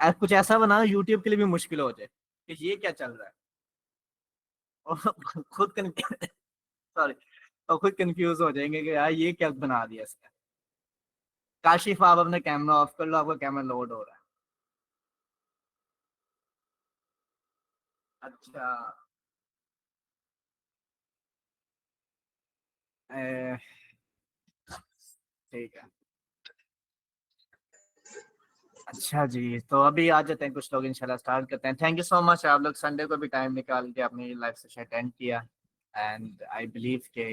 कुछ ऐसा बनाना यूट्यूब के लिए भी मुश्किल हो जाए कि ये क्या चल रहा है। और खुद सॉरी, और खुद कंफ्यूज हो जाएंगे कि यार ये क्या बना दिया इसने। काशिफ आप अपने कैमरा ऑफ कर लो, आपका कैमरा लोड हो रहा है। अच्छा। ए, ठीक है। अच्छा जी, तो अभी आ जाते हैं कुछ लोग, इंशाल्लाह स्टार्ट करते हैं। थैंक यू सो मच, आप लोग संडे को भी टाइम निकाल के अपनी लाइफ सेशन अटेंड किया। एंड आई बिलीव के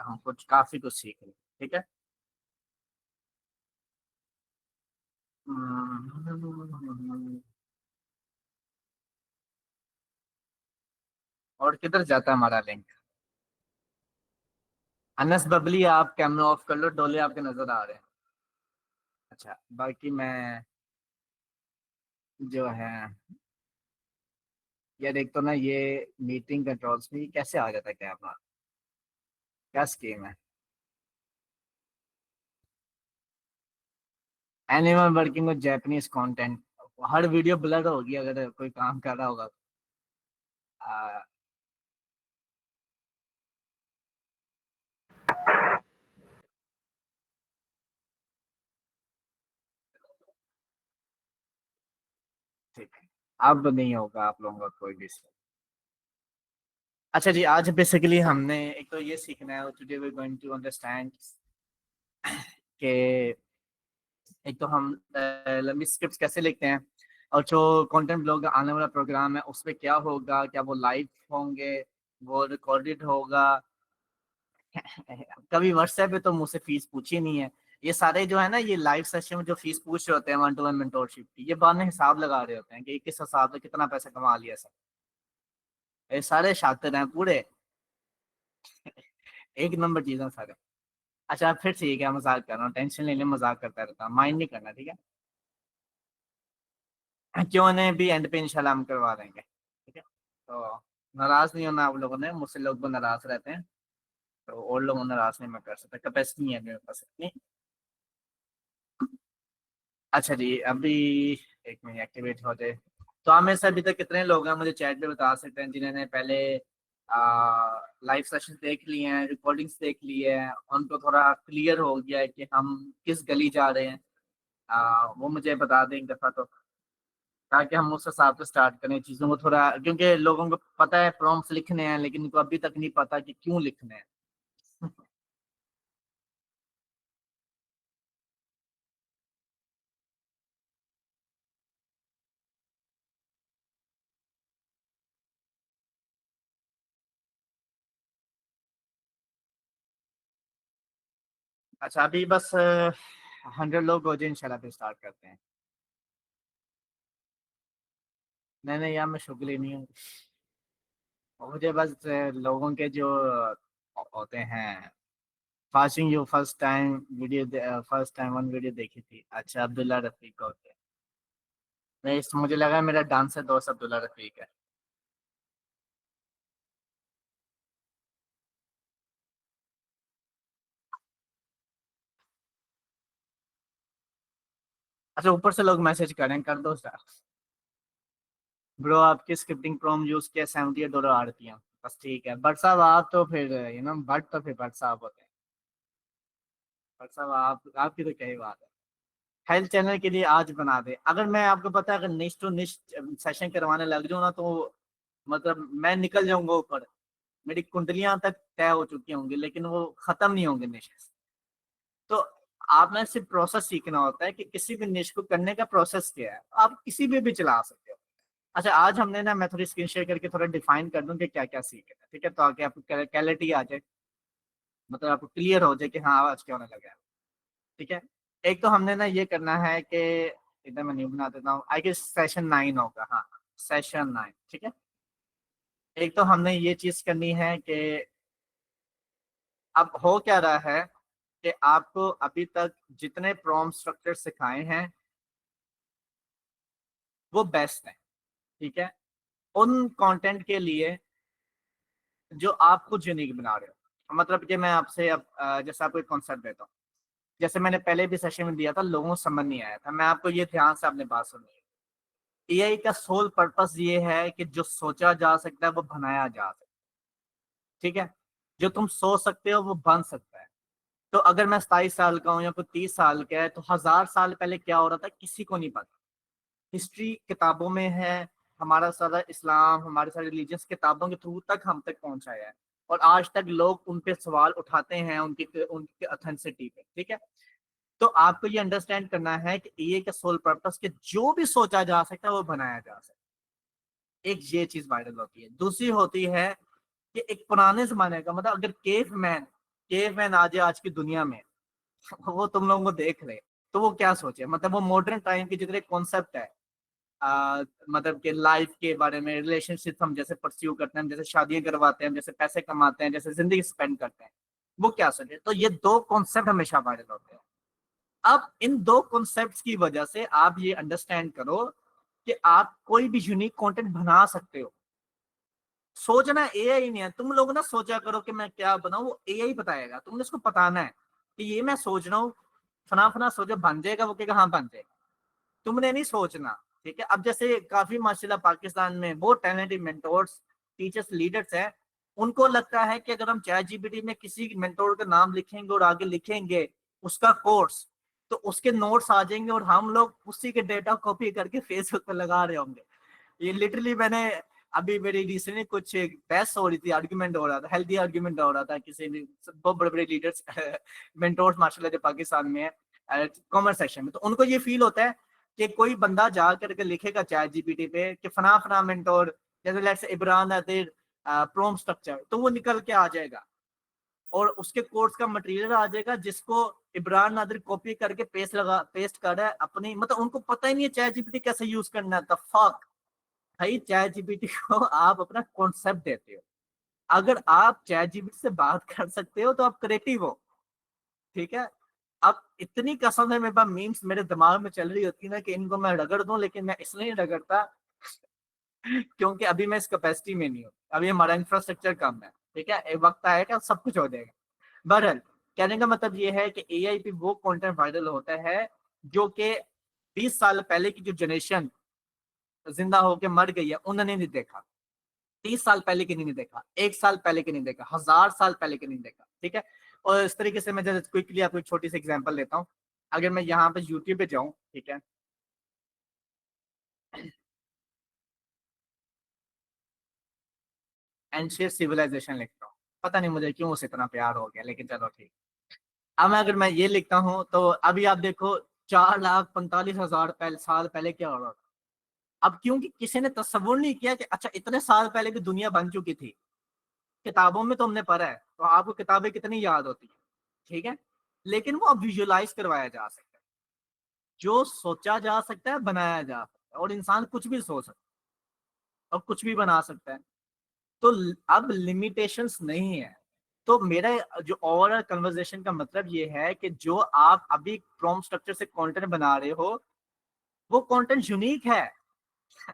हम कुछ काफी कुछ सीख रहे हैं। ठीक है। हम्म, और किधर जाता है हमारा लिंक? अनस बबली, आप कैमरा ऑफ कर लो, डोले आपके नजर आ रहे हैं। अच्छा, बाकी मैं जो है, यार एक तो ना ये मीटिंग कंट्रोल्स में ये कैसे आ जाता है कैमरा? क्या स्कीम है? Animal working with Japanese content. Her video blur होगी अगर कोई काम कर रहा होगा। आ, ठीक है। अब नहीं होगा आप लोगों का कोई भी। अच्छा जी, आज बेसिकली हमने एक तो ये सीखना है, today we going to understand कि एक तो हम लंबी स्क्रिप्ट्स कैसे लिखते हैं, और जो कंटेंट ब्लॉग आने वाला प्रोग्राम है उसमें क्या होगा, क्या वो लाइव होंगे, वो रिकॉर्डेड होगा। कभी व्हाट्सएप पे तो मुझसे फीस पूछी नहीं है। ये सारे जो है ना, ये लाइव सेशन में जो फीस पूछ रहे होते हैं 1-to-1 मेंटोरशिप की, ये बाद में हिसाब लगा रहे होते हैं कि किस हिसाब से कितना पैसा कमा लिया सब। ये सारे शातिर हैं पूरे। एक नंबर चीज है सारे। अच्छा फिर ठीक है, मजाक कर रहा हूँ, टेंशन लेने मजाक करता रहता हूँ, माइंड नहीं करना, ठीक है। क्यों नहीं, भी एंड पे इंशाल्लाह हम करवा देंगे, ठीक है। तो नाराज नहीं होना आप लोगों ने, मुझसे लोग तो नाराज रहते हैं, तो और लोगों को नाराज नहीं मैं कर सकता, कैपेसिटी नहीं है मेरे पास इतनी। अच्छा जी, अभी एक मिनट एक्टिवेट हो जाए। तो आप में से अभी तक कितने लोग हैं मुझे चैट पे बता सकते हैं, जिन्होंने पहले लाइव सेशन देख लिए हैं, रिकॉर्डिंग्स देख ली है, उनको थोड़ा क्लियर हो गया है कि हम किस गली जा रहे हैं। वो मुझे बता दें एक दफा तो, ताकि हम उस हिसाब से स्टार्ट करें चीज़ों को थोड़ा, क्योंकि लोगों को पता है प्रॉम्प्ट्स लिखने हैं, लेकिन उनको अभी तक नहीं पता कि क्यों लिखने हैं। अच्छा, अभी बस 100 लोग हो जाए इंशाल्लाह फिर स्टार्ट करते हैं। नहीं नहीं यार, मैं शुगली नहीं हूँ। मुझे बस लोगों के जो होते हैं, fasting you first time video, first time one video देखी थी, अच्छा अब्दुल्ला रफीक होते। नहीं, मुझे लगा मेरा डांसर दोस्त अब्दुल्ला रफीक है। अच्छा, ऊपर से लोग मैसेज करें, कर दो स्टार्ट। ब्रो आपकी स्क्रिप्टिंग प्रॉम यूज किया, $78 आरपीएम। बस ठीक है बट साहब, आप तो फिर बट तो फिर बट साहब होते हैं। बट साहब आप, आपकी तो क्या ही बात है। हेल्थ चैनल के लिए आज बना दे, अगर मैं आपको पता है, अगर निश टू निश सेशन करवाने लग जाऊँ ना, तो मतलब मैं निकल जाऊंगा ऊपर। मेरी कुंडलियां तक तय हो चुकी होंगी, लेकिन वो खत्म नहीं होंगे निश। तो आपने सिर्फ प्रोसेस सीखना होता है कि किसी भी निश को करने का प्रोसेस क्या है, आप किसी भी चला सकते हो। अच्छा, आज हमने ना, मैं थोड़ी स्क्रीन शेयर करके थोड़ा डिफाइन कर दूं कि क्या क्या सीखना है, ठीक है, तो आगे आपको क्लैरिटी आ जाए, मतलब आपको क्लियर हो जाए कि हाँ आज क्या होने लगा है। ठीक है। एक तो हमने ना ये करना है कि, इधर मैं न्यू बना देता हूँ, आई गेस सेशन 9 होगा, हाँ सेशन 9, ठीक है। एक तो हमने ये चीज करनी है कि अब हो क्या रहा है कि आपको अभी तक जितने प्रॉम्प्ट स्ट्रक्चर सिखाए हैं वो बेस्ट है, ठीक है। उन कंटेंट के लिए जो आप खुद यूनिक बना रहे हो, मतलब कि मैं आपसे अब जैसे आपको एक कॉन्सेप्ट देता हूँ। जैसे मैंने पहले भी सेशन में दिया था, लोगों को समझ नहीं आया था, मैं आपको ये ध्यान से आपने बात सुनी है। एआई का सोल पर्पस ये है कि जो सोचा जा सकता है वो बनाया जा सकता है। ठीक है, जो तुम सोच सकते हो वो बन सकता है। तो अगर मैं 27 साल का हूँ या कोई 30 साल का है, तो 1000 साल पहले क्या हो रहा था किसी को नहीं पता। हिस्ट्री किताबों में है, हमारा सारा इस्लाम, हमारे सारे रिलीजियस किताबों के थ्रू तक हम तक पहुंचाया है, और आज तक लोग उन पे सवाल उठाते हैं उनकी उनकी ऑथेंटिसिटी पे। ठीक है, तो आपको ये अंडरस्टैंड करना है कि ये का सोल पर्पस कि जो भी सोचा जा सकता है वो बनाया जा सकता है। एक ये चीज वायरल होती है। दूसरी होती है कि एक पुराने जमाने का, मतलब अगर केव मैन आ जाए आज की दुनिया में, वो तुम लोगों को देख रहे, तो वो क्या सोचे, मतलब वो मॉडर्न टाइम के जितने कॉन्सेप्ट है, मतलब कि लाइफ के बारे में, रिलेशनशिप हम जैसे परस्यू करते हैं, हम जैसे शादियां करवाते हैं, जैसे पैसे कमाते हैं, जैसे जिंदगी स्पेंड करते हैं, वो क्या सोचे। तो ये दो कॉन्सेप्ट हमेशा वायरल होते हैं। अब इन दो कॉन्सेप्ट्स की वजह से आप ये अंडरस्टैंड करो कि आप कोई भी यूनिक कंटेंट बना सकते हो। सोचना एआई नहीं है। तुम लोग ना सोचा करो कि मैं क्या बनाऊं, वो एआई बताएगा, तुमने उसको बताना है कि ये मैं सोच रहा हूँ, फना फना सोचो, बन जाएगा, वो कहेगा हाँ बन जाएगा। तुमने नहीं सोचना। ठीक है, अब जैसे काफी माशाल्लाह पाकिस्तान में बहुत टैलेंटेड मेंटोर्स, टीचर्स, लीडर्स हैं, उनको लगता है कि अगर हम चैट जीपीटी में किसी मेंटोर का नाम लिखेंगे और आगे लिखेंगे उसका कोर्स, तो उसके नोट्स आ जाएंगे और हम लोग उसी के डेटा कॉपी करके फेसबुक पे लगा रहे होंगे। ये लिटरली मैंने अभी मेरी रिसेंटली कुछ बहस हो रही थी, आर्ग्यूमेंट हो रहा था, हेल्दी आर्ग्यूमेंट हो रहा था, किसी ने, बहुत बड़े बड़े लीडर्स मेंटोर्स माशाल्लाह जो पाकिस्तान में है कॉमर्स सेक्शन में, तो उनको ये फील होता है कि कोई बंदा जा करके लिखेगा चैट जीपीटी पे कि फना फना मेंटोर, जैसे लेट्स से इब्रान नदीर प्रोम स्ट्रक्चर, तो वो निकल के आ जाएगा और उसके कोर्स का मटेरियल आ जाएगा जिसको इब्रान नादिर कॉपी करके पेस्ट कर रहा है अपनी, मतलब उनको पता ही नहीं है चैट जीपीटी कैसे यूज करना है। द फक भाई, चैट जीपीटी को आप अपना कॉन्सेप्ट देते हो। अगर आप चैट जीपीटी से बात कर सकते हो तो आप क्रिएटिव हो। ठीक है, अब इतनी कसम है, मेरे पास मीम्स मेरे दिमाग में चल रही होती है ना कि इनको मैं रगड़ दूं, लेकिन मैं इसलिए नहीं रगड़ता क्योंकि अभी मैं इस कैपेसिटी में नहीं हूँ, अभी हमारा इंफ्रास्ट्रक्चर कम है। ठीक है, एक वक्त आएगा सब कुछ हो जाएगा। बहरहाल, कहने का मतलब ये है कि एआई पे वो कंटेंट वायरल होता है जो कि 20 साल पहले की जो जनरेशन जिंदा होके मर गई है उन्होंने नहीं देखा, 30 साल पहले की नहीं देखा, 1 साल पहले की नहीं देखा, 1000 साल पहले की नहीं देखा। ठीक है, और इस तरीके से मैं जैसे क्विकली आपको एक छोटी सी एग्जांपल लेता हूँ। अगर मैं यहाँ पे यूट्यूब पे जाऊँ, ठीक है, एंशियंट सिविलाइजेशन लिखता हूँ, पता नहीं मुझे क्यों उससे इतना प्यार हो गया, लेकिन चलो ठीक। अब मैं अगर मैं ये लिखता हूँ तो अभी आप देखो 4,45,000 पहले साल पहले क्या हो रहा था। अब क्योंकि किसी ने तस्वुर नहीं किया कि अच्छा इतने साल पहले भी दुनिया बन चुकी थी। किताबों में तो हमने पढ़ा है, तो आपको किताबें कितनी याद होती है। ठीक है, लेकिन वो अब विजुअलाइज करवाया जा सकता है। जो सोचा जा सकता है बनाया जा सकता है, और इंसान कुछ भी सोच सकता है और कुछ भी बना सकता है। तो अब लिमिटेशंस नहीं है। तो मेरा जो ओवरऑल कन्वर्सेशन का मतलब ये है कि जो आप अभी प्रॉम्प्ट स्ट्रक्चर से कंटेंट बना रहे हो वो कंटेंट यूनिक है।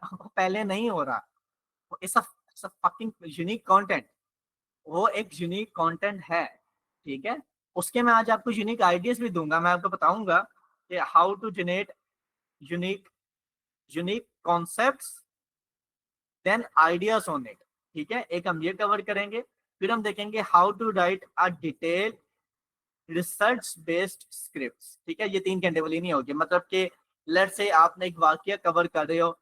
वो पहले नहीं हो रहा। It's a fucking unique content. वो एक यूनिक कंटेंट है। ठीक है, उसके मैं आज आपको यूनिक आइडियाज भी दूंगा। मैं आपको बताऊंगा कि how to generate unique unique concepts then ideas on it. ठीक है, एक हम ये कवर करेंगे, फिर हम देखेंगे how to write a detail research based script. ठीक है, ये 3 घंटे वाली नहीं होगी, मतलब कि लेट्स से आपने एक वाक्य कवर कर रहे हो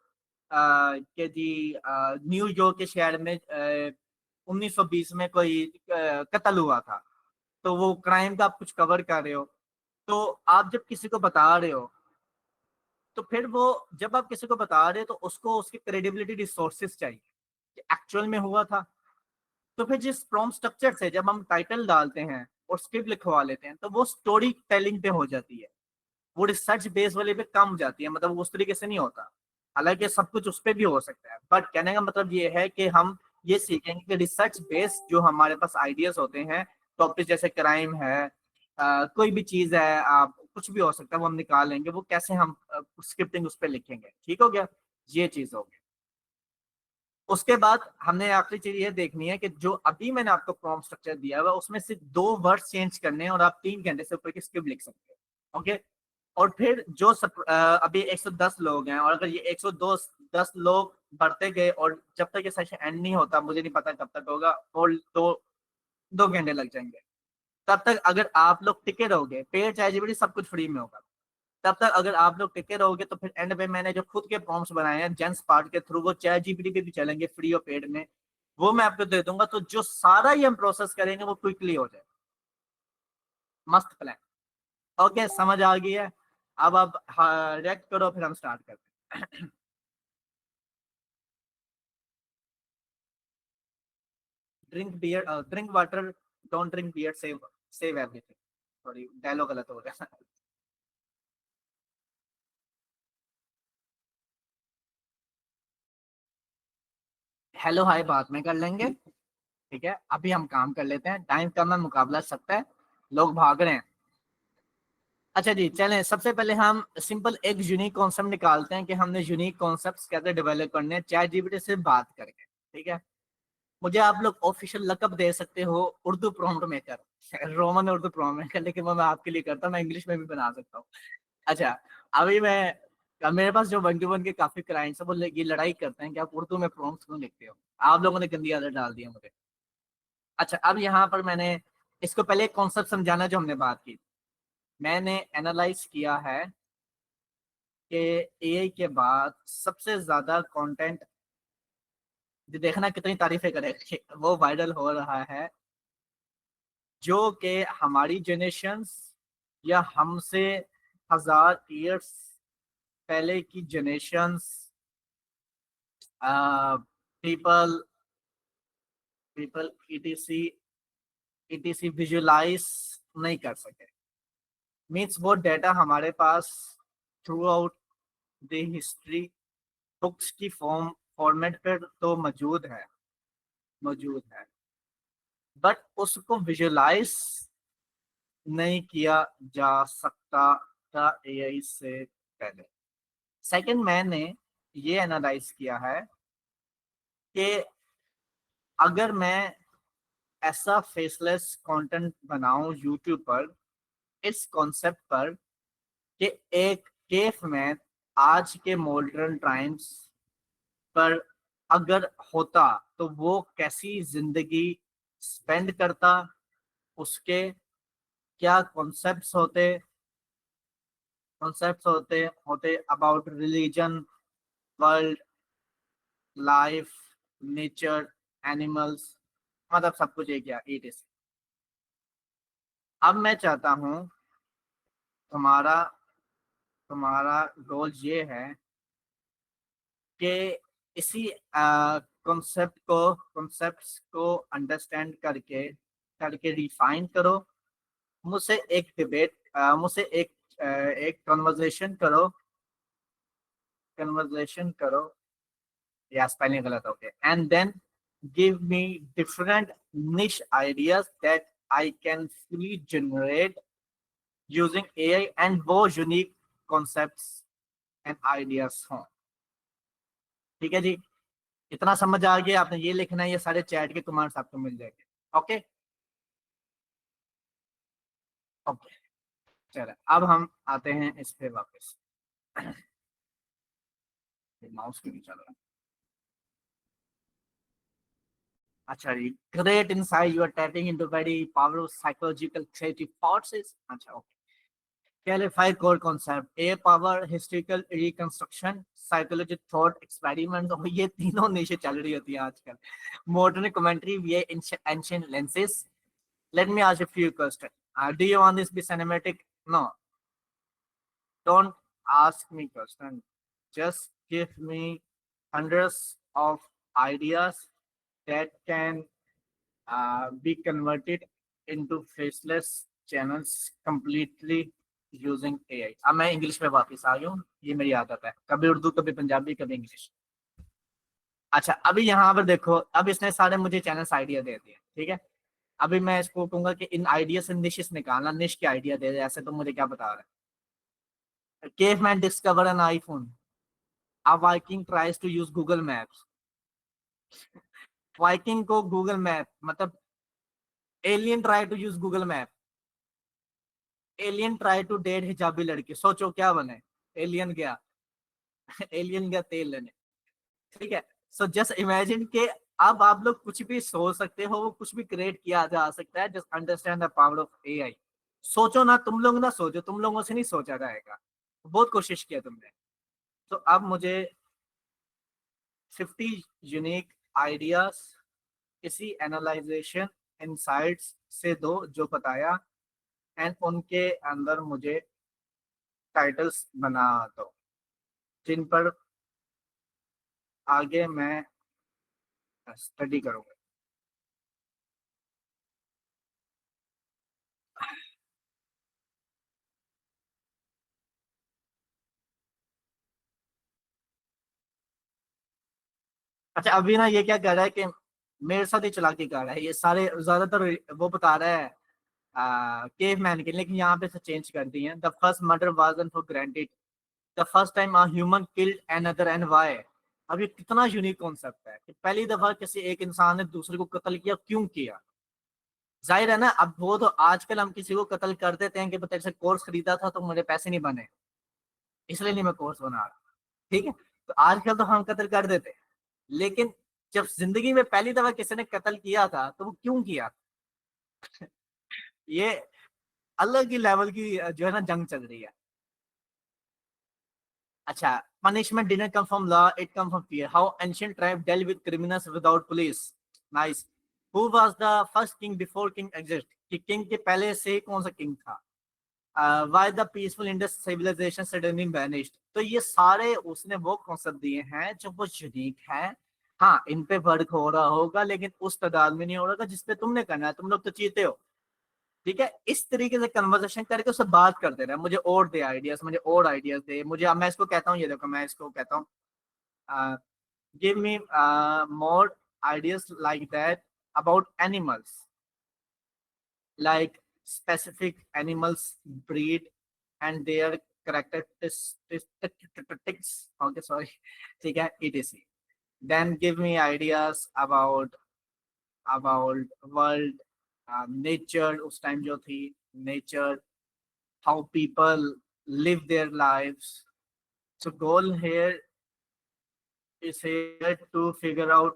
कि जी न्यूयॉर्क के शहर में 1920 में कोई कत्ल हुआ था, तो वो क्राइम का आप कुछ कवर कर रहे हो। तो आप जब किसी को बता रहे हो, तो फिर वो, जब आप किसी को बता रहे हो तो उसको उसकी क्रेडिबिलिटी रिसोर्सेज चाहिए कि एक्चुअल में हुआ था। तो फिर जिस प्रॉम्प्ट स्ट्रक्चर से जब हम टाइटल डालते हैं और स्क्रिप्ट लिखवा लेते हैं तो वो स्टोरी टेलिंग पे हो जाती है, वो रिसर्च बेस वाले पे कम जाती है, मतलब वो उस तरीके से नहीं होता। हालांकि सब कुछ उस पर भी हो सकता है, बट कहने का मतलब ये है कि हम ये सीखेंगे कि रिसर्च बेस जो हमारे पास आइडियाज होते हैं, टॉपिक जैसे क्राइम है, कोई भी चीज है, आप कुछ भी हो सकता है, वो हम निकालेंगे, वो कैसे हम स्क्रिप्टिंग उस पर लिखेंगे। ठीक हो गया, ये चीज हो गई। उसके बाद हमने आखिरी चीज ये देखनी है कि जो अभी मैंने आपको प्रॉम्प्ट स्ट्रक्चर दिया हुआ है उसमें सिर्फ 2 वर्ड चेंज करने हैं और आप 3 घंटे से ऊपर की स्क्रिप्ट लिख सकते हो। ओके, और फिर जो अभी 110 लोग हैं और अगर ये 110 10 लोग बढ़ते गए, और जब तक ये सेशन एंड नहीं होता, मुझे नहीं पता कब तक होगा, और 2 घंटे लग जाएंगे। तब तक अगर आप लोग टिके रहोगे, पेड चैट जीपीटी सब कुछ फ्री में होगा, तब तक अगर आप लोग टिके रहोगे तो फिर एंड पे मैंने जो खुद के प्रॉम्प्ट्स बनाए हैं जेंस पार्ट के थ्रू, वो चैट जीपीटी पे भी चलेंगे फ्री और पेड में, वो मैं आपको दे दूंगा। तो जो सारा ये हम प्रोसेस करेंगे वो क्विकली हो जाए। मस्त प्लान। ओके, समझ आ गई है। अब आप रिएक्ट करो, फिर हम स्टार्ट करते हैं। Drink beer, drink water, don't drink beer, save everything. Sorry, dialogue गलत हो गया। हेलो हाय बाद में कर लेंगे, ठीक है। अभी हम काम कर लेते हैं, टाइम कम है, मुकाबला सकता है, लोग भाग रहे हैं। अच्छा जी, चलें, सबसे पहले हम सिंपल एक यूनिक कॉन्सेप्ट निकालते हैं कि हमने यूनिक कॉन्सेप्ट्स कैसे डेवलप करने हैं चैट जीपीटी से बात करके, ठीक है। मुझे आप लोग ऑफिशियल लकब दे सकते हो Urdu prompt maker, Roman Urdu prompt maker, लेकिन वो मैं आपके लिए करता हूँ, मैं इंग्लिश में भी बना सकता हूँ। अच्छा, अभी मैं, अब मेरे पास जो 1-to-1 के काफी क्लाइंट्स हैं, वो ये लड़ाई करते हैं कि आप उर्दू में प्रॉम्प्ट क्यों लिखते हो, आप लोगों ने गंदी आदत डाल दी है मुझे। अच्छा, अब यहाँ पर मैंने इसको पहले एक कॉन्सेप्ट समझाना जो हमने बात की। मैंने एनालाइज किया है कि एआई के बाद सबसे ज्यादा कंटेंट, देखना कितनी तारीफें करे, वो वायरल हो रहा है, जो कि हमारी जनरेशन्स या हमसे 1000 ईयर्स पहले की generations, people people etc etc visualise नहीं कर सके। मीन्स वो डेटा हमारे पास throughout the history books की फॉर्मेट पर तो मौजूद है, बट उसको विजुलाइज नहीं किया जा सकता था एआई से पहले। सेकंड, मैंने ये एनालाइज किया है कि अगर मैं ऐसा फेसलेस कंटेंट बनाऊं यूट्यूब पर, इस कॉन्सेप्ट पर कि एक केवमैन आज के मॉडर्न टाइम्स पर अगर होता तो वो कैसी जिंदगी स्पेंड करता, उसके क्या कॉन्सेप्ट्स होते about religion, world, life, nature, animals, मतलब सब कुछ एक या इट इज। अब मैं चाहता हूं, तुम्हारा तुम्हारा गोल ये है कि इसी कॉन्सेप्ट्स को अंडरस्टैंड करके करके रिफाइन करो, मुझसे एक डिबेट, मुझसे एक कन्वर्जेशन करो, या स्पेलिंग गलत हो गया, and then give me different niche ideas that I can fully generate using AI, and वो यूनिक कॉन्सेप्ट्स एंड आइडियाज हों। ठीक है जी, इतना समझ आ गया। आपने ये लिखना है, ये सारे चैट के कमांड्स आपको मिल जाएंगे। ओके ओके, चलो अब हम आते हैं इस पे वापस। माउस क्यों नहीं चल रहा? अच्छा जी, great insight, you are tapping into very powerful psychological creative forces. अच्छा okay, clarify core concept, a power, historical reconstruction, psychology, thought experiment, और ये तीनों नीचे चल रही होती हैं आजकल। Modern commentary v ancient lenses. Let me ask you few question, do you want this be cinematic? No, don't ask me question, just give me hundreds of ideas that can be converted into faceless channels completely using AI। अब मैं English में वापस आ गया हूँ, ये मेरी आदत है, कभी उर्दू कभी पंजाबी कभी इंग्लिश। अच्छा, अभी यहाँ पर देखो, अब इसने सारे मुझे चैनल्स आइडिया दे दिए, ठीक है। अभी मैं इसको कहूंगा कि इन आइडिया से निश निकालना, निश के आइडिया दे दे, ऐसे तो मुझे क्या बता रहा है। Caveman discover an iPhone, a Viking tries to use Google Maps। Viking को गूगल मैप मतलब, alien try to use Google map, alien try to date हिजाबी लड़की, सोचो क्या बने। एलियन गया एलियन गया तेल लेने। ठीक है। सो जस्ट इमेजिन के अब आप लोग कुछ भी सोच सकते हो, वो कुछ भी क्रिएट किया जा सकता है। Just understand the power of AI. सोचो ना, तुम लोग ना सोचो, तुम लोगों से नहीं सोचा जाएगा। बहुत कोशिश किया तुमने। तो अब मुझे 50 यूनिक आइडियाज किसी एनालाइजेशन इनसाइट्स से दो जो बताया, एंड उनके अंदर मुझे टाइटल्स बना दो जिन पर आगे मैं स्टडी करूंगा। अच्छा, अभी ना ये क्या कर रहा है कि मेरे साथ ही चालाकी कर रहा है, ये सारे ज्यादातर वो बता रहा है केव मैन के, लेकिन यहाँ पे से चेंज कर दिए हैं। The first murder wasn't for granted, the first time a human killed another, and why. अब ये कितना यूनिक कॉन्सेप्ट है कि पहली दफा किसी एक इंसान ने दूसरे को कत्ल किया, क्यों किया। जाहिर है ना, अब वो तो आजकल हम किसी को कत्ल कर देते हैं कि तेरे से कोर्स खरीदा था तो मेरे पैसे नहीं बने, इसलिए नहीं मैं कोर्स बना रहा। ठीक है। तो आजकल तो हम कत्ल कर देते हैं, लेकिन जब जिंदगी में पहली दफा किसी ने कत्ल किया था तो वो क्यों किया। ये अलग ही लेवल की जो है ना जंग चल रही है। अच्छा, punishment didn't come from law, it come from fear. How ancient tribe dealt with criminals without police. Nice. Who was the first king before king exist? कि king के पहले से कौन सा king था? Why the peaceful Indus civilization suddenly vanished? तो ये सारे उसने वो कॉन्सेप्ट दिए हैं जो वो यूनिक है। हाँ, इन पे वर्क हो रहा होगा, लेकिन उस तादाद में नहीं हो रहा जिसपे तुमने करना है। तुम लोग तो चीते हो। ठीक है, इस तरीके से कन्वर्सेशन करके उससे बात करते रहे, मुझे और दे आइडियाज, मुझे और आइडियाज दे मुझे। अब मैं इसको कहता हूँ, ये देखो मैं इसको कहता हूँ, give me more ideas like that about animals, like specific animals breed and their characteristics, okay sorry, ठीक है, etc. then give me ideas about world, nature उस टाइम जो थी, nature, how people live their lives. So goal here is here to figure out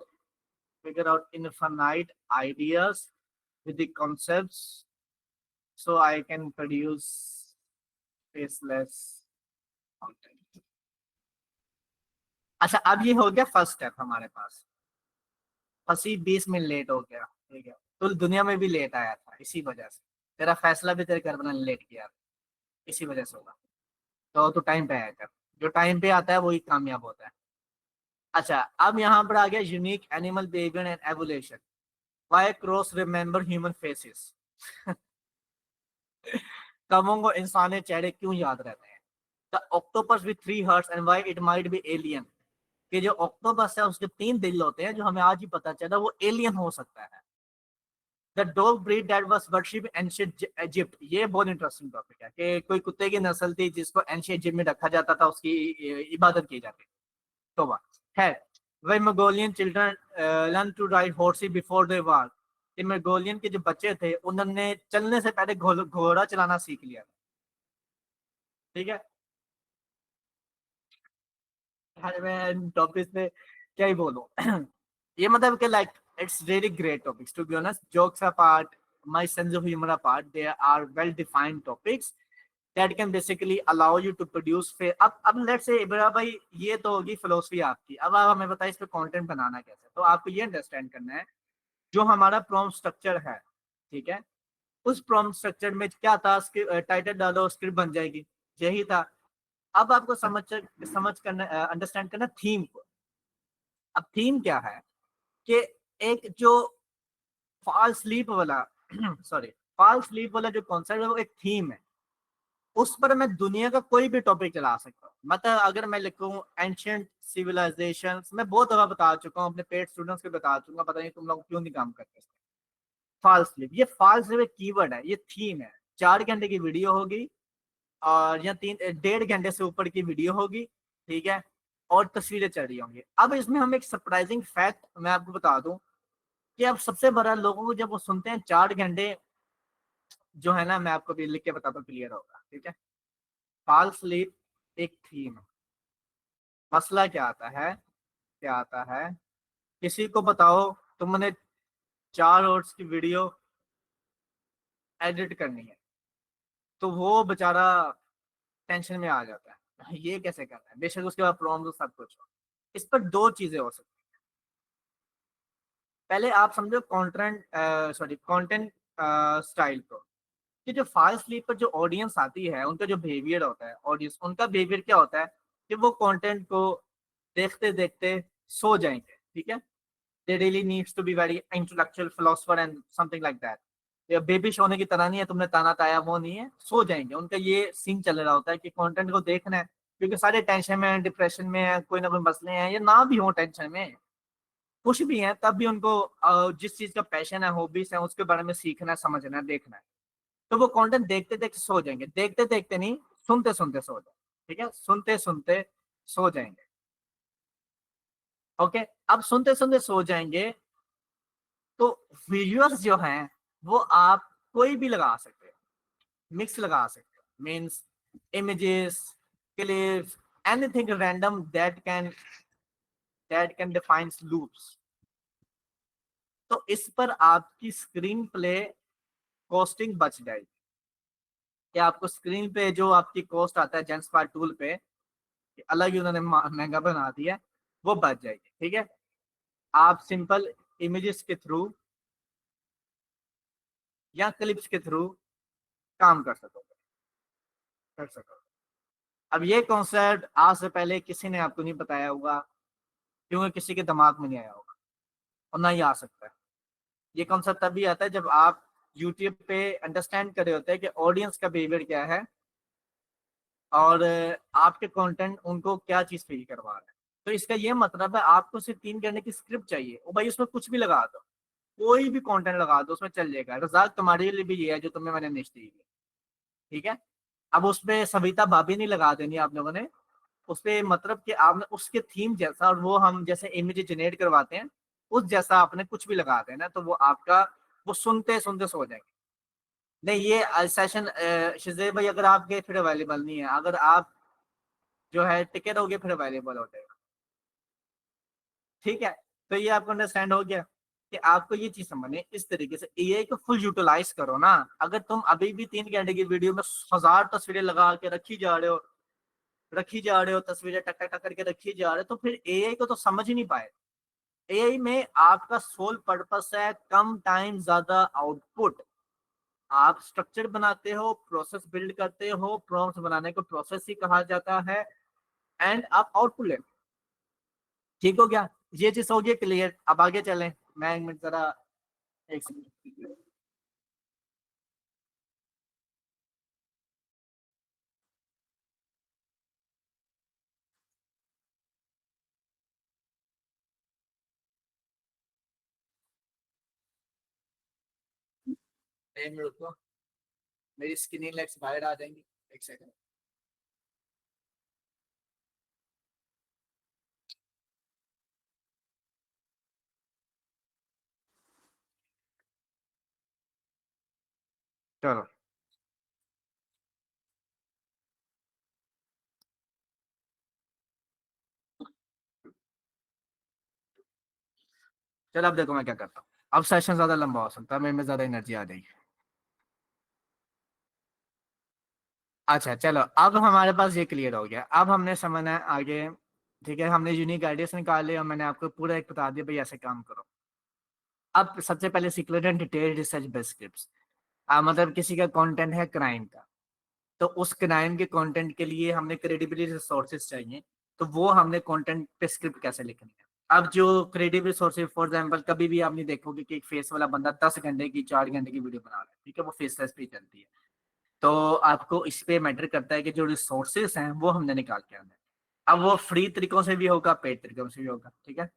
infinite ideas with the concepts, so I can produce faceless content. अच्छा, अब ये हो गया first step हमारे पास। फंसी 20 मिनट लेट हो गया, ठीक है। तो दुनिया में भी लेट आया था इसी वजह से, तेरा फैसला भी तेरे घर वालों ने लेट किया, इसी वजह से होगा। तो टाइम पे आया कर, जो टाइम पे आता है वही कामयाब होता है। अच्छा, अब यहाँ पर आ गया unique animal behaviour and evolution. Why crows remember human faces. कमों को इंसानी चेहरे क्यों याद रहते हैं। The octopus with 3 hearts and why it might be alien. कि जो ऑक्टोपस है उसके 3 दिल होते हैं, जो हमें आज ही पता चला वो एलियन हो सकता है। The dog breed that was worship ancient Egypt. ये बहुत इंटरेस्टिंग टॉपिक है कि कोई कुत्ते की नस्ल थी जिसको एंशिएंट इजिप्ट में रखा जाता था, उसकी इबादत की जाती थी। तो बात है, why Mongolian children learn to ride horses before they walk. कि मंगोलियन के जो बच्चे थे उन्होंने चलने से पहले घोड़ा चलाना सीख लिया था। ठीक है। अरे मैं टॉपिक पे क्या ही बोलूं। ये मतलब कि like it's very great topics to be honest, jokes apart, my sense of humor apart, there are well defined topics that can basically allow you to produce fair। अब लेट्स से इब्रा भाई, ये तो होगी फिलोसफी आपकी। अब आप हमें बताइए इस पे कंटेंट बनाना कैसे। तो आपको ये अंडरस्टैंड करना है, जो हमारा प्रॉम्प्ट स्ट्रक्चर है, ठीक है, उस प्रॉम्प्ट स्ट्रक्चर में क्या था, टाइटल डालो स्क्रिप्ट बन जाएगी, यही था। अब आपको समझ करना, अंडरस्टैंड करना थीम को। अब थीम क्या है कि एक जो फॉल स्लीप वाला सॉरी, फॉल स्लीप वाला जो कॉन्सेप्ट है वो एक थीम है। उस पर मैं दुनिया का कोई भी टॉपिक चला सकता हूँ। मतलब अगर मैं लिखूं एंशियंट सिविलाइजेशन, मैं बहुत दफा बता चुका हूँ, अपने पेड स्टूडेंट्स को बता चुका, पता नहीं तुम लोग क्यों नहीं काम करते। फॉल स्लीप, ये फॉल स्लीप एक कीवर्ड है, ये थीम है। 4 घंटे की वीडियो होगी, और या 1.5 घंटे से ऊपर की वीडियो होगी, ठीक है, और तस्वीरें चल रही होंगी। अब इसमें हम एक सरप्राइजिंग फैक्ट मैं आपको बता दूं कि अब सबसे बड़ा, लोगों को जब वो सुनते हैं 4 घंटे, जो है ना, मैं आपको भी लिख के बताता हूँ, क्लियर होगा, ठीक है। फॉल स्लीप एक थीम है। मसला क्या आता है क्या आता है, किसी को बताओ तुमने 4 आवर्स की वीडियो एडिट करनी है, तो वो बेचारा टेंशन में आ जाता है, ये कैसे करना है, बेशक उसके बाद प्रॉम्प्ट सब कुछ हो। इस पर दो चीजें हो सकती हैं। पहले आप समझो कंटेंट, सॉरी कंटेंट स्टाइल को, कि जो फास्ट स्लीप पर जो ऑडियंस आती है उनका जो बिहेवियर होता है, ऑडियंस उनका बिहेवियर क्या होता है कि वो कंटेंट को देखते देखते सो जाएंगे, ठीक है। They really needs to be very intellectual philosopher and something like that. ये बेबी सोने की तरह नहीं है, तुमने ताना ताया वो नहीं है, सो जाएंगे, उनका ये सीन चल रहा होता है कि कंटेंट को देखना है, क्योंकि सारे टेंशन में है, डिप्रेशन में है, कोई ना कोई मसले हैं, या ना भी हो टेंशन में, कुछ भी है, तब भी उनको जिस चीज का पैशन है, हॉबीज है, उसके बारे में सीखना है, समझना है, देखना है, तो वो कंटेंट देखते देखते सो जाएंगे, देखते देखते नहीं, सुनते सुनते सो जाएंगे, ठीक है, सुनते सुनते सो जाएंगे। ओके, अब सुनते सुनते सो जाएंगे, तो विजुअल्स जो हैं वो आप कोई भी लगा सकते हैं, मिक्स लगा सकते हैं, means images, clips, anything random that can define loops. तो इस पर आपकी स्क्रीन प्ले कॉस्टिंग बच जाएगी, कि आपको स्क्रीन पे जो आपकी कॉस्ट आता है जेंसफायर टूल पे, अलग ही उन्होंने महंगा बना दिया है, वो बच जाएगी, ठीक है। आप सिंपल इमेजेस के थ्रू या क्लिप्स के थ्रू काम कर सकोगे। अब ये कॉन्सेप्ट आज से पहले किसी ने आपको नहीं बताया होगा, क्योंकि किसी के दिमाग में नहीं आया होगा, और ना ही आ सकता है। ये कॉन्सेप्ट तभी आता है जब आप यूट्यूब पे अंडरस्टैंड कर रहे होते हैं कि ऑडियंस का बिहेवियर क्या है, और आपके कंटेंट उनको क्या चीज फील करवा रहा है। तो इसका ये मतलब है आपको सिर्फ 3 घंटे की स्क्रिप्ट चाहिए, और भाई उसमें कुछ भी लगा दो, कोई भी कंटेंट लगा दो, उसमें चल जाएगा। रजाक तुम्हारे लिए भी ये है जो तुम्हें मैंने निश्चित दी है, ठीक है। अब उसमें सविता भाभी नहीं लगा देनी आप लोगों ने, उसपे मतलब कि आपने उसके थीम जैसा, और वो हम जैसे इमेज जनरेट करवाते हैं उस जैसा आपने कुछ भी लगा देना, तो वो आपका वो सुनते सुनते सो जाएंगे। नहीं, ये सेशन शिजेब भाई अगर आप गए फिर अवेलेबल नहीं है, अगर आप जो है टिकट हो गए फिर अवेलेबल हो जाएगा, ठीक है। तो ये आपको अंडरस्टैंड हो गया कि आपको ये चीज समझनी, इस तरीके से एआई को फुल यूटिलाइज करो ना। अगर तुम अभी भी 3 घंटे की वीडियो में 1000 तस्वीरें लगा के रखी जा रहे हो तस्वीरें टक टक टक करके रखी जा रहे हो, तो फिर एआई को तो समझ ही नहीं पाए। एआई में आपका सोल पर्पस है कम टाइम ज्यादा आउटपुट। आप स्ट्रक्चर बनाते हो, प्रोसेस बिल्ड करते हो, प्रॉम्प्ट्स बनाने को प्रोसेस ही कहा जाता है, एंड आप आउटपुट लेते हो। ठीक हो गया, ये चीज हो गई क्लियर। अब आगे चलें, मैं 1 मिनट जरा, एक सेकंड। एक मिनट रुको, मेरी स्क्रीन लाइट्स बाहर आ जाएंगी, एक सेकंड। चलो, चलो अब देखो मैं क्या करता हूँ। अब सेशन ज्यादा लंबा हो सकता है, मेरे में ज्यादा एनर्जी आ जाएगी। अच्छा चलो, अब हमारे पास ये क्लियर हो गया, अब हमने समझना है आगे, ठीक है। हमने यूनिक आइडियाज निकाले और मैंने आपको पूरा एक बता दिया भाई ऐसे काम करो। अब सबसे पहले secret and detail research based scripts. मतलब किसी का कंटेंट है क्राइम का, तो उस क्राइम के कंटेंट के लिए हमने क्रेडिबिलिटी रिसोर्सेज चाहिए, तो वो हमने कंटेंट पे स्क्रिप्ट कैसे लिखनी है। अब जो क्रेडिबल रिसोर्सेज, फॉर एग्जांपल कभी भी आप नहीं देखोगे कि एक फेस वाला बंदा 10 घंटे की 4 घंटे की वीडियो बना रहा है, ठीक है, वो फेसलेस पे ही चलती है। तो आपको इस पे मैटर करता है कि जो रिसोर्सेस हैं वो हमने निकाल के आना है। अब वो फ्री तरीकों से भी होगा, पेड तरीकों से भी होगा, ठीक है।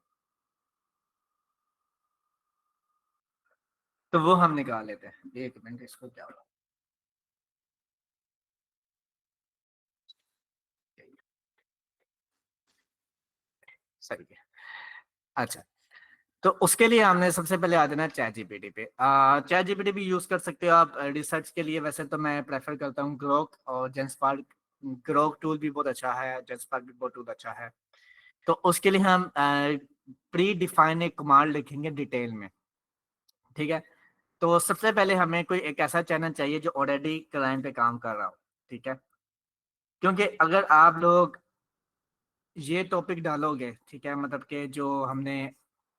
तो वो हम निकाल लेते हैं, 1 मिनट, इसको क्या होगा। सही है। अच्छा, तो उसके लिए हमने सबसे पहले आ जाना चैट जीपीटी पे। चैट जीपीटी भी यूज कर सकते हो आप रिसर्च के लिए। वैसे तो मैं प्रेफर करता हूँ ग्रोक और जेंसपार्क। ग्रोक टूल भी बहुत अच्छा है, जेंसपार्क भी बहुत टूल अच्छा है। तो उसके लिए हम प्री डिफाइन एक कमांड लिखेंगे डिटेल में, ठीक है। तो सबसे पहले हमें कोई एक ऐसा चैनल चाहिए जो ऑलरेडी क्लाइंट पे काम कर रहा हो, ठीक है। क्योंकि अगर आप लोग ये टॉपिक डालोगे, ठीक है, मतलब कि जो हमने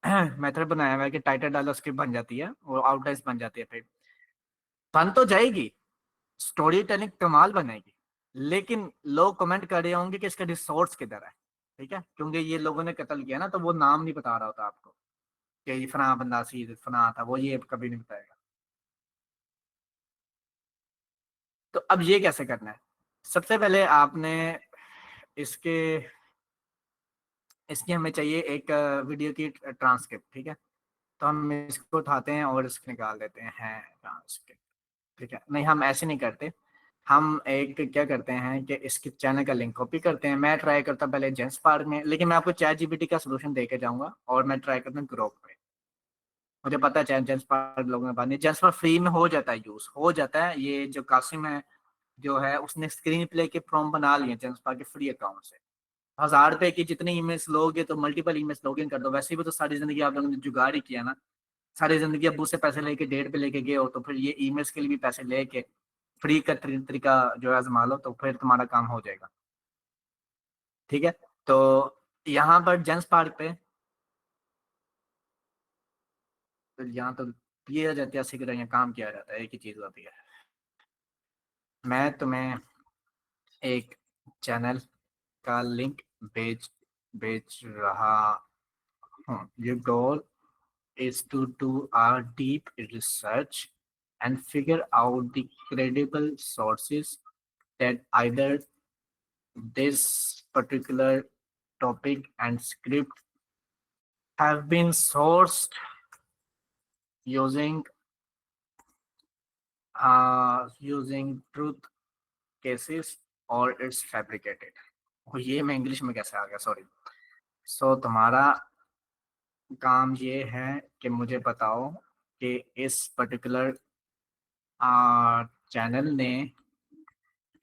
मेथड बनाया हुआ है कि टाइटल डालो स्क्रिप्ट बन जाती है और आउटलाइन बन जाती है, फिर बन तो जाएगी, स्टोरी टेलिंग कमाल बनेगी, लेकिन लोग कमेंट कर रहे होंगे कि इसका रिसोर्स किधर है, ठीक है, क्योंकि ये लोगों ने कत्ल किया ना, तो वो नाम नहीं बता रहा होता आपको कि ये फना बंदा सी फना था, वो ये कभी नहीं बताएगा। तो अब ये कैसे करना है? सबसे पहले आपने इसके इसकी हमें चाहिए एक वीडियो की ट्रांसक्रिप्ट, ठीक है। तो हम इसको उठाते हैं और इसको निकाल देते हैं ट्रांसक्रिप्ट, ठीक है। नहीं, हम ऐसे नहीं करते, हम एक क्या करते हैं कि इसके चैनल का लिंक कॉपी करते हैं। मैं ट्राई करता हूँ पहले जेंस पार्क में, लेकिन मैं आपको चैट जीपीटी का सोल्यूशन दे के जाऊंगा, और मैं ट्राई करता हूँ ग्रोक पे। मुझे पता है जेंस पार्क लोगों ने बात नहीं, जेंस पार्क फ्री में हो जाता है, यूज हो जाता है। ये जो कासिम है जो है, उसने स्क्रीन प्ले के प्रॉम्प्ट बना लिए जेंस पार्क के फ्री अकाउंट से। 1000 रुपए की जितनी ईमेल्स लोगे तो मल्टीपल ईमेल्स लॉगिन कर दो। वैसे भी तो सारी जिंदगी आप लोगों ने जुगाड़ ही किया ना, सारी जिंदगी अब्बू से पैसे लेके डेट पे लेके गए हो, तो फिर ये ईमेल्स के लिए भी पैसे लेके फ्री का तरीका जो है आजमा लो, तो फिर तुम्हारा काम हो जाएगा, ठीक है। तो यहाँ पर जेंस पार्क पे, तो यहाँ तो ये जाती है सीख रहे हैं, काम किया जाता है, एक ही चीज होती है। मैं तुम्हें एक चैनल का लिंक भेज भेज रहा हूँ। Your goal is to do a deep research and figure out the credible sources that either this particular topic and script have been sourced using using truth cases or it's fabricated। ये मैं English में कैसे आ गया, sorry. सो तुम्हारा काम ये है कि मुझे बताओ कि इस पर्टिकुलर चैनल ने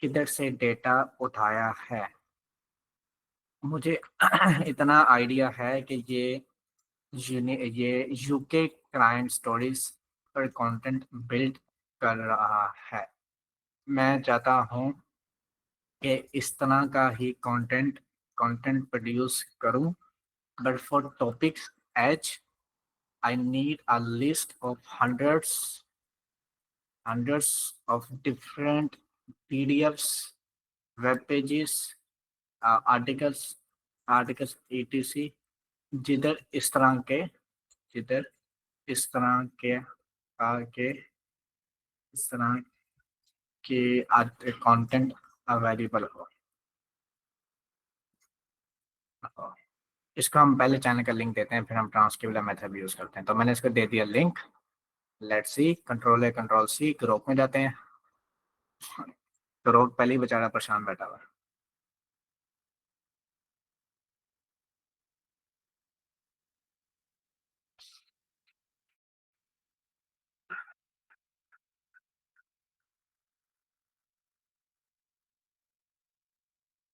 किधर से डेटा उठाया है। मुझे इतना आइडिया है कि ये यूके क्राइम स्टोरीज पर कंटेंट बिल्ड कर रहा है। मैं चाहता हूँ कि इस तरह का ही कंटेंट कंटेंट प्रोड्यूस करूँ, but for topics H I need a list of hundreds of different PDFs, web pages, articles etc, जिधर इस तरह के जिधर इस तरह के के इस तरह के कंटेंट अवेलेबल हो। इसको हम पहले चैनल का लिंक देते हैं, फिर हम ट्रांसक्रिप्ट मेथड यूज करते हैं। तो मैंने इसको दे दिया link. Let's see, control A control C, group में जाते हैं। ग्रुप पहले ही बेचारा परेशान बैठा हुआ है।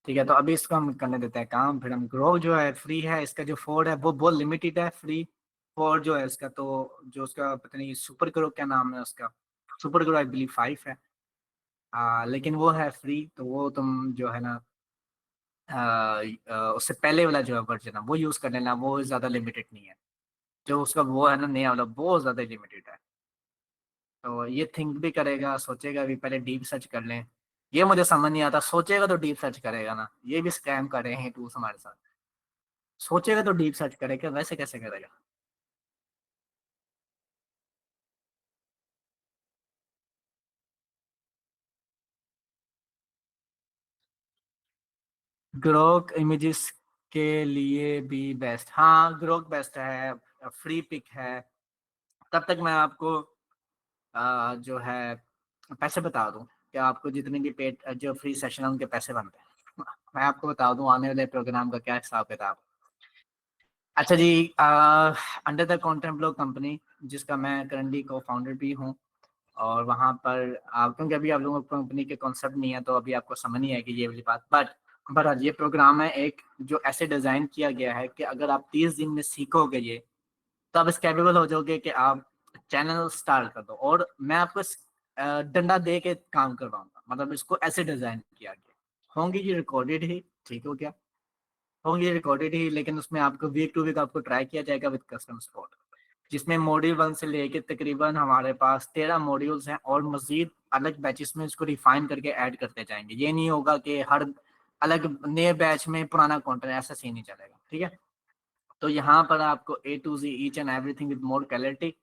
ठीक है, तो अभी इसको हम करने देते हैं काम। फिर हम ग्रो जो है फ्री है, इसका जो फोर्ड है वो बहुत लिमिटेड है। फ्री फोर्ड जो है इसका, तो जो उसका पता नहीं सुपर ग्रो क्या नाम है उसका, सुपर ग्रो आई बिलीव 5 है। लेकिन वो है फ्री, तो वो तुम जो है ना उससे पहले वाला जो है वर्जन है वो यूज कर लेना, वो ज्यादा लिमिटेड नहीं है। जो उसका वो है ना नया वाला, वो ज्यादा लिमिटेड है। तो ये थिंक भी करेगा, सोचेगा भी, पहले डीप सर्च कर लें। ये मुझे समझ नहीं आता, सोचेगा तो डीप सर्च करेगा ना, ये भी स्कैम कर रहे हैं टूल्स हमारे साथ। सोचेगा तो डीप सर्च करेगा, वैसे कैसे करेगा? ग्रोक इमेजेस के लिए भी बेस्ट, हाँ ग्रोक बेस्ट है, फ्री पिक है। तब तक मैं आपको जो है पैसे बता दूं कि आपको जितने भी पेड जो फ्री सेशन है उनके पैसे बनते हैं। मैं आपको बता दूं आने वाले प्रोग्राम का क्या हिसाब किताब। अच्छा जी, under the content blog company, जिसका मैं करंटली को फाउंडर भी हूँ, और वहाँ पर आप, क्योंकि अभी आप लोगों को कंपनी के कॉन्सेप्ट नहीं है तो अभी आपको समझ नहीं है कि ये वाली बात, बट बहरहाल ये प्रोग्राम है एक जो ऐसे डिजाइन किया गया है कि अगर आप 30 दिन में सीखोगे ये, तो आप इस कैपेबल हो जाओगे कि आप चैनल स्टार्ट कर दो। और मैं आपको डंडा दे के काम करवाऊंगा, मतलब इसको ऐसे डिजाइन किया गया। होंगी ये रिकॉर्डेड ही, ठीक हो गया, होंगी रिकॉर्डेड ही, लेकिन उसमें आपको वीक टू वीक आपको ट्राई किया जाएगा विद कस्टम सपोर्ट, जिसमें मॉड्यूल 1 से लेके तकरीबन हमारे पास 13 मॉड्यूल्स हैं, और मजीद अलग बैचेस में इसको रिफाइन करके ऐड करते जाएंगे। ये नहीं होगा कि हर अलग नए बैच में पुराना कंटेंट, ऐसा सीन नहीं चलेगा, ठीक है। तो यहाँ पर आपको A to Z each and everything with more clarity,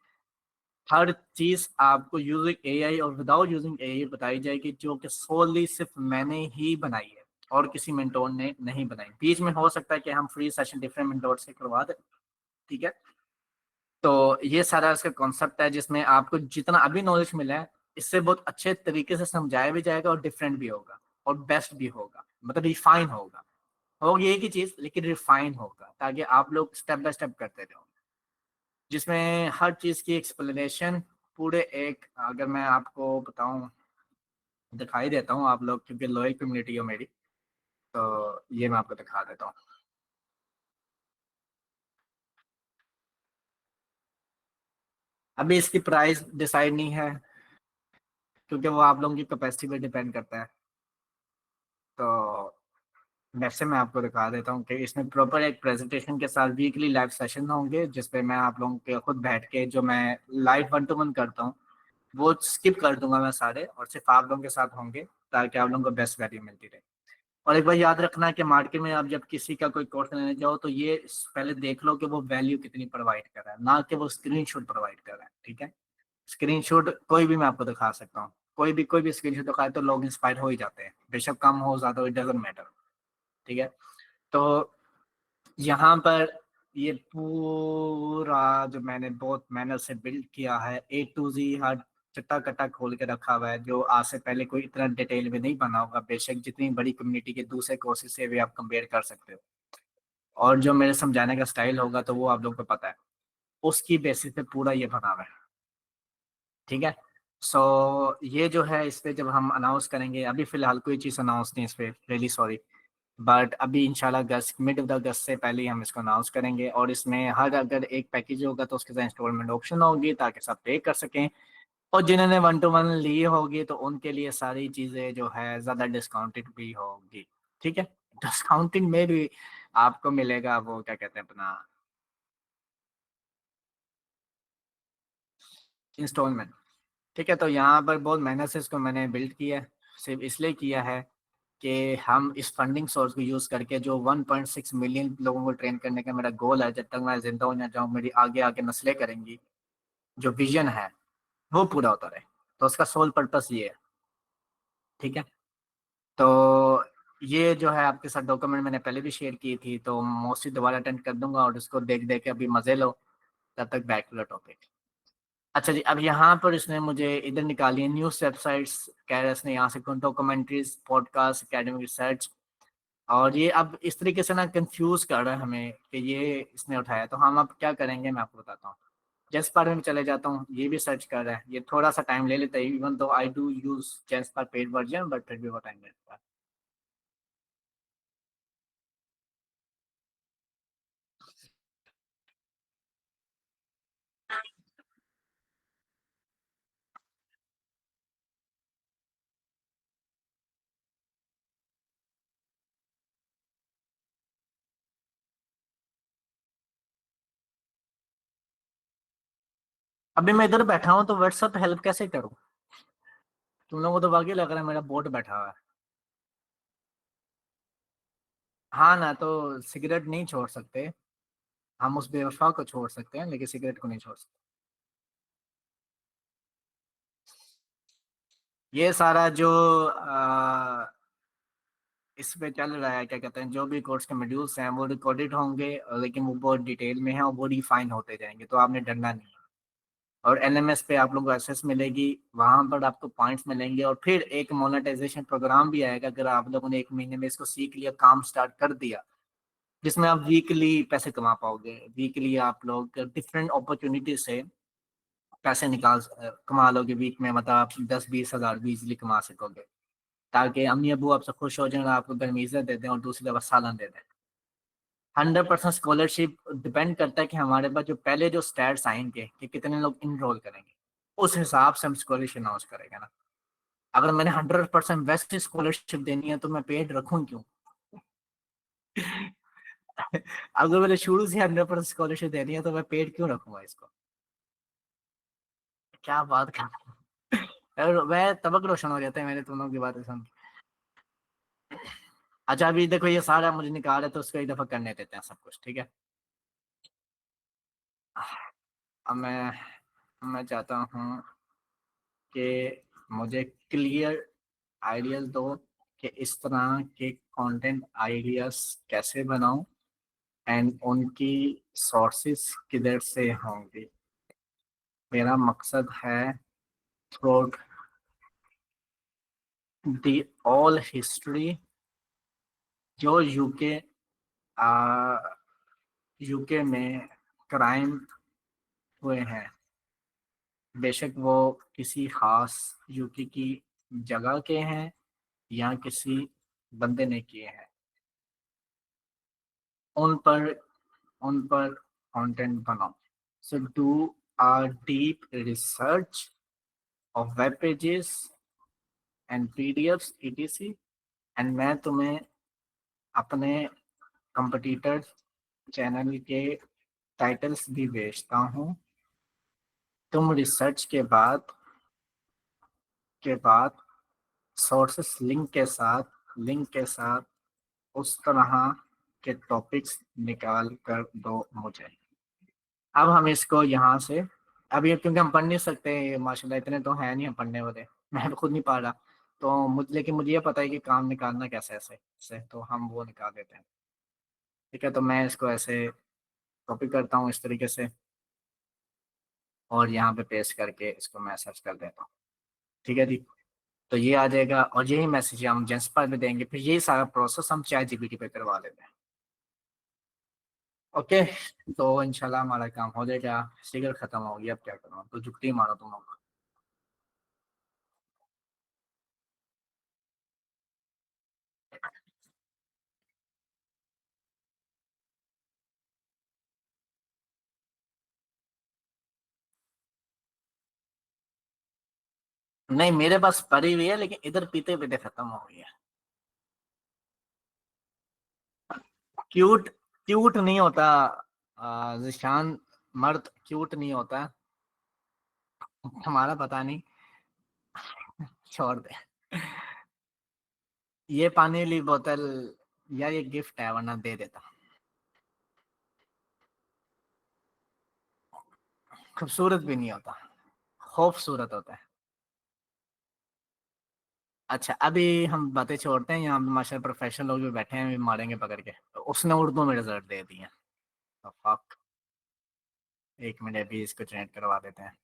हर चीज आपको यूजिंग एआई और विदाउट यूजिंग एआई बताई जाएगी, जो कि सोली सिर्फ मैंने ही बनाई है और किसी मेंटोर ने नहीं बनाई। बीच में हो सकता है कि हम फ्री सेशन डिफरेंट मेंटोर से करवा दें, ठीक है। तो ये सारा इसका कॉन्सेप्ट है, जिसमें आपको जितना अभी नॉलेज मिला है, इससे बहुत अच्छे तरीके से समझाया भी जाएगा और डिफरेंट भी होगा और बेस्ट भी होगा, मतलब रिफाइन होगा एक ही चीज लेकिन रिफाइन होगा, ताकि आप लोग स्टेप बाय स्टेप करते रहो, जिसमें हर चीज की एक्सप्लेनेशन पूरे एक, अगर मैं आपको बताऊं, दिखाई देता हूँ आप लोग क्योंकि लॉयल कम्युनिटी हो मेरी, तो ये मैं आपको दिखा देता हूँ। अभी इसकी प्राइस डिसाइड नहीं है, क्योंकि वो आप लोगों की कैपेसिटी पे डिपेंड करता है। तो वैसे मैं आपको दिखा देता हूँ कि इसमें प्रॉपर एक प्रेजेंटेशन के साथ वीकली लाइव सेशन होंगे, जिसपे मैं आप लोगों के खुद बैठ के जो मैं लाइव 1 to 1 करता हूँ वो स्किप कर दूंगा मैं सारे, और सिर्फ आप लोगों के साथ होंगे, ताकि आप लोगों को बेस्ट वैल्यू मिलती रहे। और एक बार याद रखना कि मार्केट में आप जब किसी का कोई कोर्स लेने जाओ, तो ये पहले देख लो कि वो वैल्यू कितनी प्रोवाइड कर रहा है, ना कि वो स्क्रीनशॉट प्रोवाइड कर रहा है, ठीक है। स्क्रीनशॉट कोई भी मैं आपको दिखा सकता हूँ, कोई भी स्क्रीनशॉट दिखाए तो लोग इंस्पायर हो ही जाते हैं, बेशक कम हो ज्यादा हो, इट डजेंट मैटर, ठीक है। तो यहाँ पर ये पूरा जो मैंने बहुत मेहनत से बिल्ड किया है, A to Z हर चट्टा कट्टा खोल के रखा हुआ है, जो आज से पहले कोई इतना डिटेल में नहीं बना होगा, बेशक जितनी बड़ी कम्युनिटी के दूसरे कोर्सेज से भी आप कंपेयर कर सकते हो। और जो मेरे समझाने का स्टाइल होगा तो वो आप लोगों को पता है, उसकी बेसिस पे पूरा ये बना हुआ है, ठीक है। सो ये जो है इस पे जब हम अनाउंस करेंगे, अभी फिलहाल कोई चीज़ अनाउंस नहीं इस पे, रियली सॉरी, बट अभी इंशाल्लाह अगस्त, मिड ऑफ द अगस्त से पहले ही हम इसको अनाउंस करेंगे, और इसमें हर अगर एक पैकेज होगा तो उसके साथ इंस्टॉलमेंट ऑप्शन होगी, ताकि सब पे कर सकें। और जिन्होंने 1 to 1 ली होगी तो उनके लिए सारी चीज़ें जो है ज़्यादा डिस्काउंटेड भी होगी, ठीक है। डिस्काउंटिंग में भी आपको मिलेगा वो क्या कहते हैं अपना इंस्टॉलमेंट, ठीक है। तो यहाँ पर बहुत मेहनत से इसको मैंने बिल्ड किया है, सिर्फ इसलिए किया है कि हम इस फंडिंग सोर्स को यूज़ करके जो 1.6 मिलियन लोगों को ट्रेन करने का मेरा गोल है, जब तक मैं जिंदा हूँ ना जाऊँ, मेरी आगे आगे नस्लें करेंगी, जो विजन है वो पूरा होता रहे। तो उसका सोल पर्पस ये है, ठीक है। तो ये जो है आपके साथ डॉक्यूमेंट मैंने पहले भी शेयर की थी, तो मोस्टली दोबारा अटेंड कर दूंगा, और इसको देख देख के अभी मजे लो, तब तक बैक टू द टॉपिक। अच्छा जी, अब यहाँ पर इसने मुझे इधर निकाली है न्यूज़ वेबसाइट्स, कह रहे इसने यहाँ से डॉक्यूमेंट्रीज, पॉडकास्ट, एकेडमिक रिसर्च, और ये अब इस तरीके से ना कंफ्यूज कर रहा है हमें कि ये इसने उठाया, तो हम अब क्या करेंगे मैं आपको बताता हूँ। जेंस पार में चले जाता हूँ, ये भी सर्च कर रहा है, ये थोड़ा सा टाइम ले लेता है, even though I do use Genspark paid version, but फिर भी वो टाइम लेता है। अभी मैं इधर बैठा हूँ तो व्हाट्सएप हेल्प कैसे करूँ? तुम लोगों को तो वाकई लग रहा है मेरा बोट बैठा हुआ है। हाँ ना, तो सिगरेट नहीं छोड़ सकते, हम उस बेवफा को छोड़ सकते हैं लेकिन सिगरेट को नहीं छोड़ सकते। ये सारा जो इस पे चल रहा है, क्या कहते हैं, जो भी कोर्स के मॉड्यूल्स हैं वो रिकॉर्डेड होंगे, लेकिन वो बहुत डिटेल में है और वो रिफाइन होते जाएंगे, तो आपने डरना नहीं है। और एलएमएस पे आप लोगों को एक्सेस मिलेगी, वहां पर आपको पॉइंट्स मिलेंगे, और फिर एक मोनेटाइजेशन प्रोग्राम भी आएगा अगर आप लोगों ने 1 महीने में इसको सीख लिया, काम स्टार्ट कर दिया, जिसमें आप वीकली पैसे कमा पाओगे। वीकली आप लोग डिफरेंट अपॉर्चुनिटी से पैसे कमा लोगे वीक में, मतलब आप 10-20 हज़ार भी इजिली कमा सकोगे, ताकि अम्मी अबू आपसे खुश हो जाए और आपको गर्मी इज्जत दे दें और दूसरी दफा सालन दे दें। 100% स्कॉलरशिप डिपेंड करता है कि हमारे पास जो पहले जो स्टैट्स आएंगे कि कितने लोग इनरोल करेंगे, उस हिसाब से हम स्कॉलरशिप अनाउंस करेंगे ना। अगर मैंने 100% वेस्ट स्कॉलरशिप देनी है तो मैं पेड रखूं क्यों? अगर मैंने शुरू से 100% स्कॉलरशिप देनी है तो मैं पेड क्यों रखूंगा इसको? क्या बात कर यार, मैं तबक रोशन हो जाता है मैंने तुम लोगों की बातें सुन के। अच्छा अभी देखो ये सारा मुझे निकाल है तो उसको एक दफा करने देते हैं सब कुछ, ठीक है। अब मैं चाहता हूँ कि मुझे क्लियर आइडियाज दो कि इस तरह के कंटेंट आइडियाज कैसे बनाऊं एंड उनकी सोर्सेस किधर से होंगी। मेरा मकसद है थ्रूआउट द ऑल हिस्ट्री जो यूके में क्राइम हुए हैं, बेशक वो किसी खास यूके की जगह के हैं या किसी बंदे ने किए हैं, उन पर उन पर कंटेंट बनाओ। So do our deep research of web pages and PDFs etc, and मैं तुम्हें अपने कंपटीटर चैनल के टाइटल्स भी भेजता हूँ। तुम रिसर्च के बाद सोर्सेस लिंक के साथ उस तरह के टॉपिक्स निकाल कर दो मुझे। अब हम इसको यहाँ से, अभी क्योंकि हम पढ़ नहीं सकते ये माशाल्लाह इतने तो है नहीं हम पढ़ने वाले, मैं तो खुद नहीं पढ़ रहा। तो लेकिन मुझे ये पता है कि काम निकालना कैसे ऐसे से, तो हम वो निकाल देते हैं। ठीक है, तो मैं इसको ऐसे कॉपी करता हूँ इस तरीके से और यहाँ पे पेस्ट करके इसको मैं सर्च कर देता हूँ। ठीक है जी, तो ये आ जाएगा और यही मैसेज हम जेंसपार पे देंगे, फिर यही सारा प्रोसेस हम चैट जीपीटी पे करवा लेते हैं। ओके, तो इंशाल्लाह हमारा काम हो जाएगा। स्टिकर खत्म हो गया, अब क्या करूँ, तो जुगती मारो तुम लोग। नहीं मेरे पास पड़ी हुई है लेकिन इधर पीते पीते खत्म हो गई है। क्यूट क्यूट नहीं होता जिशान, मर्द क्यूट नहीं होता। हमारा पता नहीं, छोड़ दे। ये पानी वाली बोतल यार ये गिफ्ट है वरना दे देता। खूबसूरत भी नहीं होता, खूबसूरत होता है। अच्छा अभी हम बातें छोड़ते हैं, यहाँ पे माशा प्रोफेशनल लोग भी बैठे हैं, भी मारेंगे पकड़ के। तो उसने उर्दू में रिजल्ट दे दिया। तो फक, एक मिनट अभी इसको चेंज करवा देते हैं।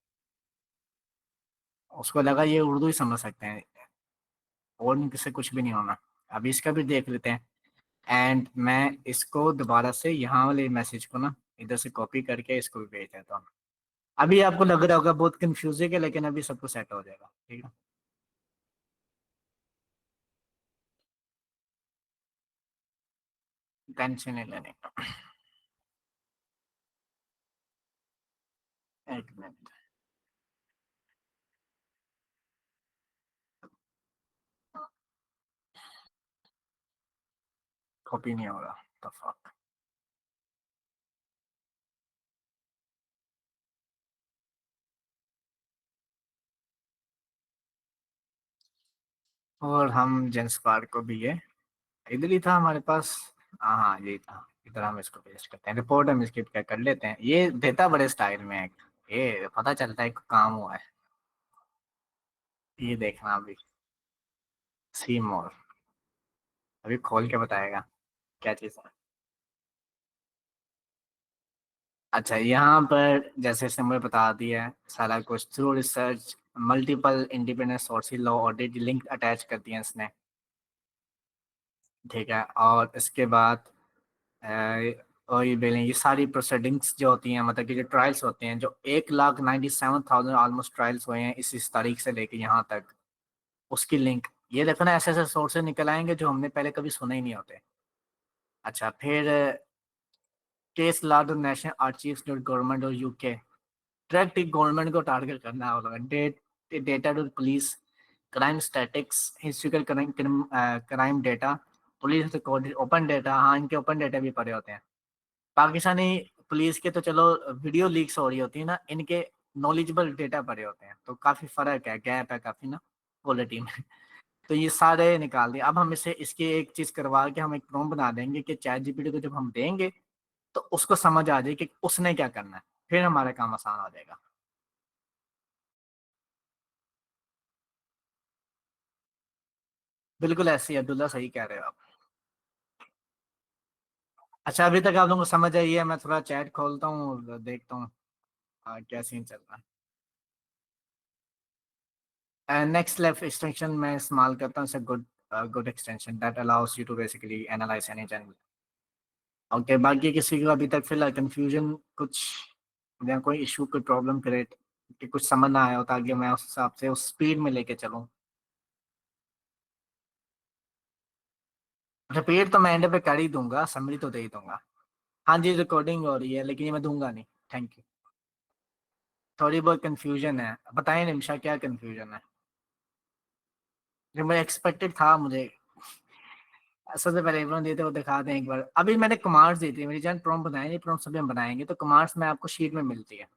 उसको लगा ये उर्दू ही समझ सकते हैं और इनसे कुछ भी नहीं होना। अभी इसका भी देख लेते हैं। एंड मैं इसको दोबारा से यहाँ वाले मैसेज को ना इधर से कॉपी करके इसको भी भेज देता हूँ। अभी आपको लग रहा होगा बहुत कंफ्यूजिंग है लेकिन अभी सब कुछ सेट हो जाएगा, ठीक है। टेंशन नहीं लेने का। एक मिनट। कॉपी नहीं हो रहा, तो fuck। और हम जेंस पार्क को भी ये इधर ही था हमारे पास। हाँ हाँ यही था, इधर हम इसको पेस्ट करते हैं, रिपोर्ट हम इसकी कर लेते हैं। ये देता बड़े स्टाइल में है, ये पता चलता है कि काम हुआ है। ये देखना अभी, सी मोर, अभी खोल के बताएगा क्या चीज़ है। अच्छा यहाँ पर जैसे इसने मुझे बता दिया है सारा कुछ, through research multiple independent sources law audit link attach कर दिया इसने। ठीक है, और इसके बाद अ, और ये बिलिंग, ये सारी प्रोसीडिंग्स जो होती हैं, मतलब कि जो ट्रायल्स होते हैं, जो 1,97,000 ऑलमोस्ट ट्रायल्स हुए हैं इस तारीख से लेके यहाँ तक, उसकी लिंक ये देखो ना, ऐसे ऐसे सोर्सेज निकल आएंगे जो हमने पहले कभी सुने ही नहीं होते। अच्छा फिर case law to national archives dot government और यूके, डायरेक्ट गवर्नमेंट को टारगेट करना होगा। Data to police, crime statistics, historical crime, crime data, police record, open data. हाँ, इनके ओपन डेटा भी पड़े होते हैं। पाकिस्तानी पुलिस के तो चलो वीडियो लीक्स हो रही होती है ना, इनके नॉलेजेबल डेटा पड़े होते हैं, तो काफी फर्क है, गैप है काफी ना क्वालिटी में। तो ये सारे निकाल दिए। अब हम इसे इसकी एक चीज करवा के हम एक प्रॉम्प्ट बना देंगे कि चैट जीपीटी को जब हम देंगे तो उसको समझ आ जाए कि उसने क्या करना है, फिर हमारा काम आसान हो जाएगा। बिल्कुल ऐसे ही अब्दुल्ला, सही कह रहे हो आप। अच्छा अभी तक आप लोगों को समझ आई है, मैं थोड़ा चैट खोलता हूँ और देखता हूँ क्या सीन चल रहा है। नेक्स्ट लेफ्ट एक्सटेंशन मैं इस्तेमाल करता हूँ, good good extension that allows you to basically analyse any general. Okay, बाकी किसी को अभी तक फिलहाल कंफ्यूजन कुछ या कोई इशू, कोई प्रॉब्लम क्रिएट कि कुछ समझ ना आया हो, ताकि मैं उस हिसाब से उस स्पीड में लेके चलूँ। रिपीट तो मैं एंड पे कर ही दूंगा, समरी तो दे ही दूंगा। हाँ जी, रिकॉर्डिंग हो रही है लेकिन ये मैं दूंगा नहीं। Thank you. थोड़ी बहुत कंफ्यूजन है, बताएं निमिषा क्या कंफ्यूजन है। जो मैं एक्सपेक्टेड था मुझे। सबसे पहले इन्होंने देते वो दिखा दें एक बार। अभी मैंने कमांड्स दी थी, मेरी जान प्रॉम्प्ट बनाए नहीं, प्रॉम्प्ट सभी हम बनाएंगे, तो कमांड्स में आपको शीट में मिलती है।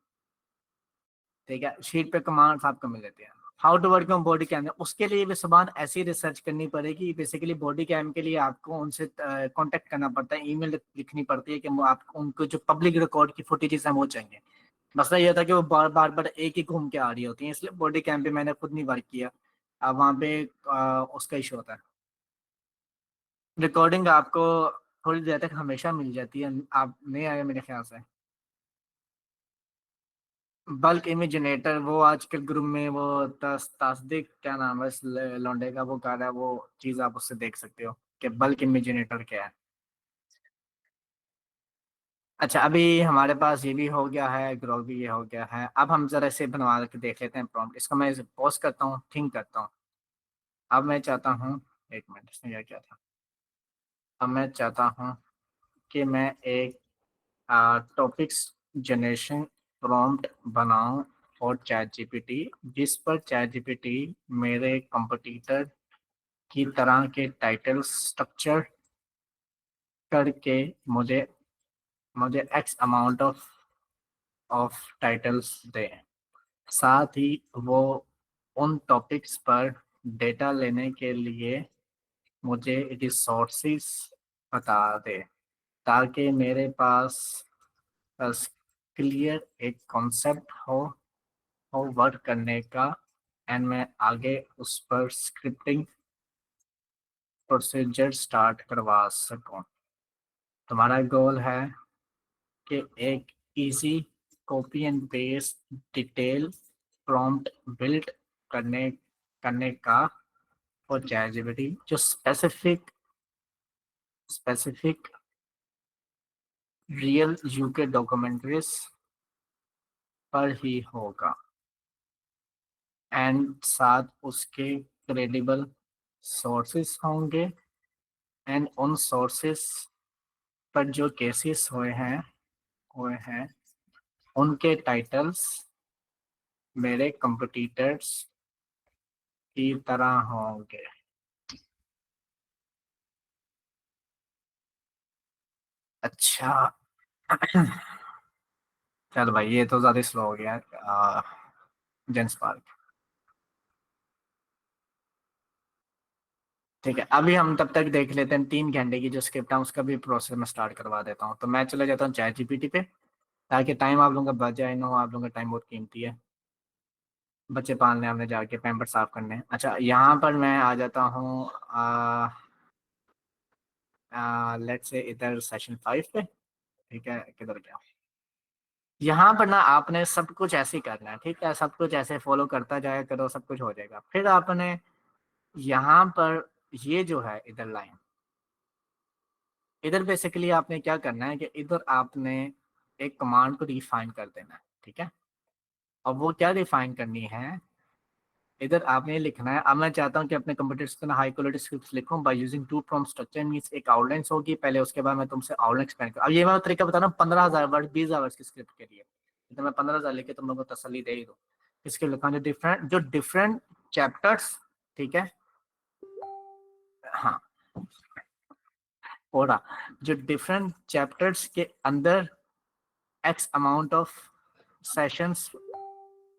ठीक है, शीट पे कमांड्स आपको मिल जाती है। How to work on body cam, उसके लिए भी सुबह ऐसी रिसर्च करनी पड़ेगी। बेसिकली बॉडी कैम के लिए आपको उनसे कांटेक्ट करना पड़ता है, ईमेल लिखनी पड़ती है कि वो आपको उनको जो पब्लिक रिकॉर्ड की फुटेजेस हैं वो चाहिए। मसला ये था कि वो बार बार बार एक ही घूम के आ रही होती है, इसलिए बॉडी कैम पे मैंने खुद नहीं वर्क किया। अब वहाँ पे उसका इशू होता है। रिकॉर्डिंग आपको थोड़ी देर तक हमेशा मिल जाती है, आप नहीं आए मेरे ख्याल से। बल्क इमेज जनरेटर, वो आजकल ग्रुप में वो तासदिक क्या नाम है इस लौंडे का, वो कर रहा है वो चीज, आप उससे देख सकते हो कि बल्क इमेज जनरेटर क्या है। अच्छा अभी हमारे पास ये भी हो गया है, ग्रोक भी ये हो गया है। अब हम जरा इसे बनवा के देख लेते हैं प्रॉम्प्ट। इसको मैं पॉज करता हूँ, थिंक करता हूँ। अब मैं चाहता हूँ, एक मिनट, इसने क्या किया था। अब मैं चाहता हूँ कि मैं एक टॉपिक्स जनरेशन प्रॉम्प्ट बनाऊं और चैट जीपीटी, जिस पर चैट जीपीटी मेरे कंपटीटर की तरह के टाइटल स्ट्रक्चर करके मुझे मुझे एक्स अमाउंट ऑफ टाइटल्स दे। साथ ही वो उन टॉपिक्स पर डेटा लेने के लिए मुझे रिसोर्सेस बता दे, ताकि मेरे पास बस क्लियर एक कॉन्सेप्ट हो वर्क करने का, एंड मैं आगे उस पर स्क्रिप्टिंग प्रोसीजर स्टार्ट करवा सकूं। तुम्हारा गोल है कि एक easy copy and paste detail prompt build करने करने का और चैट जो specific specific real UK documentaries पर ही होगा, एंड साथ उसके क्रेडिबल सोर्सेस होंगे, एंड उन सोर्सेस पर जो केसेस हुए हैं उनके टाइटल्स मेरे कंपटीटर्स की तरह होंगे। अच्छा चल भाई, ये तो ज्यादा स्लो हो गया। Genspark. ठीक है, अभी हम तब तक देख लेते हैं 3 घंटे की जो स्क्रिप्ट है उसका भी प्रोसेस में स्टार्ट करवा देता हूँ। तो मैं चले जाता हूँ चैट जीपीटी पे, ताकि टाइम आप लोगों का बच जाए। नो, आप लोगों का टाइम बहुत कीमती है, बच्चे पालने हमने जाके पैम्पर साफ करने हैं। अच्छा यहाँ पर मैं आ जाता हूँ लेट्स से इधर सेशन 5 पे। ठीक है, किधर गया। यहाँ पर ना आपने सब कुछ ऐसे ही करना है, ठीक है, सब कुछ ऐसे फॉलो करता जाया करो, सब कुछ हो जाएगा। फिर आपने यहाँ पर ये जो है इधर लाइन, इधर बेसिकली आपने क्या करना है कि इधर आपने एक कमांड को रिफाइन कर देना है। ठीक है, और वो क्या रिफाइन करनी है, इधर आपने लिखना है। अब मैं चाहता हूँ कि अपने computer screen high quality script लिखूं by using two prompt structure. Means एक आउटलाइन होगी पहले, उसके बाद मैं तुमसे आउटलाइन एक्सपेंड करूँ। अब ये मैं तरीका बता रहा हूँ 15,000 वर्ड 20,000 वर्ड की स्क्रिप्ट के लिए, तो मैं 15,000 लिख के तुम लोगों को तसल्ली दे ही दूँ। इसके लिखा जो डिफरेंट चैप्टर्स, ठीक है, हाँ, और जो डिफरेंट चैप्टर्स के अंदर एक्स अमाउंट ऑफ सेशंस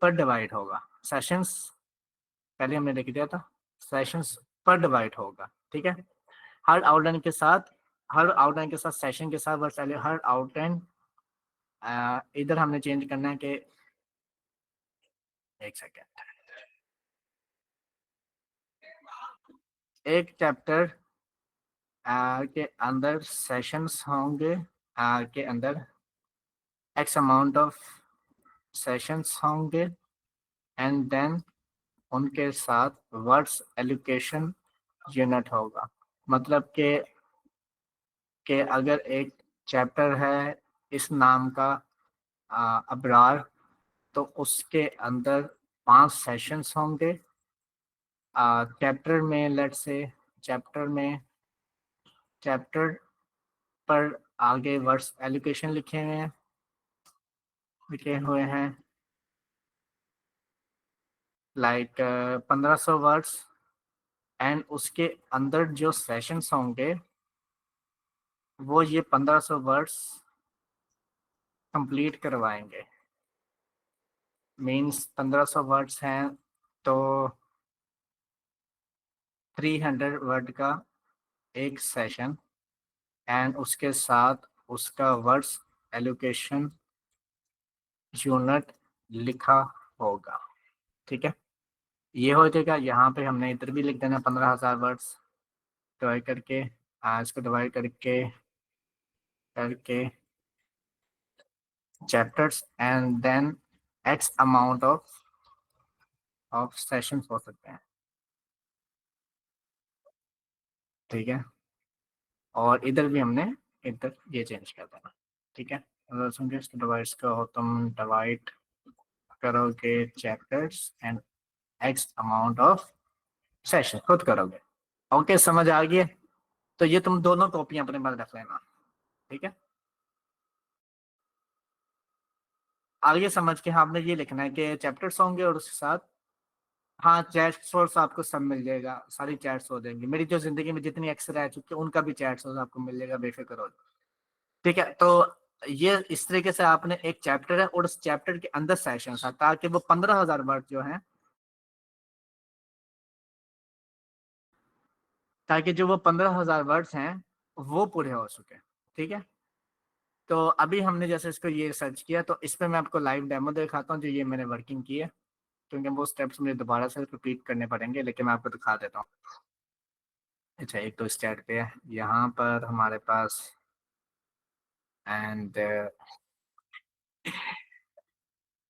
पर डिवाइड होगा। सेशंस पहले हमने लिख दिया था, सेशंस पर डिवाइड होगा, ठीक है। हर आउटलाइन के साथ, हर आउटलाइन के साथ सेशन के साथ वर्ड हर आउटलाइन, इधर हमने चेंज करना है कि एक सेकेंड, एक चैप्टर के अंदर सेशंस होंगे, के अंदर एक्स अमाउंट ऑफ सेशंस होंगे, एंड देन उनके साथ वर्ड्स एलोकेशन यूनिट होगा। मतलब कि अगर एक चैप्टर है इस नाम का अबरार, तो उसके अंदर 5 सेशंस होंगे। चैप्टर में लेट्स से चैप्टर में चैप्टर पर आगे वर्ड्स एलोकेशन लिखे हुए हैं लाइक 1500 वर्ड्स, एंड उसके अंदर जो सेशंस होंगे वो ये 1500 वर्ड्स कंप्लीट करवाएंगे। मींस 1500 वर्ड्स हैं तो 300 वर्ड का एक सेशन, एंड उसके साथ उसका वर्ड्स एलोकेशन यूनिट लिखा होगा, ठीक है। ये हो जाएगा। यहाँ पे हमने इधर भी लिख देना 15,000 वर्ड्स डिवाइड करके, इसको डिवाइड करके करके chapters, and then X amount of sessions हो सकते हैं, ठीक है। और इधर भी हमने इधर ये चेंज कर देना, ठीक है। अगर समझे इसको डिवाइड का हो, तुम डिवाइड करोगे chapters and x amount of session खुद करोगे। ओके, समझ आ गई। तो ये तुम दोनों कॉपियां अपने पास रख लेना, ठीक है। आगे समझ के हाँ, आपने ये लिखना है कि चैप्टर्स होंगे और उसके साथ, हाँ, चैट सोर्स आपको सब मिल जाएगा, सारी चैट्स हो जाएंगी। मेरी जो जिंदगी में जितनी एक्स रह चुकी है उनका भी चैट सोर्स आपको मिल जाएगा, बेफिक्र हो, ठीक है। तो ये इस तरीके से आपने एक चैप्टर है और उस चैप्टर के अंदर सेशन था, ताकि वो 15,000 वर्ड जो है, ताकि जो वो 15,000 वर्ड्स हैं वो पूरे हो सके, ठीक है। तो अभी हमने जैसे इसको ये सर्च किया, तो इस पे मैं आपको लाइव डेमो दिखाता हूँ जो ये मैंने वर्किंग की है, क्योंकि वो स्टेप्स मुझे दोबारा से रिपीट करने पड़ेंगे, लेकिन मैं आपको दिखा देता हूँ। अच्छा, एक तो स्टार्ट पे है यहाँ पर हमारे पास, एंड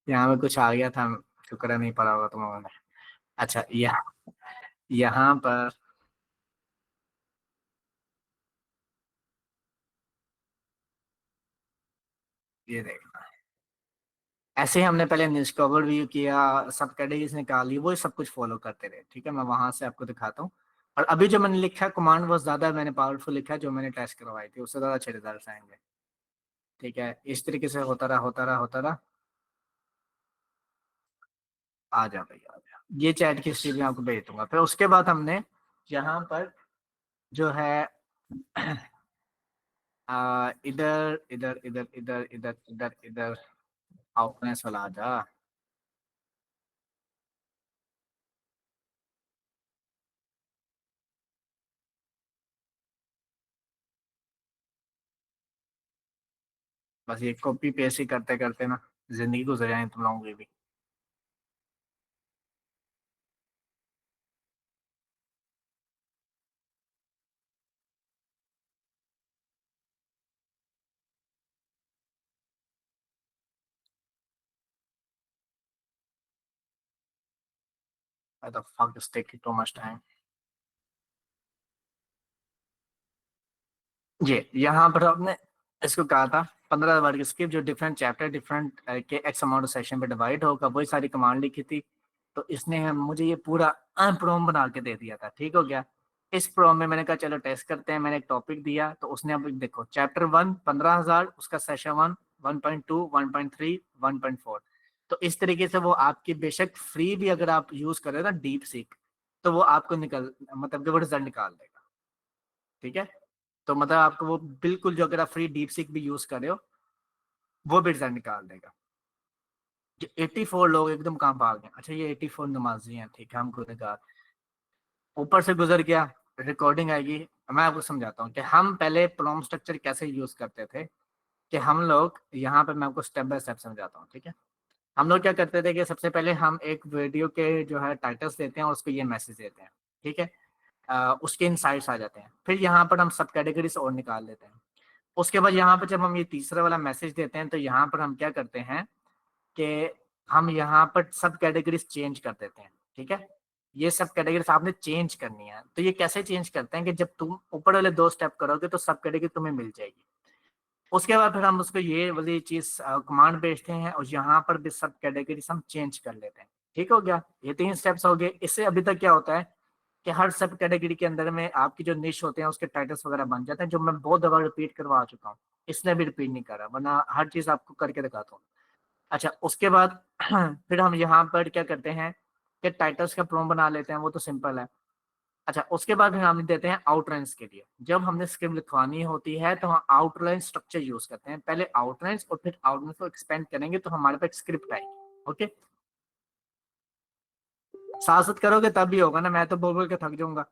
यहाँ पे कुछ आ गया था, शुक्र नहीं पड़ा होगा तुम्हारा ने। अच्छा, यहाँ पर ये देखना, ऐसे ही हमने पहले डिस्कवर व्यू किया, सब कैटेगरीज निकाली, वो सब कुछ फॉलो करते रहे, ठीक है। मैं वहां से आपको दिखाता हूँ। और अभी जो मैंने लिखा है कमांड वो ज्यादा मैंने पावरफुल लिखा है, जो मैंने टेस्ट करवाई थी उससे ज्यादा अच्छे रिजल्ट आएंगे, ठीक है। इस तरीके से होता रहा। आ जा भाई, आ जा। ये चैट की हिस्ट्री भी आपको भेज दूंगा। फिर उसके बाद हमने यहाँ पर जो है इधर इधर इधर इधर इधर इधर इधर आउटनेस वाला आ जा। बस ये कॉपी पेस्ट ही करते करते ना जिंदगी गुजर जाए तुम लोगों की भी। Why the fuck is taking too much time? जी, यहाँ पर आपने इसको कहा था 15 वर्ड की स्क्रिप्ट जो डिफरेंट चैप्टर डिफरेंट के एक्स अमाउंट सेशन पे डिवाइड होगा, वही सारी कमांड लिखी थी। तो इसने मुझे ये पूरा प्रॉम बना के दे दिया था, ठीक हो गया। इस प्रॉम में मैंने कहा चलो टेस्ट करते हैं, मैंने एक टॉपिक दिया, तो उसने अब देखो चैप्टर 1 15,000, उसका सेशन 1 1.2 1.3 1.4। तो इस तरीके से वो आपकी बेशक फ्री भी अगर आप यूज करें ना डीप सीक, तो वो आपको निकल मतलब कि वो रिजल्ट निकाल देगा, ठीक है। तो मतलब आपको वो बिल्कुल जो अगर आप फ्री डीप सीक भी यूज कर रहे हो, वो भी रिजल्ट निकाल देगा। जो 84 लोग एकदम कहाँ भाग गए, अच्छा ये 84 नमाजी हैं, ठीक है, हम गुनहगार। ऊपर से गुजर गया, रिकॉर्डिंग आएगी। मैं आपको समझाता हूँ कि हम पहले प्रॉम्प्ट स्ट्रक्चर कैसे यूज करते थे। कि हम लोग यहाँ पे मैं आपको स्टेप बाय स्टेप समझाता हूँ, ठीक है। हम लोग क्या करते थे कि सबसे पहले हम एक वीडियो के जो है टाइटल्स देते हैं और उसको ये मैसेज देते हैं, ठीक है। उसके इनसाइट्स आ जाते हैं, फिर यहाँ पर हम सब कैटेगरीज और निकाल लेते हैं। उसके बाद यहाँ पर जब हम ये तीसरा वाला मैसेज देते हैं, तो यहाँ पर हम क्या करते हैं कि हम यहाँ पर सब कैटेगरीज चेंज कर देते हैं, ठीक है। ये सब कैटेगरीज आपने चेंज करनी है। तो ये कैसे चेंज करते हैं कि जब तुम ऊपर वाले 2 स्टेप करोगे तो सब कैटेगरी तुम्हें मिल जाएगी। उसके बाद फिर हम उसको ये वाली चीज कमांड भेजते हैं और यहाँ पर भी सब कैटेगरीज हम चेंज कर लेते हैं, ठीक हो गया। ये 3 स्टेप्स हो गए। इससे अभी तक क्या होता है कि हर सब कैटेगरी के अंदर में आपकी जो निश होते हैं उसके टाइटल्स वगैरह बन जाते हैं, जो मैं बहुत दफा रिपीट करवा चुका हूँ। इसलिए भी रिपीट नहीं कर रहा, वरना हर चीज आपको करके दिखाता हूँ। अच्छा, उसके बाद फिर हम यहाँ पर क्या करते हैं कि टाइटल्स का प्रोम बना लेते हैं, वो तो सिंपल है। अच्छा, उसके बाद फिर हम देते हैं आउटलाइंस के लिए। जब हमने स्क्रिप्ट लिखवानी होती है तो हम आउटलाइन स्ट्रक्चर यूज करते हैं, पहले आउटलाइंस और फिर आउटलाइन को एक्सपेंड करेंगे तो हमारे पास स्क्रिप्ट आएगी। ओके, साथ साथ करोगे तब भी होगा ना, मैं तो बोल बोल के थक जाऊंगा।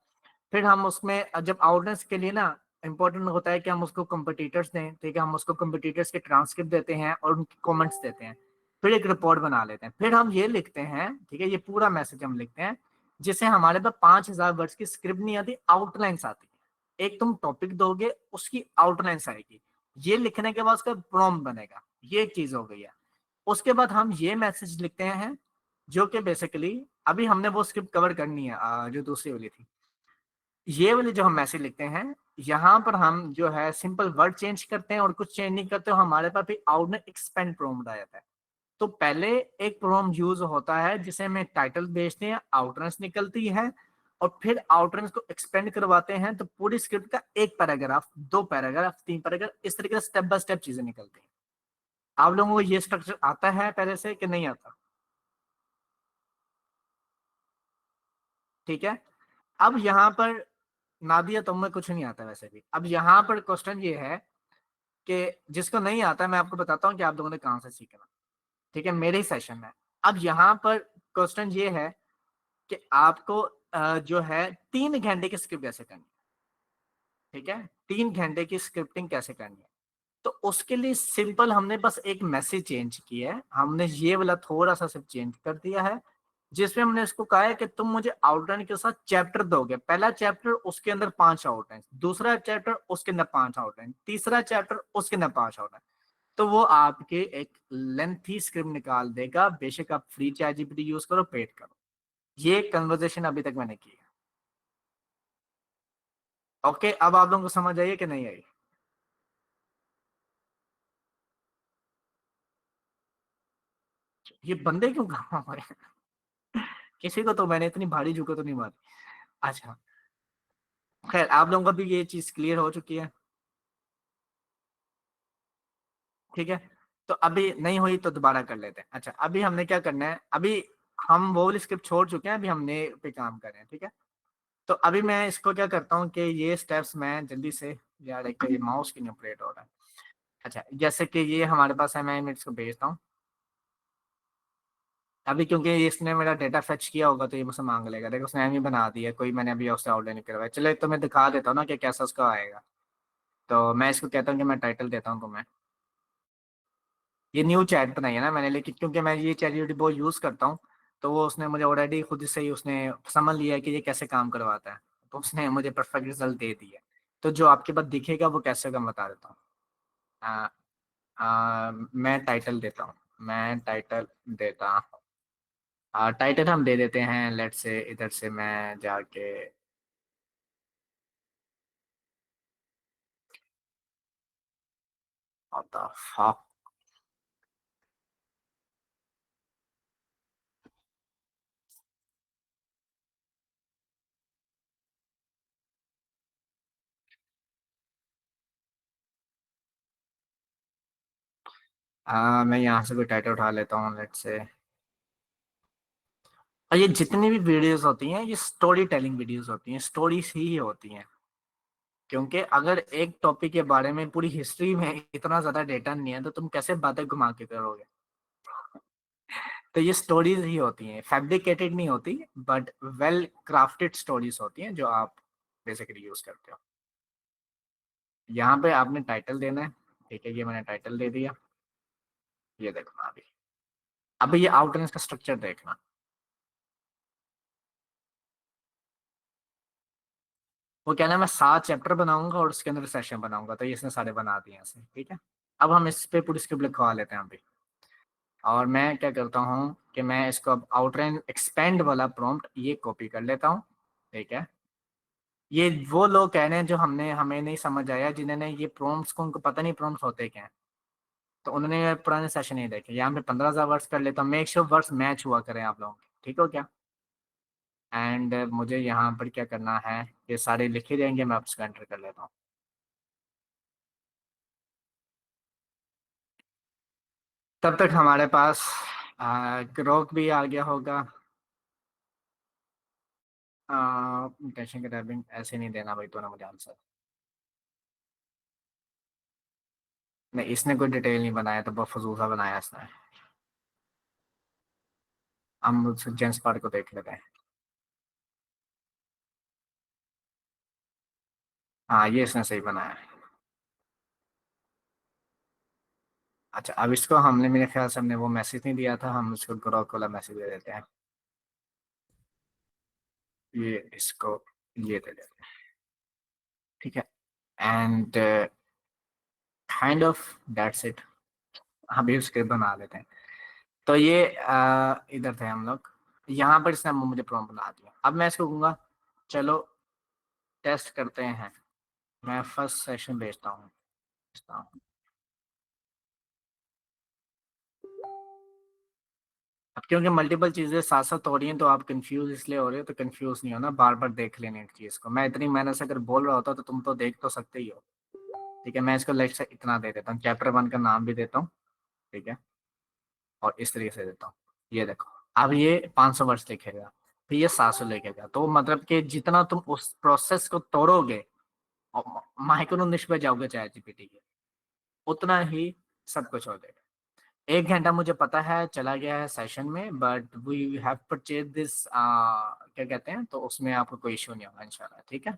फिर हम उसमें जब आउटनेस के लिए ना इंपॉर्टेंट होता है कि हम उसको कंपटीटर्स दें, ठीक है। हम उसको कंपटीटर्स के ट्रांसक्रिप्ट देते हैं और उनके कमेंट्स देते हैं। फिर एक रिपोर्ट बना लेते हैं, फिर हम ये लिखते हैं, ठीक है, ये पूरा मैसेज हम लिखते हैं, जिसे हमारे पास 5,000 वर्ड्स की स्क्रिप्ट नहीं आती, आउटलाइंस आती है। एक तुम टॉपिक दोगे, उसकी आउटलाइंस आएगी, ये लिखने के बाद उसका प्रॉम्प्ट बनेगा। ये एक चीज हो गई है। उसके बाद हम ये मैसेज लिखते हैं, जो कि बेसिकली अभी हमने वो स्क्रिप्ट कवर करनी है, जो दूसरी वाली थी। ये वाले जो हम मैसेज लिखते हैं, यहाँ पर हम जो है सिंपल वर्ड चेंज करते हैं और कुछ चेंज नहीं करते, हमारे पास भी आउट में एक्सपेंड प्रोम्प्ट आ जाता है। तो पहले एक प्रोम्प्ट यूज होता है जिसे हमें टाइटल भेजते हैं, आउटलाइंस निकलती है, और फिर आउटलाइंस को एक्सपेंड करवाते हैं, तो पूरी स्क्रिप्ट का एक पैराग्राफ, 2 पैराग्राफ, 3 पैराग्राफ, इस तरीके से स्टेप बाय स्टेप चीजें निकलती हैं। आप लोगों को ये स्ट्रक्चर आता है पहले से कि नहीं आता? ठीक है। अब यहाँ पर नादिया तुम्हें कुछ नहीं आता वैसे भी। अब यहाँ पर क्वेश्चन ये है कि जिसको नहीं आता, मैं आपको बताता हूँ कि आप लोगों ने कहाँ से सीखना, ठीक है, मेरे ही सेशन में। अब यहाँ पर क्वेश्चन ये है कि आपको जो है 3 घंटे की स्क्रिप्ट कैसे करनी है, ठीक है। 3 घंटे की स्क्रिप्टिंग कैसे करनी है, तो उसके लिए सिंपल हमने बस एक मैसेज चेंज किया है। हमने ये वाला थोड़ा सा सिर्फ चेंज कर दिया है, जिसमें हमने इसको कहा है कि तुम मुझे आउटलाइन के साथ चैप्टर दोगे। पहला चैप्टर उसके अंदर 5 आउटलाइन, दूसरा चैप्टर उसके अंदर 5 आउटलाइन, तीसरा चैप्टर उसके अंदर 5 आउटलाइन। तो वो आपके एक लेंथी स्क्रिप्ट निकाल देगा, बेशक आप फ्री चैट जीपीटी यूज करो, पेड करो। ये कन्वर्जेशन अभी तक मैंने की है। ओके, अब आप लोगों को समझ आइए कि नहीं आई? ये बंदे क्यों काम हमारे? किसी को तो मैंने इतनी भारी झुका तो नहीं मारी। अच्छा, खैर आप लोगों को भी ये चीज क्लियर हो चुकी है, ठीक है। तो अभी नहीं हुई तो दोबारा कर लेते हैं। अच्छा, अभी हमने क्या करना है, अभी हम वो वाली स्क्रिप्ट छोड़ चुके हैं, अभी हमने पे काम कर रहे हैं, ठीक है। तो अभी मैं इसको क्या करता हूँ कि ये स्टेप्स मैं जल्दी से, यार एक तो ये माउस की नहीं ऑपरेट हो रहा है। अच्छा, जैसे कि ये हमारे पास है, मैं इसको भेजता हूँ। अभी क्योंकि इसने मेरा डेटा फेच किया होगा तो ये मुझसे मांग लेगा, देखो उसने एम बना दिया कोई, मैंने अभी उससे आउटलाइन करवाया। चलो तो मैं दिखा देता हूँ ना कि कैसा उसका आएगा। तो मैं इसको कहता हूँ कि मैं टाइटल देता हूँ तुम्हें। ये न्यू चैट बनाई है ना मैंने, लेकिन क्योंकि मैं ये चैट जीपीटी बहुत यूज करता हूँ, तो वो उसने मुझे ऑलरेडी खुद से ही उसने समझ लिया है कि ये कैसे काम करवाता है। तो उसने मुझे परफेक्ट रिजल्ट दे दिया। तो जो आपके पास दिखेगा वो कैसे होगा मैं बता देता हूँ। आ, मैं टाइटल देता हूँ, मैं टाइटल देता हूँ। टाइटल हम दे देते हैं, लेट से इधर से मैं जाके आता। मैं यहाँ से कोई टाइटल उठा लेता हूँ, लेट्स से। और ये जितनी भी वीडियोस होती हैं ये स्टोरी टेलिंग वीडियोस होती हैं, स्टोरीज ही होती हैं। क्योंकि अगर एक टॉपिक के बारे में पूरी हिस्ट्री में इतना ज्यादा डेटा नहीं है तो तुम कैसे बातें घुमा के करोगे। तो ये स्टोरीज ही होती हैं, फैब्रिकेटेड नहीं होती, बट वेल क्राफ्टेड स्टोरीज होती हैं जो आप बेसिकली यूज करते हो। यहाँ पे आपने टाइटल देना है। ठीक है, ये मैंने टाइटल दे दिया। ये देखना अभी। अभी ये आउटलाइन का स्ट्रक्चर देखना। वो कहना है मैं 7 चैप्टर बनाऊंगा और उसके अंदर सेशन बनाऊंगा, तो ये इसने सारे बना दिए ऐसे। ठीक है, अब हम इस पे पूरी स्क्रिप्ट लिखवा लेते हैं अभी। और मैं क्या करता हूँ कि मैं इसको अब आउटलाइन एक्सपेंड वाला प्रॉम्प्ट ये कॉपी कर लेता हूँ। ठीक है, ये वो लोग कह रहे हैं जो हमें नहीं समझ आया, जिन्होंने ये प्रॉम्प्ट्स को, उनको पता नहीं प्रॉम्प्ट्स होते क्या हैं। तो उन्होंने पुराने सेशन नहीं देखे। यहाँ पे 15,000 वर्ड्स कर लेता हूँ, मेक श्योर वर्ड्स मैच हुआ करें आप लोगों के। ठीक हो क्या? एंड मुझे यहाँ पर क्या करना है, ये सारे लिखे जाएंगे, मैं आपसे एंटर कर लेता हूँ। तब तक हमारे पास ग्रोक भी आ गया होगा। टेंशन के टाइपिंग ऐसे नहीं देना भाई, तो ना मुझे आंसर। नहीं, इसने कोई डिटेल नहीं बनाया, तो बहुत फजूल सा बनाया इसने। हम उस जेम्स पार्ट को देख लेते हैं। हाँ, ये इसने सही बनाया है। अच्छा, अब इसको हमने, मेरे ख्याल से हमने वो मैसेज नहीं दिया था, हम उसको ग्रोक वाला मैसेज दे देते हैं। ये इसको ये दे देते हैं। ठीक है, and kind of that's it. अभी उसके बना लेते हैं। तो ये इधर थे हम लोग। यहाँ पर इसने मुझे प्रॉम्प्ट बना दिया। अब मैं इसको कहूँगा चलो टेस्ट करते हैं। मैं फर्स्ट सेशन भेजता हूँ। अब क्योंकि मल्टीपल चीजें साथ साथ हो रही हैं तो आप कंफ्यूज इसलिए हो रहे हो, तो कंफ्यूज नहीं होना, बार बार देख लेने एक चीज को। मैं इतनी मेहनत से अगर बोल रहा होता तो तुम तो देख तो सकते ही हो। ठीक है, मैं इसको लेट से इतना दे देता हूँ, चैप्टर 1 का नाम भी देता हूँ। ठीक है, और इस तरीके से देता हूँ। ये देखो, अब ये 500 वर्ष लिखेगा, फिर ये 700 लिखेगा। तो मतलब कि जितना तुम उस प्रोसेस को तोड़ोगे और माइक्रो निश पे जाओगे चैट जीपीटी के, उतना ही सब कुछ हो जाएगा। 1 घंटा मुझे पता है चला गया है सेशन में, but we have purchase this, क्या कहते हैं, तो उसमें आपको कोई इशू नहीं होगा इंशाल्लाह। ठीक है।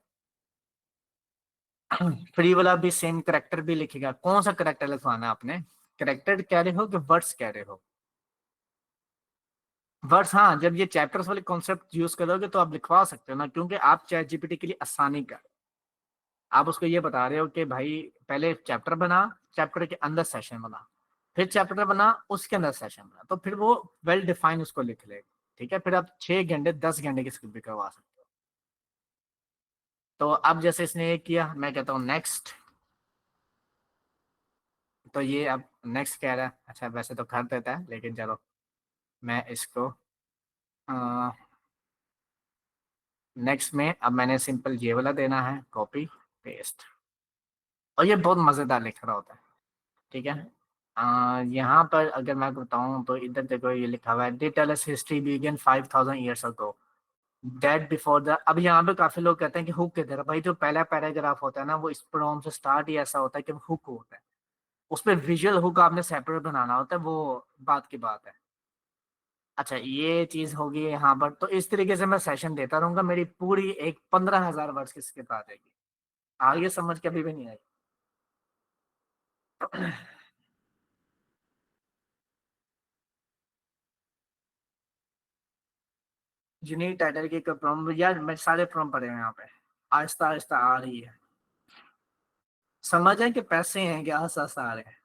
फ्री वाला भी सेम करेक्टर भी लिखेगा। कौन सा करेक्टर लिखवाना है आपने? करेक्टर कह रहे हो कि वर्ड्स कह रहे हो? वर्ड्स, हाँ, जब ये चैप्टर्स वाले कॉन्सेप्ट यूज करोगे तो आप लिखवा सकते हो ना, क्योंकि आप चैट जीपीटी के लिए आसानी का, आप उसको ये बता रहे हो कि भाई पहले चैप्टर बना, चैप्टर के अंदर सेशन बना, फिर चैप्टर बना, उसके अंदर सेशन बना, तो फिर वो वेल डिफाइन उसको लिख लेगा। ठीक है, फिर आप 6 घंटे 10 घंटे की स्क्रिप्ट भी करवा सकते हो। तो अब जैसे इसने ये किया, मैं कहता हूँ नेक्स्ट। तो ये अब नेक्स्ट कह रहा है। अच्छा, वैसे तो कर देता है, लेकिन चलो मैं इसको नेक्स्ट में, अब मैंने सिंपल ये वाला देना है, कॉपी पेस्ट। और ये बहुत मजेदार लिख रहा होता है। ठीक है, यहाँ पर अगर मैं बताऊं तो इधर देखो, ये लिखा हुआ है details history begin 5,000 years ago, date before the. अब यहाँ पे काफी लोग कहते हैं कि हुक किधर है भाई? जो पहला पैराग्राफ होता है ना, वो इस प्रॉम से स्टार्ट ही ऐसा होता है कि हुक होता है। उस पर विजुअल हुक आपने सेपरेट बनाना होता है, वो बात की बात है। अच्छा, ये चीज होगी यहाँ पर। तो इस तरीके से मैं सेशन देता रहूंगा, मेरी पूरी एक 15,000 वर्ड्स की स्क्रिप्ट आ जाएगी। आगे समझ कभी भी नहीं आएगी। यूनिक टाइटल की प्रॉम, यार मैं सारे प्रॉम पढ़े हैं यहाँ पे, आहिस्ता आहिस्ता आ रही है। समझ है कि पैसे हैं कि आहिस्ता आहिस्ता आ रहे हैं।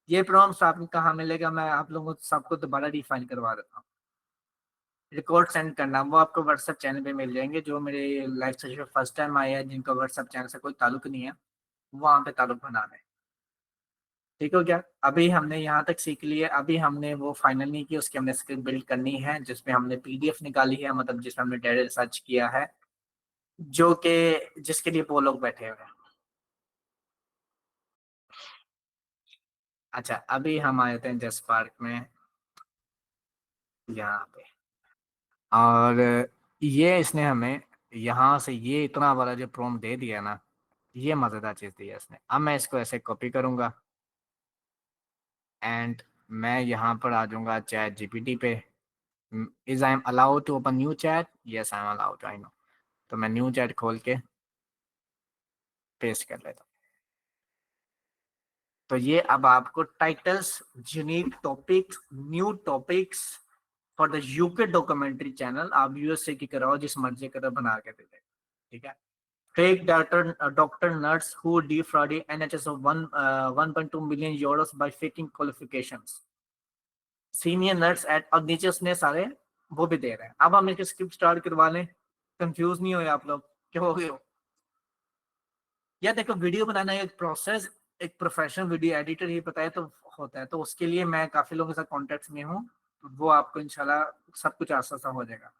ये प्रॉम्प्ट आपको कहाँ मिलेगा? मैं आप लोगों को सबको दोबारा डिफाइन करवा देता हूँ। रिकॉर्ड सेंड करना, वो आपको व्हाट्सएप चैनल पे मिल जाएंगे। जो मेरे लाइव सेशन फर्स्ट टाइम आए हैं, जिनका व्हाट्सएप चैनल से कोई ताल्लुक नहीं है, वहां पे ताल्लुक बनाना है। ठीक हो क्या? अभी हमने यहाँ तक सीख लिया। अभी हमने वो फाइनल नहीं की, उसकी हमने स्क्रिप्ट बिल्ड करनी है, जिसमें हमने पीडीएफ निकाली है, मतलब जिसमें हमने डाटा सर्च किया है, जो कि जिसके लिए वो लोग बैठे हुए हैं। अच्छा, अभी हम आए थे जस्ट पार्क में, यहाँ पे। और ये इसने हमें यहाँ से ये इतना बड़ा जो प्रॉम्प्ट दे दिया ना, ये मजेदार चीज दी है इसने। अब मैं इसको ऐसे कॉपी करूंगा एंड मैं यहाँ पर आ जाऊंगा चैट जीपीटी पे। Is I am allowed to open new chat? Yes I am allowed, I know. तो मैं न्यू चैट खोल के पेस्ट कर लेता हूँ। तो ये अब आपको titles, unique topics, new topics for the UK documentary channel, आप यूएसए की कराओ, जिस मर्जी करो बना के दे दे। ठीक है। Fake doctor nuts who defrauded NHS of 1.2 million euros by faking qualifications. Senior nuts at, और नीचे उसने सारे वो भी दे रहे हैं। अब हम इसकी स्क्रिप्ट स्टार्ट करवा लें। कंफ्यूज नहीं हो आप लोग, क्या हो गए हो? या देखो, वीडियो बनाना एक प्रोसेस, एक प्रोफेशनल वीडियो एडिटर ही पता है तो होता है। तो उसके लिए मैं काफी लोगों के साथ कॉन्टेक्ट में हूँ, वो आपको इंशाल्लाह सब कुछ आसान सा हो जाएगा।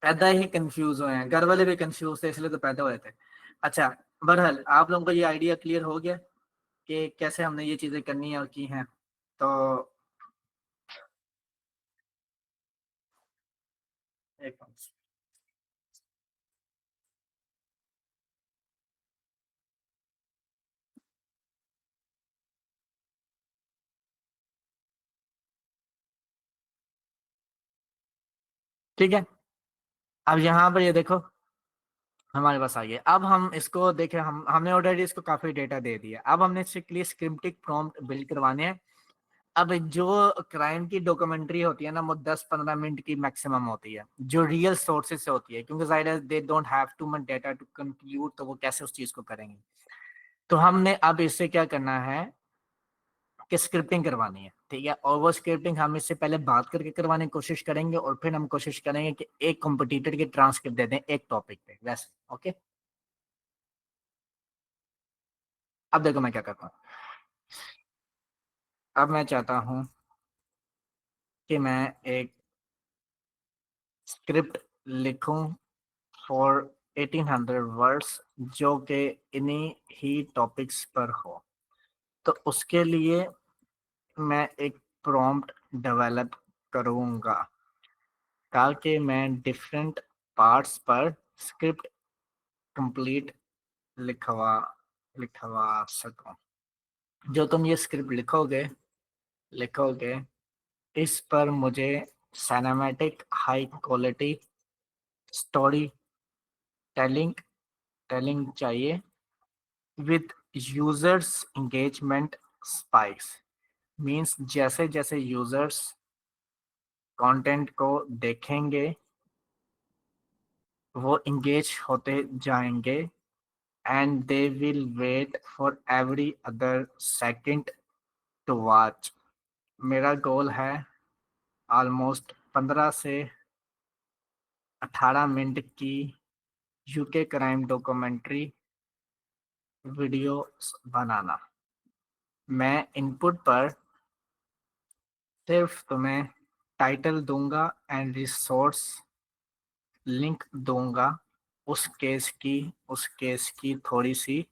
पैदा ही कंफ्यूज हुए हैं, घर वाले भी कंफ्यूज थे इसलिए तो पैदा हुए थे। अच्छा, बहरहाल आप लोगों को ये आइडिया क्लियर हो गया कि कैसे हमने ये चीजें करनी है और की हैं। तो एक मिनट। ठीक है, अब यहाँ पर ये देखो हमारे पास आ गया। अब हम इसको देखें, हमने ऑलरेडी इसको काफी डेटा दे दिया। अब हमने स्ट्रिक्टली स्क्रिप्टिक प्रॉम्प्ट बिल्ड करवाने हैं। अब जो क्राइम की डॉक्यूमेंट्री होती है ना, वो 10-15 मिनट की मैक्सिमम होती है, जो रियल सोर्सेज से होती है, क्योंकि जाहिर है they don't have too much data to conclude, तो वो कैसे उस चीज को करेंगे। तो हमने अब इससे क्या करना है कि स्क्रिप्टिंग करवानी है। ठीक है, और वो स्क्रिप्टिंग हम इससे पहले बात करके करवाने की कोशिश करेंगे, और फिर हम कोशिश करेंगे कि एक कॉम्पिटिटर की ट्रांसक्रिप्ट दे दें एक टॉपिक पे वैसे। ओके, अब देखो मैं क्या करता हूँ। अब मैं चाहता हूँ कि मैं एक स्क्रिप्ट लिखूं फॉर 1800 वर्ड्स, जो कि इन्हीं ही टॉपिक्स पर हो। तो उसके लिए मैं एक प्रॉम्प्ट डेवलप करूंगा, ताकि मैं डिफरेंट पार्ट्स पर स्क्रिप्ट कंप्लीट लिखवा लिखवा सकूं। जो तुम ये स्क्रिप्ट लिखोगे, इस पर मुझे cinematic high quality story telling telling चाहिए with users engagement spikes. Means जैसे जैसे यूजर्स कंटेंट को देखेंगे, वो इंगेज होते जाएंगे, and they will wait for every other second to watch. मेरा गोल है ऑलमोस्ट 15 से 18 मिनट की यूके क्राइम डॉक्यूमेंट्री वीडियो बनाना। मैं इनपुट पर सिर्फ तुम्हें टाइटल दूंगा एंड रिसोर्स लिंक दूंगा। उस केस की थोड़ी सी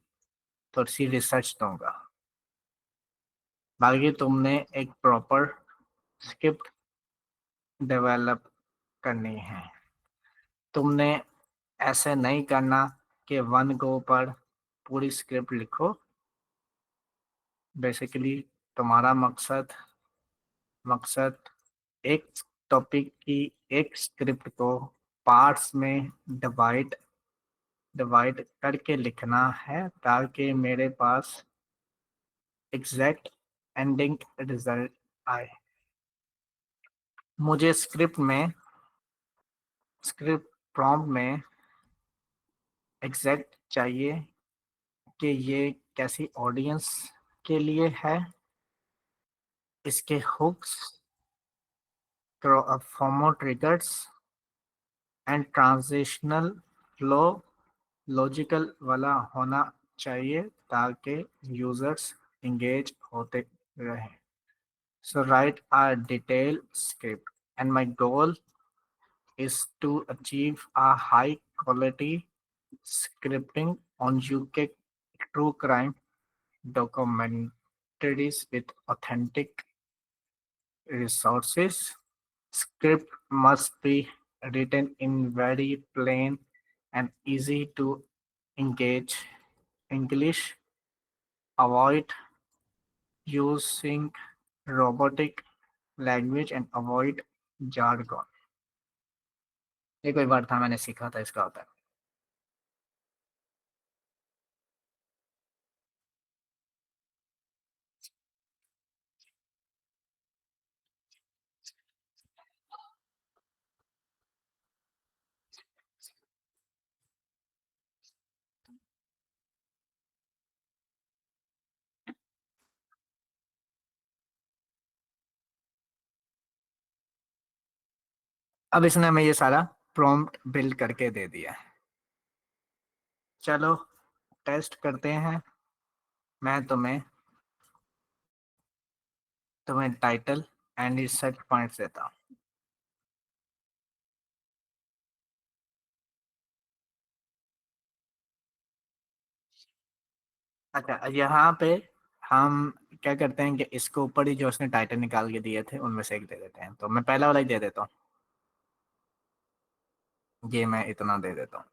रिसर्च दूंगा। बाकी तुमने एक प्रॉपर स्क्रिप्ट डेवलप करनी है। तुमने ऐसे नहीं करना कि वन गो पर पूरी स्क्रिप्ट लिखो। बेसिकली तुम्हारा मकसद एक टॉपिक की एक स्क्रिप्ट को पार्ट्स में डिवाइड डिवाइड करके लिखना है, ताकि मेरे पास एग्जैक्ट एंडिंग रिजल्ट आए। मुझे स्क्रिप्ट प्रॉम्प्ट में एग्जैक्ट चाहिए कि ये कैसी ऑडियंस के लिए है, इसके hooks, FOMO triggers and transitional flow logical वाला होना चाहिए, ताकि यूजर्स इंगेज होते रहे। So write a detailed script, and my goal is to achieve a high quality scripting on UK true crime documentaries with authentic resources. Script must be written in very plain and easy to engage English. Avoid using robotic language and avoid jargon. ये कोई word था मैंने सीखा था इसका होता है। अब इसने हमें ये सारा प्रॉम्प्ट बिल्ड करके दे दिया है। चलो टेस्ट करते हैं। मैं तुम्हें टाइटल एंड रिसर्च पॉइंट्स देता हूँ। अच्छा यहाँ पे हम क्या करते हैं कि इसके ऊपर ही जो उसने टाइटल निकाल के दिए थे उनमें से एक दे देते हैं। तो मैं पहला वाला ही दे देता हूँ। ये मैं इतना दे देता हूँ।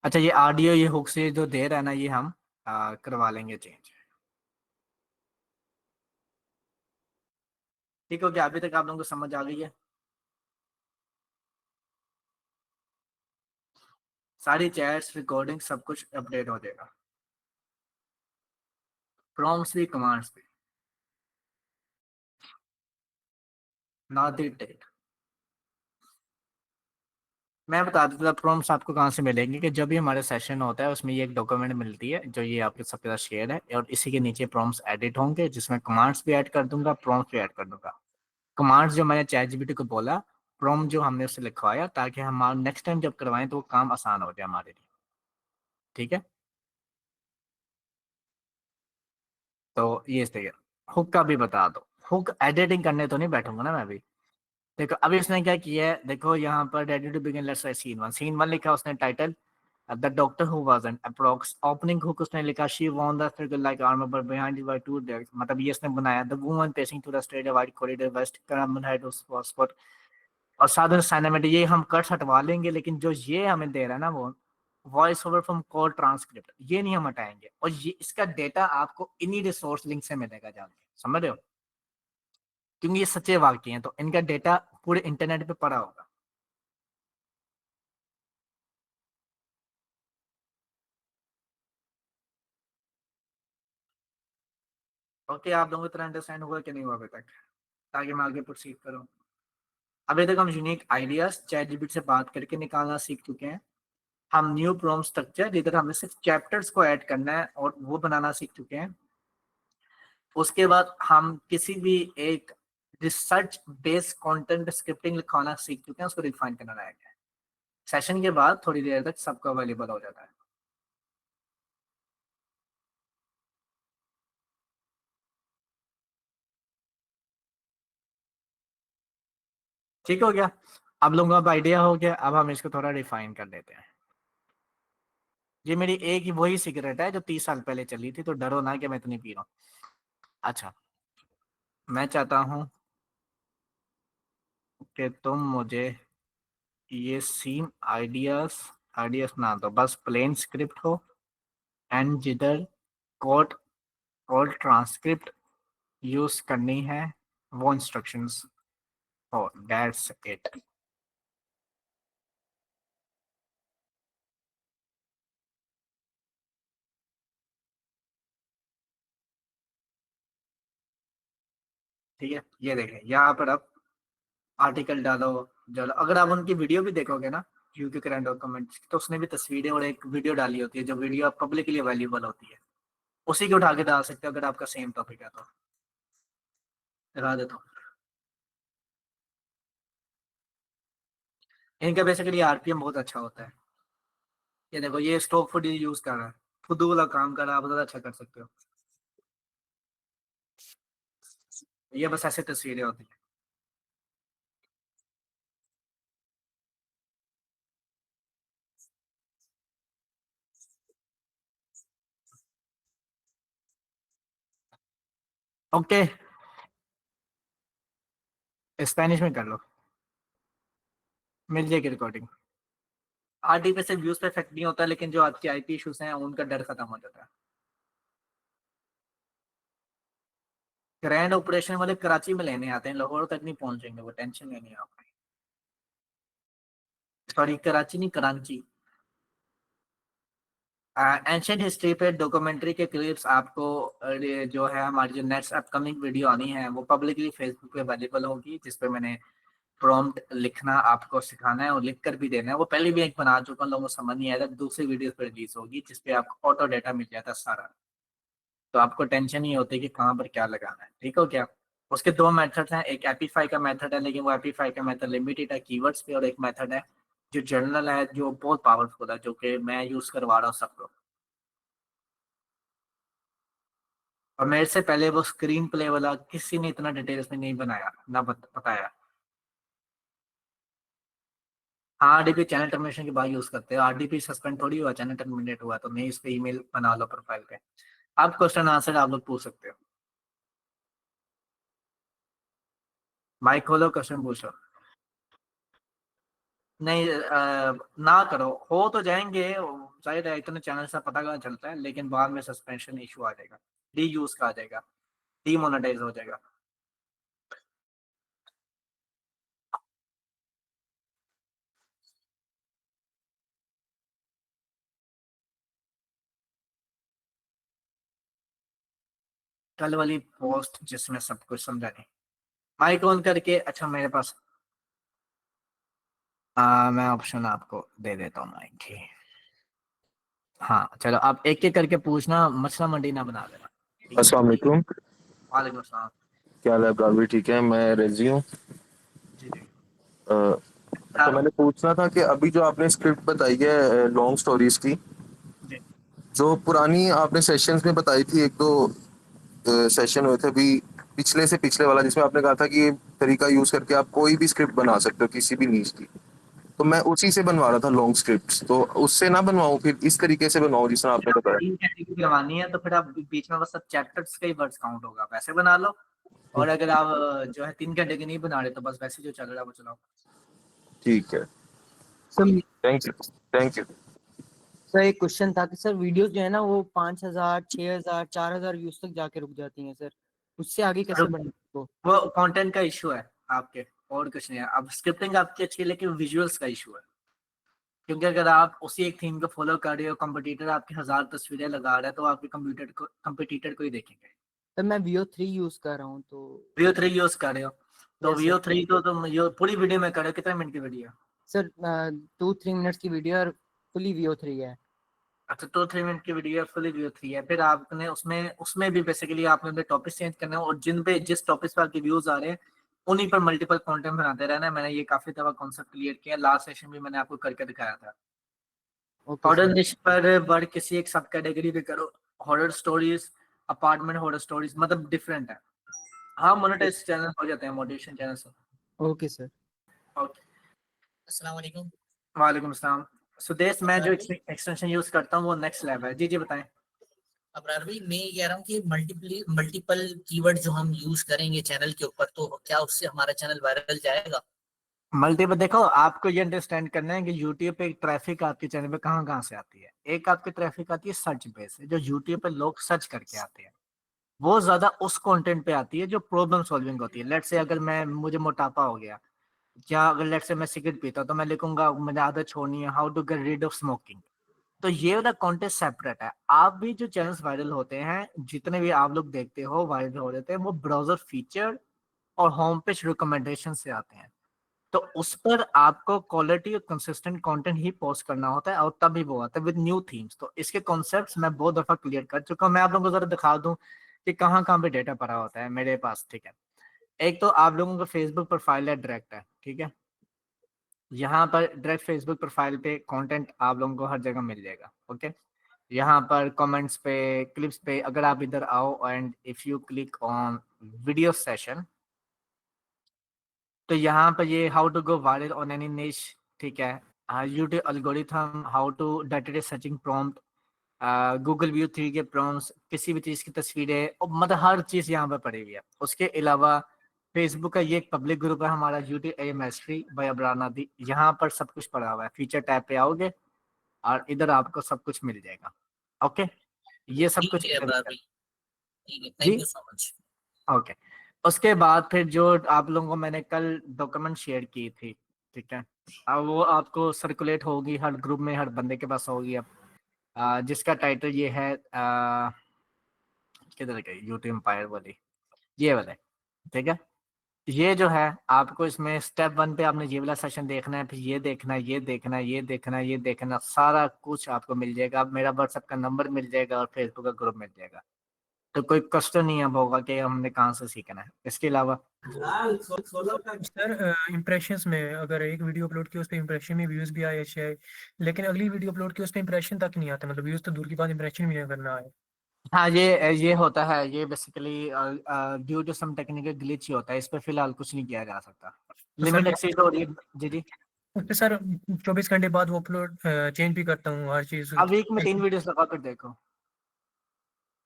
अच्छा ये ऑडियो ये हुक से जो दे रहा है ना ये हम करवा लेंगे चेंज। ठीक हो गया? अभी तक आप लोगों को समझ आ गई है? सारी चैट्स रिकॉर्डिंग सब कुछ अपडेट हो जाएगा। प्रॉम्प्ट्स भी कमांड्स भी। Not the date. मैं बता देता था प्रॉम्प्ट्स आपको कहाँ से मिलेंगे कि जब भी हमारा सेशन होता है उसमें ये एक डॉक्यूमेंट मिलती है जो ये आपके सबके साथ शेयर है और इसी के नीचे प्रॉम्प्ट्स एडिट होंगे जिसमें कमांड्स भी ऐड कर दूंगा प्रॉम्प्ट्स भी ऐड कर दूंगा। कमांड्स जो मैंने चैट जीपीटी को बोला, प्रॉम्प्ट जो हमने उससे लिखवाया ताकि हम नेक्स्ट टाइम जब करवाएं तो वो काम आसान हो जाए हमारे लिए। ठीक है? तो ये इस हुक का भी बता दो। हुक एडिटिंग करने तो नहीं बैठूंगा ना मैं अभी। देखो अभी उसने क्या किया है, देखो यहाँ पर रेडी टू बिगिन लेट्स से सीन 1 लिखा उसने title. The doctor who wasn't approx opening hook उसने लिखा she won the figure like armour but behind by two days, मतलब ये इसने बनाया the woman pacing through the straight white corridor west calm head spot. और साधारण साइनेमेटिक ये हम कट्स हटवा लेंगे लेकिन जो ये हमें दे रहा है ना वो voice over from call transcript ये नहीं हम हटाएंगे और ये इसका डेटा आपको इन्हीं रिसोर्स लिंक से मिलेगा जाके। समझ रहे हो? क्योंकि ये सच्चे वाक्य हैं तो इनका डेटा पूरे इंटरनेट पे पड़ा होगा। ओके आप लोगों को तरह अंडरस्टैंड हुआ कि नहीं हुआ अभी तक? ताकि मैं आगे प्रोसीड करूँ। अभी तक हम यूनिक आइडियाज चैट जीपीटी से बात करके निकालना सीख चुके हैं। हम न्यू प्रॉम्प्ट स्ट्रक्चर जिधर हमें सिर्फ चैप्टर्स को ऐड करना है और वो बनाना सीख चुके हैं। उसके बाद हम किसी भी एक रिसर्च बेस्ड कंटेंट स्क्रिप्टिंग लिखवाना सीख चुके हैं, उसको रिफाइन करना रहेगा। सेशन के बाद थोड़ी देर तक सबको अवेलेबल हो जाता है। ठीक हो गया? अब लोगों को अब आइडिया हो गया, अब हम इसको थोड़ा रिफाइन कर लेते हैं। ये मेरी एक ही वही सिगरेट है जो 30 साल पहले चली थी, तो डरो ना कि मैं इतनी पी रहा हूँ। अच्छा मैं चाहता हूँ कि तुम मुझे ये सीन आइडियाज आइडियाज ना दो, बस प्लेन स्क्रिप्ट हो एंड जिधर कोड कोड ट्रांसक्रिप्ट यूज करनी है वो इंस्ट्रक्शंस हो। That's it. ठीक है ये देखें यहाँ पर अब आर्टिकल डालो। चलो अगर आप उनकी वीडियो भी देखोगे ना यूके करंट डॉक्यूमेंट्स तो उसने भी तस्वीरें और एक वीडियो डाली होती है जो वीडियो पब्लिकली अवेलेबल होती है। उसी को उठा के डाल सकते हो अगर आपका सेम टॉपिक है तो। दिखा देता हूँ। इनका बेसिकली आरपीएम बहुत अच्छा होता है। ये देखो ये स्टॉक फुटेज यूज कर रहा है। खुद वाला काम कर आप ज्यादा अच्छा कर सकते हो। ये बस ऐसे तस्वीरें होती हैं। ओके, स्पेनिश में कर लो, मिल जाएगी रिकॉर्डिंग। आरडीपी से व्यूज पे इफेक्ट नहीं होता, लेकिन जो आपके आईपी इश्यूज हैं उनका डर खत्म हो जाता है। ग्रैंड ऑपरेशन वाले कराची में लेने आते हैं, लाहौर तक नहीं पहुंचेंगे वो, टेंशन लेनी है आप। सॉरी, कराची नहीं, कराची। एंशियंट हिस्ट्री पे डॉक्यूमेंट्री के क्लिप्स आपको ये जो है हमारी जो नेक्स्ट अपकमिंग वीडियो आनी है वो पब्लिकली फेसबुक पे अवेलेबल होगी, जिसपे मैंने प्रॉम्प्ट लिखना आपको सिखाना है और लिख कर भी देना है। वो पहले भी एक बना चुका हूं, लोगों को समझ नहीं आया था, दूसरी वीडियो पर रिलीज होगी जिसपे आपको ऑटो डेटा मिल जाता है सारा। तो आपको टेंशन नहीं होती कि कहाँ पर क्या लगाना है, ठीक हो क्या। उसके दो मेथड्स हैं, एक एपीफाई का मेथड है, लेकिन वो एपीफाई का मेथड लिमिटेड है कीवर्ड्स पे, और एक मेथड है जो जनरल है, जो बहुत पावरफुल है, जो कि मैं यूज करवा रहा हूँ सबको। और मेरे से पहले वो स्क्रीन प्ले वाला किसी ने इतना डिटेल्स में नहीं बनाया ना बताया। हाँ, आरडीपी चैनल टर्मिनेशन के बाद यूज करते हैं, आरडीपी सस्पेंड थोड़ी हुआ, चैनल टर्मिनेट हुआ तो नहीं, इस पे ईमेल बना लो प्रोफाइल पे। आप क्वेश्चन आंसर आप लोग पूछ सकते हो। माइक खोलो, क्वेश्चन पूछो। नहीं ना करो, हो तो जाएंगे, शायद इतने चैनल से पता का चलता है, लेकिन बाद में सस्पेंशन इशू आ जाएगा, डी यूज का आ जाएगा, डीमोनेटाइज हो जाएगा। कल वाली पोस्ट जिसमें सब कुछ समझा नहीं। माइक ऑन करके, अच्छा मेरे पास मैं ऑप्शन आपको दे देता हूँ माइक की। हाँ चलो, आप एक एक करके पूछना, मसला मंडी ना बना देना, ठीक है। अस्सलाम वालेकुम। वालेकुम सलाम। क्या हाल है आपका? भी ठीक है, मैं रेजी हूँ। जी जी। अ, अच्छा, मैंने पूछना था कि अभी जो आपने स्क्रिप्ट बताई है लॉन्ग स्टोरीज की, जी। जो पुरानी आपने सेशंस में बताई थी, एक दो सेशन हुए थे अभी पिछले से पिछले वाला, जिसमें आपने कहा था कि ये तरीका यूज करके आप कोई भी स्क्रिप्ट बना सकते हो किसी भी नीच की। तो मैं उसी से बनवा रहा था लॉन्ग स्क्रिप्ट्स, तो उससे ना बनवाऊं, फिर इस तरीके से बनवाऊं जिस तरह आपने बताया। तीन कैटेगरी करवानी है तो फिर आप बीच में बस सब चैप्टर्स के ही वर्ड्स काउंट होगा, वैसे बना लो। और अगर आप जो है तीन कैटेगरी नहीं बना रहे तो बस वैसे जो चल रहा है वो चलाओ। ठीक है, sir thank you. Thank you. Sir एक क्वेश्चन था कि सर वीडियोस जो है ना वो 5,000 6,000 4,000 व्यूज तक जाके रुक जाती हैं सर, उससे आगे कैसे और बढ़ना उसको। वो कंटेंट का इशू है आपके, और कुछ नहीं है। अब स्क्रिप्टिंग आपकी अच्छी है, लेकिन विजुअल्स का इशू है। क्योंकि अगर आप उसी एक थीम को फॉलो कर रहे हो, कंपटीटर आपके 1000 तस्वीरें लगा रहा है, तो आपके कंपटीटर को ही देखेंगे। सर मैं VO3 यूज कर रहा हूँ तो। VO3 यूज कर रहे हो, तो यस सर। VO3 तो तुम पूरी वीडियो में करो, कितने मिनट की वीडियो। सर 2-3 मिनट्स की वीडियो और फुली VO3 है। अच्छा, 2-3 मिनट की वीडियो फुली व्यू 3 है, फिर आपने उसमें उसमें भी बेसिकली आपने अपने टॉपिक चेंज करने हैं, और जिन पे जिस टॉपिक पर आपके व्यूज आ रहे हैं उन्हीं पर मल्टीपल कंटेंट बनाते रहना है। मैंने ये काफी दफा कॉन्सेप्ट क्लियर किया, लास्ट सेशन भी मैंने आपको करके दिखाया था। Okay horror sir. निश पर वर्ड किसी एक सब कैटेगरी पे करो, horror stories, apartment horror stories, मतलब डिफरेंट है। हाँ, मोनेटाइज चैनल हो जाते हैं, मोटिवेशन चैनल से। Okay sir. ओके। अस्सलाम वालेकुम। वालेकुम अस्सलाम। सुदेश, मैं जो अबरार भाई एक्सटेंशन यूज करता हूँ वो नेक्स्ट लेवल है। जी जी बताएं। अबरार भाई मैं ये कह रहा हूँ कि मल्टीपल कीवर्ड जो हम यूज करेंगे चैनल के ऊपर, तो क्या उससे हमारा चैनल वायरल जाएगा? मल्टीपल देखो, आपको ये अंडरस्टैंड करना है कि यूट्यूब पे ट्रैफिक आपके चैनल पे कहाँ कहाँ से आती है। एक आपकी ट्रैफिक आती है सर्च पे से, जो यूट्यूब पे लोग सर्च करके आते हैं, वो ज्यादा उस कंटेंट पे आती है जो प्रॉब्लम सॉल्विंग होती है। लेट से अगर मैं मुझे मोटापा हो गया, या अगर लेट से मैं सिगरेट पीता हूँ, तो मैं लिखूंगा मुझे आदत छोड़नी है, how to get rid of smoking. तो ये वाला कंटेंट सेपरेट है। आप भी जो चैनल्स वायरल होते हैं, जितने भी आप लोग देखते हो वायरल हो रहे थे, वो ब्राउजर फीचर और होम पेज रिकमेंडेशन से आते हैं। तो उस पर आपको क्वालिटी और कंसिस्टेंट कंटेंट ही पोस्ट करना होता है, और तभी वो आता है विद न्यू थीम्स। तो इसके कॉन्सेप्ट्स मैं बहुत दफा क्लियर कर चुका हूँ, मैं आप लोगों को जरा दिखा दूं कि कहाँ कहाँ पे डेटा पड़ा होता है मेरे पास, ठीक है। एक तो आप लोगों का फेसबुक प्रोफाइल है, डायरेक्ट है, ठीक है। यहाँ पर डायरेक्ट फेसबुक प्रोफाइल पे कंटेंट आप लोगों को हर जगह मिल जाएगा, ओके। यहाँ पर कमेंट्स पे, क्लिप्स पे अगर आप इधर आओ and if you click on video session, तो यहाँ पर ये how to go viral on any niche, ठीक है, YouTube algorithm, how to data searching prompt, Google Veo 3 के प्रॉम्प्ट्स, किसी भी चीज़ की तस्वीरें, और मतलब हर चीज़ यहाँ पर पड़ी हुई है। उसके अलावा फेसबुक का ये एक पब्लिक ग्रुप है हमारा, यूट्यूब ए मैस्ट्री बाय अबरार नादी, यहाँ पर सब कुछ पड़ा हुआ है। फीचर टैब पे आओगे और इधर आपको सब कुछ मिल जाएगा। ओके, ये सब कुछ ठीक है इधर अबरार है। भाई, ठीक है, जी thank you so much. Okay, उसके बाद फिर जो आप लोगों को मैंने कल डॉक्यूमेंट शेयर की थी, ठीक है, अब वो आपको सर्कुलेट होगी हर ग्रुप में, हर बंदे के पास होगी अब, जिसका टाइटल ये है, किधर गई यूट्यूब एम्पायर वाली, ये वाला, ठीक है। ये जो है आपको इसमें स्टेप 1 पे आपने ये वाला सेशन देखना है, फिर ये देखना है, ये देखना है, ये देखना है, ये देखना, सारा कुछ आपको मिल जाएगा। अब मेरा व्हाट्सएप का नंबर मिल जाएगा और फेसबुक का ग्रुप मिल जाएगा, तो कोई कष्ट नहीं अब होगा कि हमने कहाँ से सीखना है। इसके अलावा सर इम्प्रेशंस में अगर एक वीडियो अपलोड की उस पर इम्प्रेशन में व्यूज भी आए अच्छे आए, लेकिन अगली वीडियो अपलोड की उस पर इम्प्रेशन तक नहीं आता, मतलब व्यूज तो दूर की बात इम्प्रेशन भी नहीं करना आए। हाँ, ये होता है, ये basically due to some technical glitch ही होता है। इस पे फिलहाल कुछ नहीं किया जा सकता, तो लिमिट सर एक्सीड हो रही है। जी जी, उस पर सर 24 घंटे बाद वो अपलोड चेंज भी करता हूँ हर चीज। अब वीक में 3 वीडियोस लगा कर देखो।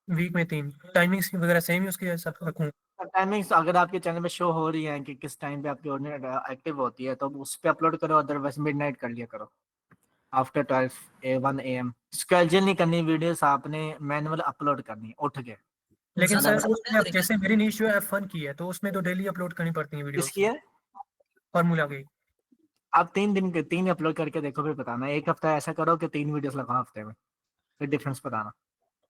वीक में 3 टाइमिंग्स वगैरह सेम ही उसके सब रखूँ। टाइमिंग्स अगर आपके चैनल में शो हो रही है कि किस टाइम पे आपकी ऑडियंस एक्टिव होती है, तो उस पे अपलोड करो, अदरवाइज मिडनाइट कर लिया करो, आफ्टर 1 AM। स्केड्यूल नहीं करनी वीडियोस, आपने मैनुअल अपलोड करनी है उठ के। लेकिन ज्यादा सर पसंद है उसमें जैसे मेरी नीश जो है F1 की है, तो उसमें तो डेली अपलोड करनी पड़ती है वीडियोस किसकी है? फार्मूला की। आप 3 अपलोड करके देखो, फिर बताना। एक हफ्ता ऐसा करो कि 3 वीडियोस लगाओ हफ्ते में, फिर डिफरेंस बताना।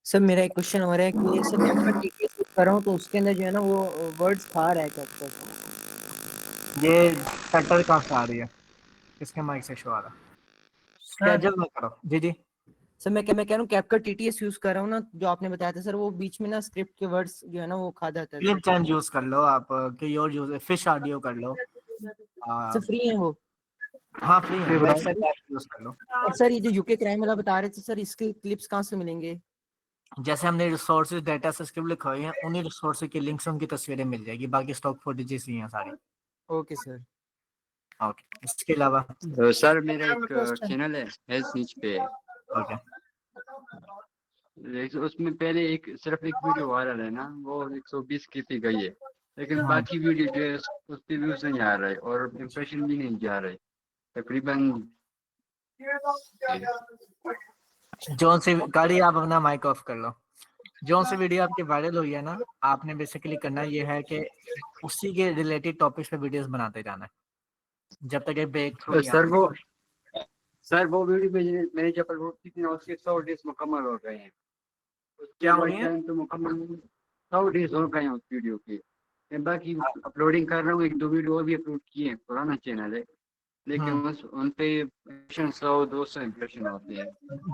सर मेरा एक क्वेश्चन हो रहा है कि सर कैप्कट टीटीएस यूज कर रहा हूँ, तो उसके अंदर जो है ना वो वर्ड्स खा रहा है कैप्कट। ये सेटर कहाँ से आ रही है, किसके माइक से शो आ रहा है? सर स्केड्यूल में करो। जी जी, सर मैं कह रहा हूँ कैप्कट टीटीएस यूज कर रहा हूँ ना, जो आपने बताया था सर, वो बीच में ना स्क्रिप्ट के वर्ड्स जो है ना वो खा जाता है क्लिप सर। चैन यूज कर लो आप, कि और यूज फिश ऑडियो कर लो। सर फ्री है वो? हाँ फ्री है, वेबसाइट यूज कर लो। और सर ये जो यूके क्राइम वाला बता रहे थे सर, इसके क्लिप्स कहाँ से मिलेंगे? जैसे हमने रिसोर्सेज डाटा से स्क्रिप्ट लिखवाई हैं, उन्हीं रिसोर्सेज के लिंक्स उनकी तस्वीरें मिल जाएगी, बाकी स्टॉक फुटेजेस ही हैं सारी। Okay sir. ओके, इसके अलावा सर मेरा एक चैनल है हेल्थ नीच पे, ओके, उसमें पहले एक सिर्फ एक वीडियो वायरल है ना, वो 120 की थी गई है, लेकिन हाँ। बाकी वीडियो जो है उस पर व्यूज नहीं आ रहा है और इम्प्रेशन भी नहीं जा रहा है तकरीबन। जोन से गाड़ी, आप अपना माइक ऑफ कर लो। जोन से वीडियो आपकी वायरल हुई है ना, आपने बेसिकली करना ये है कि उसी के रिलेटेड टॉपिक्स पे वीडियोस बनाते जाना है जब तक ये ब्रेक थ्रू नहीं सर आता। वो वीडियो मैंने जब अपलोड की थी ना, उसके 100 डेज मुकम्मल हो गए हैं। क्या हो रही है? तो मुकम्मल 100 डेज हो गए हैं उस वीडियो के। मैं बाकी अपलोडिंग कर रहा हूँ, 1-2 वीडियो और भी अपलोड किए हैं, पुराना चैनल है, लेकिन उन पे 100-200 इम्प्रेशन होते हैं।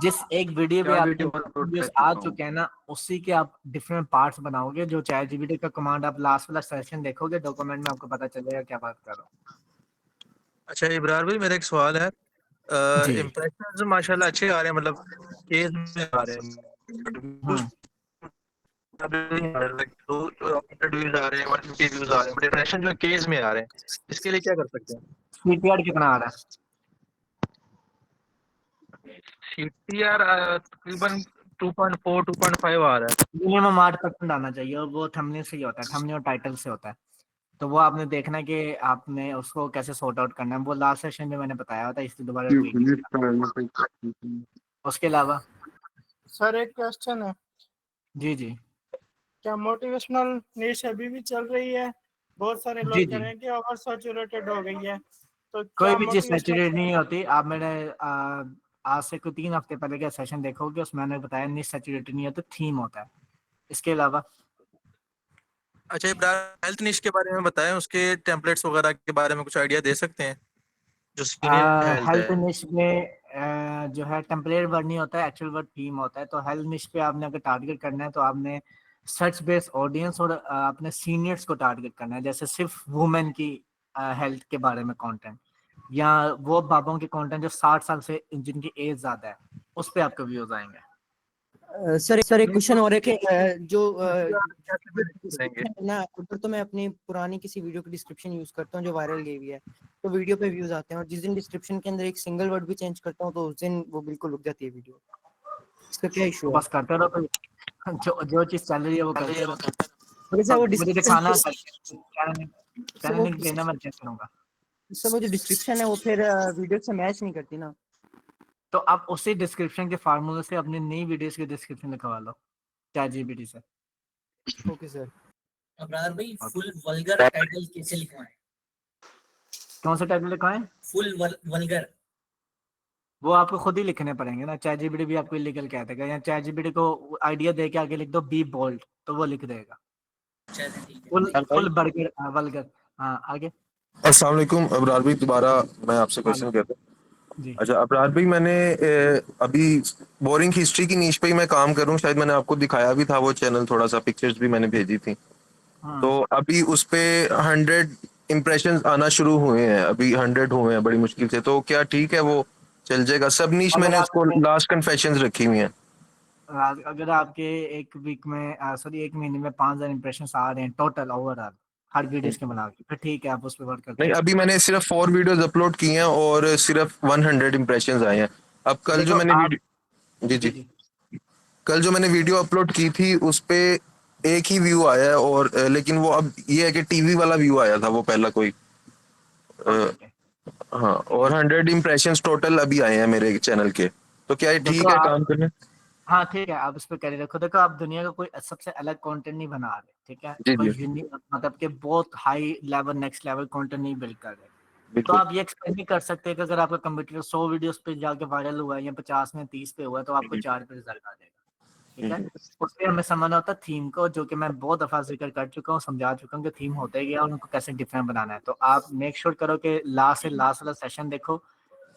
जिस एक वीडियो पे 4 आपके वीडियो अपलोड कर वीडियोस आ चुका हूँ। चुके हैं ना, उसी के आप डिफरेंट पार्ट्स बनाओगे। जो चैट जीपीटी का कमांड आप लास्ट वाला सेशन देखोगे डॉक्यूमेंट में, आपको पता चलेगा क्या बात कर रहा हूँ। अच्छा इब्रार भाई, मेरा एक सवाल है। जी। इम्प्रेशंस माशाल्लाह अच्छे आ रहे हैं, मतलब केस में आ रहे हैं, हम्म, व्यूज आ रहे हैं, 150 व्यूज आ रहे हैं, बट इम्प्रेशन जो केस में आ रहे हैं, इसके लिए क्या कर सकते हैं? सीटीआर कितना आ रहा है? सीटीआर तकरीबन 2.4 2.5 आ रहा है। मिनिमम 8% आना चाहिए, और वो थंबनेल से ही होता है, थंबनेल और टाइटल से होता है। तो वो आपने देखना है कि आपने उसको कैसे सॉर्ट आउट करना है। वो लास्ट सेशन में मैंने बताया था, इसलिए दोबारा रिपीट नहीं करना। उसके अलावा सर एक क्वेश्चन है, जी जी क्या मोटिवेशनल नीश अभी भी चल रही है? बहुत सारे जी लोग कह जी, रहे हैं कि ओवर सैचुरेटेड हो गई है, तो कोई क्या भी चीज सैचुरेट मोटिवेशनल? नहीं होती। आप मेरे आज से कोई 3 हफ्ते पहले का सेशन देखोगे, उसमें मैंने बताया नहीं सैचुरेटेड नहीं होता, थीम होता है। इसके अलावा अच्छा इब्रार, हेल्थ निश के बारे में बताएं, उसके टेम्पलेट्स वगैरह के बारे में कुछ आइडिया दे सकते हैं? जो सीनियर हेल्थ हेल्थ है। निश में जो है टेम्पलेट वर्ड नहीं होता है, एक्चुअल वर्ड थीम होता है। तो हेल्थ निश पे आपने अगर टारगेट करना है, तो आपने सर्च बेस्ड ऑडियंस और अपने सीनियर्स को टारगेट करना है। जैसे सिर्फ वुमेन की हेल्थ के बारे में कंटेंट, या वो बाबों के कंटेंट जो 60 साल से जिनकी एज ज्यादा है, उस पे आपके व्यूज आएंगे। सर एक क्वेश्चन और है कि जो कैसे मैनेज करेंगे? description है ना, ऊपर तो मैं अपनी पुरानी किसी वीडियो की डिस्क्रिप्शन यूज करता हूँ जो वायरल गई हुई है, तो वीडियो पे व्यूज आते हैं, और जिस दिन डिस्क्रिप्शन के अंदर एक सिंगल वर्ड भी चेंज करता हूँ तो उस दिन वो बिल्कुल रुक जाती है वीडियो। इसका क्या तो इशू है? बस करते रहो, तो जो चीज चल रही है वो करते रहो। अगर सर वो मुझे दिखाना डिस्क्रिप्शन चैनल लिंक भेजना, मैं चेक करूंगा। सर वो जो डिस्क्रिप्शन है वो फिर वीडियो से मैच नहीं करती ना। तो आप उसी डिस्क्रिप्शन के फार्मूले से अपनी नई वीडियोस की डिस्क्रिप्शन लिखवा लो ChatGPT से। Okay sir. अब्रार भाई फुल वल्गर टाइटल कैसे लिखवाएं? कौन सा टाइटल लिखवाएं? Full vulgar. वो आपको खुद ही लिखने पड़ेंगे ना, ChatGPT भी आपको इलीगल कह देगा, या ChatGPT को आइडिया दे के आगे लिख दो बी बोल्ड, तो वो लिख देगा चलिए ठीक है। Full full burger vulgar. हाँ आगे। अस्सलाम वालेकुम अबरार भाई, दोबारा मैं आपसे क्वेश्चन करता हूँ। जी अच्छा अबरार भाई, मैंने अभी बोरिंग हिस्ट्री की नीश पे ही मैं काम कर रहा हूँ, शायद मैंने आपको दिखाया भी था वो चैनल, थोड़ा सा पिक्चर्स भी मैंने भेजी थी। तो अभी उस पे 100 इम्प्रेशंस आना शुरू हुए हैं, अभी 100 हुए हैं बड़ी मुश्किल से, तो क्या ठीक है वो चल जाएगा? सब नीश अगर मैंने आप उसको लास्ट कन्फेशंस रखी हुई हैं। अगर आपके एक वीक में सॉरी एक महीने में 5,000 इंप्रेशन आ रहे हैं टोटल ओवरऑल हर वीडियोस के मिला के, फिर ठीक है, आप उस पर वर्क करते नहीं, रहो। अभी मैंने सिर्फ 4 वीडियोस अपलोड की हैं और सिर्फ 100 इम्प्रेशंस आए हैं। अब कल जो देखो मैंने आप वीडियो, जी जी जी, जी कल जो मैंने वीडियो अपलोड की थी उस पे एक ही व्यू आया है, और लेकिन वो अब ये है कि टीवी वाला व्यू आया था वो पहला कोई। ओके अ, ओके। हाँ, और 100 इम्प्रेशंस टोटल अभी आए हैं मेरे चैनल के, तो क्या ये देखो ठीक है आप, काम करने? हाँ ठीक है, आप इस पे कर रखो। देखो आप दुनिया का कोई सबसे अलग कंटेंट नहीं बना रहे, ठीक है, जी कोई जी, यूनिक मतलब कि बहुत high level next level content नहीं बिल्ड कर रहे। तो बिल्कुल। आप ये एक्सपेक्ट नहीं कर सकते कि अगर आपका कंप्यूटर 100 वीडियोस पे जाके वायरल हुआ है या 50 में 30 पे हुआ है तो आपको 4 पे रिजल्ट आ जाएगा, ठीक है। उससे हमें समझना होता है थीम को, जो कि मैं बहुत दफा जिक्र कर चुका हूँ, समझा चुका हूँ कि थीम होता है क्या और उनको कैसे डिफरेंट बनाना है। तो आप मेक श्योर करो कि लास्ट से लास्ट वाला सेशन देखो,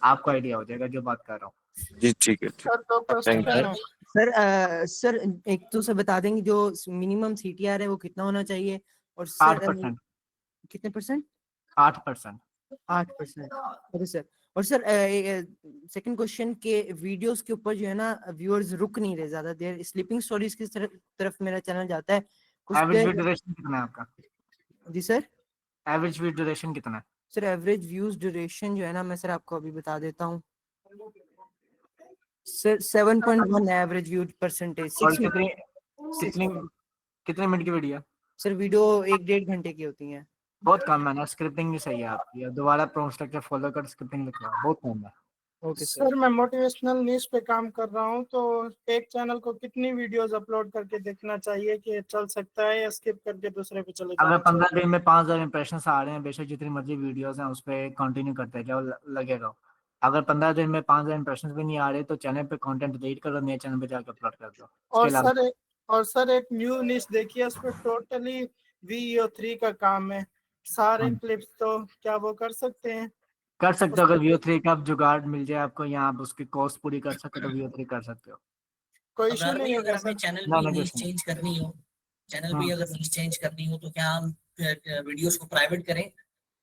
आपको आइडिया हो जाएगा जो बात कर रहा हूँ। जी ठीक है, ठीक। सर दो थैंक क्वेश्चन यू। है। सर एक तो सर बता देंगे जो मिनिमम सीटीआर है वो कितना होना चाहिए, और सर 8%। कितने परसेंट? 8%। 8%। Okay sir. और सर सेकंड क्वेश्चन के वीडियोस के ऊपर जो है ना व्यूअर्स रुक नहीं रहे ज्यादा देर, स्लीपिंग स्टोरीज की तरफ मेरा चैनल जाता है उस एवरेज पे। व्यू ड्यूरेशन कितना है आपका? जी सर। एवरेज व्यू ड्यूरेशन कितना है? सर एवरेज व्यूज ड्यूरेशन जो है ना, मैं सर आपको अभी बता देता हूँ सर, 7.1 एवरेज व्यू परसेंटेज, और 6 कितनी मिनट। कितनी कितने मिनट की वीडियो? सर वीडियो 1-1.5 घंटे की होती है। बहुत कम है ना, स्क्रिप्टिंग भी सही है आपकी, दोबारा प्रॉम्प्ट स्ट्रक्चर फॉलो कर स्क्रिप्टिंग लिखवा, बहुत कम है। Okay sir. सर मैं मोटिवेशनल न्यूज पे काम कर रहा हूँ, तो एक चैनल को कितनी वीडियोस अपलोड करके देखना चाहिए कि चल सकता है, या स्किप करके दूसरे पे चले अगर जाना चाहिए? 15 दिन में 5,000 इंप्रेशन आ रहे हैं, बेशक जितनी मर्जी वीडियोस हैं उस पर कंटिन्यू करते जाओ, लगे रहो। अगर 15 दिन में 5,000 इंप्रेशन भी नहीं आ रहे तो चैनल पे कंटेंट डिलीट करो, नए चैनल पे जाकर अपलोड कर दो, उसके और अलावा। सर और सर एक न्यू निश देखिए, उस पर टोटली VO3 का काम है, सारे हाँ, क्लिप्स, तो क्या वो कर सकते हैं? कर सकते उस हो, अगर VO3 का जुगाड़ मिल जाए आपको या आप उसकी कॉस्ट पूरी कर सके तो VO3 कर सकते हो। कोई इशू अब्रार भाई नहीं अगर होगा हमें सर? चैनल ना भी ना नीच क्वेश्चन। चेंज करनी हो, चैनल भी हाँ अगर नीच चेंज करनी हो तो क्या हम वीडियोस को प्राइवेट करें,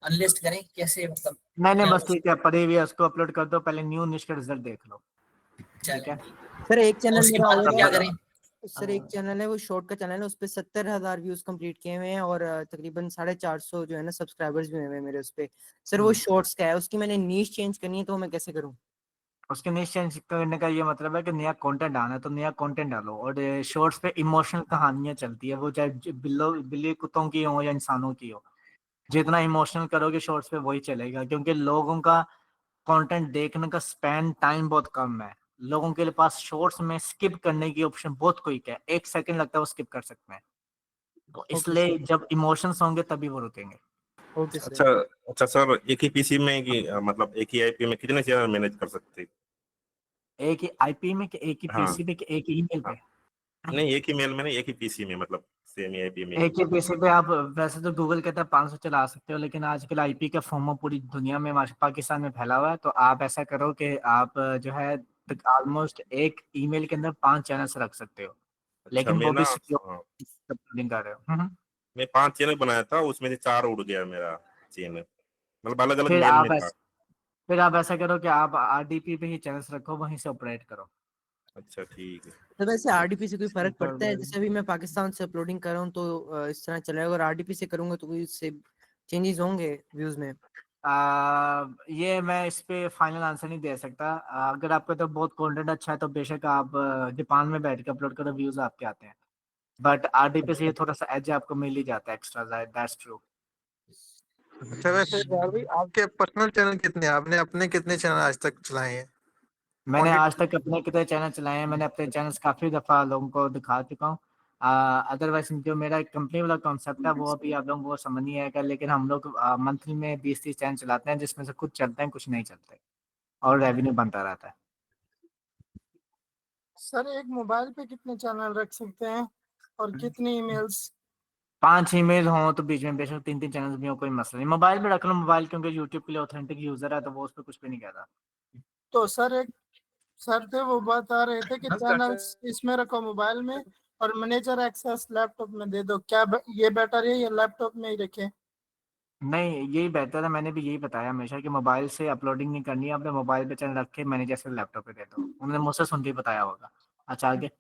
अनलिस्ट करें, कैसे मतलब नहीं क्या बस हो ठीक है, पड़ी हुई है उसको अपलोड कर दो, पहले न्यू निश का रिजल्ट देख लो, सकता है? ठीक है। चलें, ठीक है। सर एक और चैनल उसके मेरा बाद और फिर क्या है करें? सर, एक चैनल है वो शॉर्ट का चैनल है, उस पे 70,000 व्यूज कंप्लीट किए हुए हैं, और तकरीबन 450 जो है ना सब्सक्राइबर्स भी हुए हैं मेरे उस पे। सर वो शॉर्ट्स का है, उसकी मैंने नीश चेंज करनी है, तो मैं कैसे करूँ? उसके निश चेंज करने का ये मतलब है कि नया कंटेंट आना है तो नया कंटेंट डालो, और शॉर्ट्स पे इमोशनल कहानियां चलती है, वो चाहे बिल्ली कुत्तों की हो या इंसानों की हो, जितना इमोशनल करोगे शॉर्ट्स पे वही चलेगा, क्योंकि लोगों का कंटेंट देखने का स्पैन टाइम बहुत कम है। लोगों के पास शॉर्ट्स में स्किप करने की ऑप्शन बहुत क्विक है, 1 सेकंड लगता है वो स्किप कर सकते हैं, तो ओके इसलिए सर। जब इमोशंस होंगे तभी वो रुकेंगे। Okay sir. अच्छा अच्छा सर, एक ही पीसी में कि मतलब एक ही आईपी में कितने चैनल मैनेज कर सकते हैं? एक ही आईपी में कि एक ही हाँ पीसी पे कि एक ही ईमेल हाँ, पे? नहीं एक ही मेल में नहीं, एक ही पीसी में, मतलब सेम ही आईपी में। एक ही पीसी पे आप वैसे तो गूगल कहता है 500 चला सकते हो, लेकिन आजकल आईपी का फॉर्म पूरी दुनिया में पाकिस्तान में फैला हुआ है, तो आप ऐसा करो कि आप जो है ऑलमोस्ट एक ईमेल के अंदर 5 चैनल्स रख सकते हो, अच्छा लेकिन मैं वो ना, भी हाँ, सिक्योर कर रहे हो। मैं 5 चैनल बनाया था, उसमें से 4 उड़ गया मेरा चैनल, मतलब अलग अलग फिर मेल आप में था। ऐसा फिर आप ऐसा करो कि आप आरडीपी पे ही चैनल्स रखो, वहीं से ऑपरेट करो। अच्छा ठीक है। तो वैसे आरडीपी से कोई फर्क सुपर पड़ता है? भाई। जैसे अभी मैं पाकिस्तान से अपलोडिंग कर रहा हूँ तो इस तरह चलेगा, अगर आरडीपी से करूंगा तो कोई इससे चेंजेस होंगे व्यूज में? ये मैं इस पे फाइनल आंसर नहीं दे सकता। अगर आपका तो बहुत कंटेंट अच्छा है तो बेशक आप जापान में बैठ के अपलोड करो, व्यूज आपके आते हैं। बट आरडीपी से ये थोड़ा सा एज आपको मिल ही जाता है एक्स्ट्रा, दैट्स ट्रू। अच्छा वैसे यार भाई आपके पर्सनल चैनल कितने हैं? आपने अपने कितने चैनल आज तक चलाए हैं? मैंने Quantity- आज तक अपने कितने चैनल चलाए हैं, मैंने अपने चैनल्स काफी दफा लोगों को दिखा चुका हूँ। अदरवाइज जो मेरा कंपनी वाला कॉन्सेप्ट है वो अभी आप लोगों को समझ नहीं आएगा, लेकिन हम लोग मंथली में 20-30 चैनल चलाते हैं, जिसमें से कुछ चलते हैं कुछ नहीं चलते, और रेवेन्यू बनता रहता है। सर एक मोबाइल पे कितने चैनल रख सकते हैं और कितनी ईमेल्स? 5 ईमेल हो तो बीच में बेशक 3-3 चैनल भी हो, कोई मसला नहीं। मोबाइल पे रख लो, मोबाइल क्योंकि यूट्यूब के लिए ऑथेंटिक यूजर है तो वो उस पर कुछ भी नहीं कहता। तो सर एक सर थे वो बता रहे थे कि चैनल्स इसमें रखो मोबाइल में और मैनेजर एक्सेस लैपटॉप में दे दो, क्या ये बेटर है या लैपटॉप में ही रखें? नहीं, यही बेहतर है। मैंने भी यही बताया हमेशा कि मोबाइल से अपलोडिंग नहीं करनी है, अपने मोबाइल पे चैनल रख के मैनेजर से लैपटॉप पे दे दो। उन्होंने मुझसे सुन के ही बताया होगा। अच्छा आगे।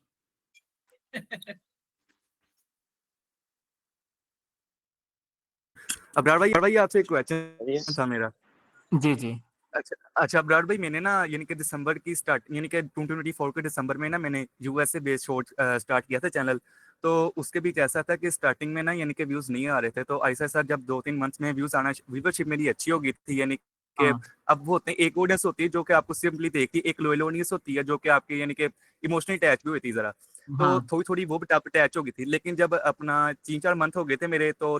अब्रार भाई आपसे एक क्वेश्चन था मेरा। जी जी। अच्छा अब्रार भाई, मैंने ना यानी कि दिसंबर की स्टार्ट यानी कि 2024 के दिसंबर में ना मैंने यूएसए बेस्ड शॉर्ट स्टार्ट किया था चैनल। तो उसके बीच ऐसा था कि स्टार्टिंग में ना यानी कि व्यूज नहीं आ रहे थे, तो ऐसा सर जब 2-3 मंथ्स में व्यूज आना, व्यूवरशिप मेरी अच्छी हो गई थी, यानी कि हाँ। अब वो होते हैं, एक ऑडियंस होती है जो कि आपको सिंपली देखती है, एक लॉयल ऑडियंस होती है जो कि आपके यानी कि इमोशनली अटैच भी होती है जरा। तो हाँ। थोड़ी थोड़ी वो भी अटैच हो गई थी, लेकिन जब अपना 3-4 मंथ हो गए थे मेरे, तो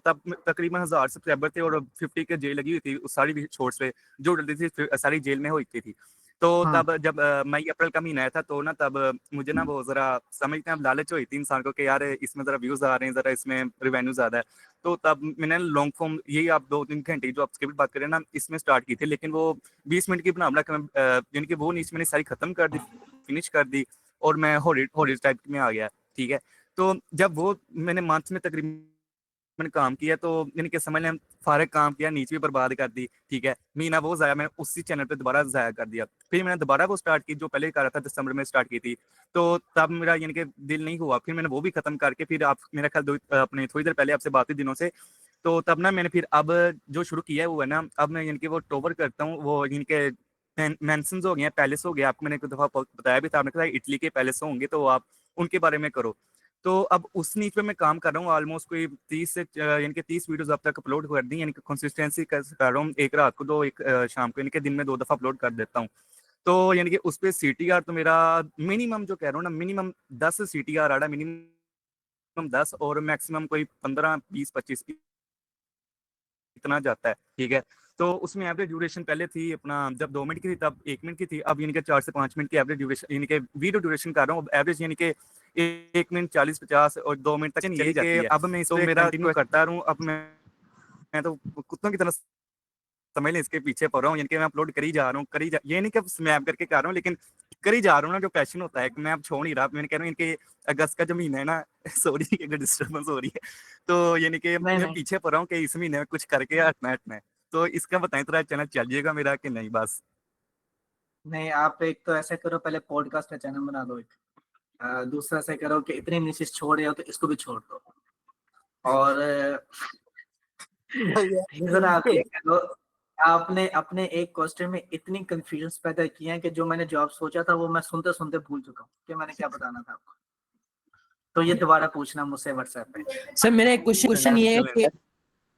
तब तकरीबन 1000 सब्सक्राइबर थे और 50 के जेल लगी हुई थी उस सारी शॉर्ट्स पे जो डलती थी, सारी जेल में होती थी। तो हाँ। तब जब मई अप्रैल का महीना आया था, तो ना तब मुझे ना वो जरा समझते हैं लालच हुई थी इंसान को कि यार इसमें जरा व्यूज आ रहे हैं, जरा इसमें रिवेन्यू ज्यादा है। तो तब मैंने लॉन्ग फॉर्म, यही आप 2-3 घंटे जो आपकी बात करें ना, इसमें स्टार्ट की थी, लेकिन वो 20 मिनट की बना यानी कि वो नीच मैंने सारी खत्म कर दी, फिनिश कर दी, और मैं हॉलीवुड टाइप में आ गया। ठीक है, तो जब वो मैंने मंथ में तकरीबन मैंने काम किया, तो यानी कि समझ लें फारग काम किया, नीचे भी बर्बाद कर दी। ठीक है, महीना वो जाया मैंने उसी चैनल पे दोबारा जाया कर दिया। फिर मैंने दोबारा वो स्टार्ट की जो पहले कर रहा था, दिसंबर में स्टार्ट की थी। तो तब मेरा यानी कि दिल नहीं हुआ, फिर मैंने वो भी खत्म करके फिर आप मेरा ख्याल अपने थोड़ी देर पहले आपसे बात हुई दिनों से, तो तब ना मैंने फिर अब जो शुरू किया है वो है ना, अब मैं यानी कि वो टोवर करता हूँ, वो यानी कि मैंसन्स हो गए, पैलेस हो गया, आपको मैंने एक दफा बताया भी था, आपने कहा इटली के पैलेस होंगे तो आप उनके बारे में करो। तो अब उस नीच पे मैं काम कर रहा हूँ, ऑलमोस्ट कोई 30 से यानी कि 30 वीडियोस अब तक अपलोड कर दी, यानी कि कंसिस्टेंसी कर रहा हूँ, एक रात को 2, एक शाम को, यानी कि दिन में 2 दफा अपलोड कर देता हूँ। तो यानी कि उस पे सीटीआर तो मेरा मिनिमम जो कह रहा हूँ ना, मिनिमम 10 सीटीआर आ रहा है, मिनिमम 10, और मैक्सिमम कोई 15, 20, 25 इतना जाता है। ठीक है, तो उसमें एवरेज ड्यूरेशन पहले थी अपना, जब 2 मिनट की थी तब 1 मिनट की थी, अब यानी कि 4 से 5 मिनट की एवरेज ड्यूरेशन, यानी कि वीडियो ड्यूरेशन कर रहा हूँ एवरेज, यानी कि 1 मिनट 40-50 और 2 मिनट तक चली जाती है। अब मैं इसको मेरा कंटिन्यू करता रहूँ, अब मैं तो कुत्तों की तरह समझ लें इसके पीछे पड़ रहा हूँ, यानी कि मैं अपलोड कर ही जा रहा हूँ, ये नहीं कि स्नैप करके कर रहा हूँ, लेकिन कर ही जा रहा हूँ ना, जो पैशन होता है मैं अब छोड़ नहीं रहा। मैंने कह रहा हूँ इनके अगस्त का जो महीना है ना सॉरी अगर डिस्टर्बेंस हो रही है, तो यानी कि नहीं मैं नहीं पीछे पड़ रहा हूँ कि इस महीने में कुछ करके हटना है। तो इसका बताएं थोड़ा, चैनल चलिएगा मेरा कि नहीं? बस नहीं, आप एक तो ऐसे करो, पहले पॉडकास्ट का चैनल बना दो एक। दूसरा से करो कि इतने निश्चित छोड़ रहे हो तो इसको भी छोड़ दो। और तीसरा आप ये करो, आपने अपने एक क्वेश्चन में इतनी कंफ्यूजन पैदा किए हैं कि जो मैंने जवाब सोचा था वो मैं सुनते सुनते भूल चुका हूँ कि मैंने क्या बताना था आपको। तो ये दोबारा पूछना मुझसे व्हाट्सएप पे। सर मेरा एक क्वेश्चन ये है कि चलें।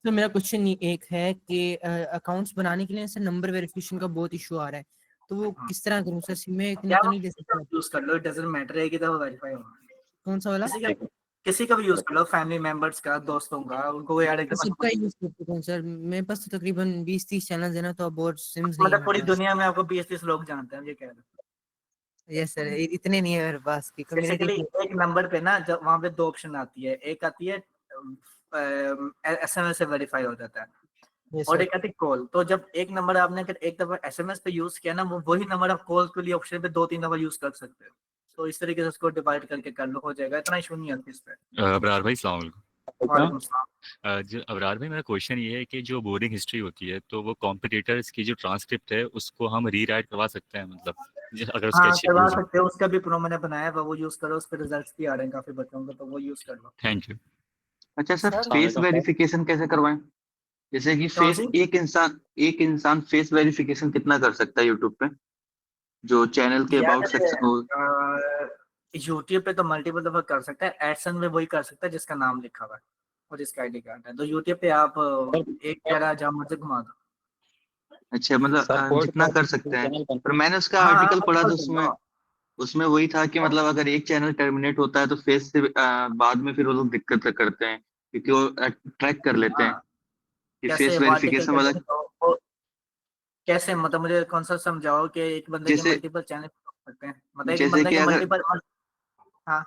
तो मेरा क्वेश्चन एक है कि अकाउंट्स बनाने के लिए सर नंबर वेरिफिकेशन का बहुत इशू आ रहा है, तो वो हाँ। किस तरह करूं सर? सिम में इतने क्या तो वो नहीं दे सकता। यूज कर लो, इट डजंट मैटर है कि तो वेरीफाई होगा। कौन सा वाला? किसी का भी यूज कर लो, फैमिली मेंबर्स का, दोस्तों का, उनको यार एक मैं दफा सबका यूज करता हूँ सर, मेरे पास तो तकरीबन 20-30 चैनल है ना, तो अब और सिम्स नहीं है मतलब मेरे पूरी पास। दुनिया में आपको 20-30 लोग जानते हैं, ये कह रहे हैं। यस सर, इतने नहीं है मेरे पास की कम्युनिटी। बेसिकली एक नंबर पे ना, जब वहां पे 2 ऑप्शन आती है, एक आती है एसएमएस से वेरीफाई हो जाता है, यस और सर। एक आती है कॉल। तो जब एक नंबर आपने अगर एक दफा एसएमएस पे यूज किया ना, वो वही नंबर आप कॉल के लिए ऑप्शन पे 2-3 दफा यूज कर सकते हो। तो इस तरीके से उसको डिवाइड करके कर लो, हो जाएगा, इतना इशू नहीं है इस पे। अबरार भाई सलाम वालेकुम। वालेकुम सलाम। जो अबरार भाई, मेरा क्वेश्चन ये है कि जो बोर्डिंग हिस्ट्री होती है, तो वो कॉम्पिटिटर्स की जो ट्रांसक्रिप्ट है उसको हम रीराइट करवा सकते हैं मतलब? अगर उसके हाँ अच्छे करवा व्यूज हैं। सकते हो, उसका भी प्रो मैंने बनाया है, वो यूज करो, उस पर रिजल्ट्स भी आ रहे हैं काफी बच्चों को, तो वो यूज कर लो। Thank you. अच्छा सर, सर फेस वेरिफिकेशन कैसे करवाएं? जैसे कि कौन फेस सी? एक इंसान फेस वेरिफिकेशन कितना कर सकता है यूट्यूब पे, जो चैनल के अबाउट सेक्शन हो? यार यूट्यूब पे तो मल्टीपल दफा कर सकता है, एडसन में वही कर सकता है जिसका नाम लिखा हुआ है और जिसका आईडी कार्ड है। तो यूट्यूब पे आप एक चेहरा जहाँ मर्जी घुमा दो। अच्छा, मतलब जितना कर सकते हैं। पर मैंने उसका हाँ आर्टिकल पढ़ा मल्टीपल था, कर उसमें लो। उसमें वही था कि मतलब अगर एक चैनल टर्मिनेट होता है तो फेस से बाद में फिर वो लोग दिक्कत करते हैं, क्योंकि वो ट्रैक कर लेते हैं हाँ कि कैसे फेस वो आर्टिकल वेरिफिकेशन वाला। कंटेंट तो कैसे, मतलब मुझे कौन सा समझाओ कि एक बंदे के जैसे मल्टीपल चैनल हो सकते हैं, मतलब एक जैसे बंदे कि के अगर मल्टीपल। हाँ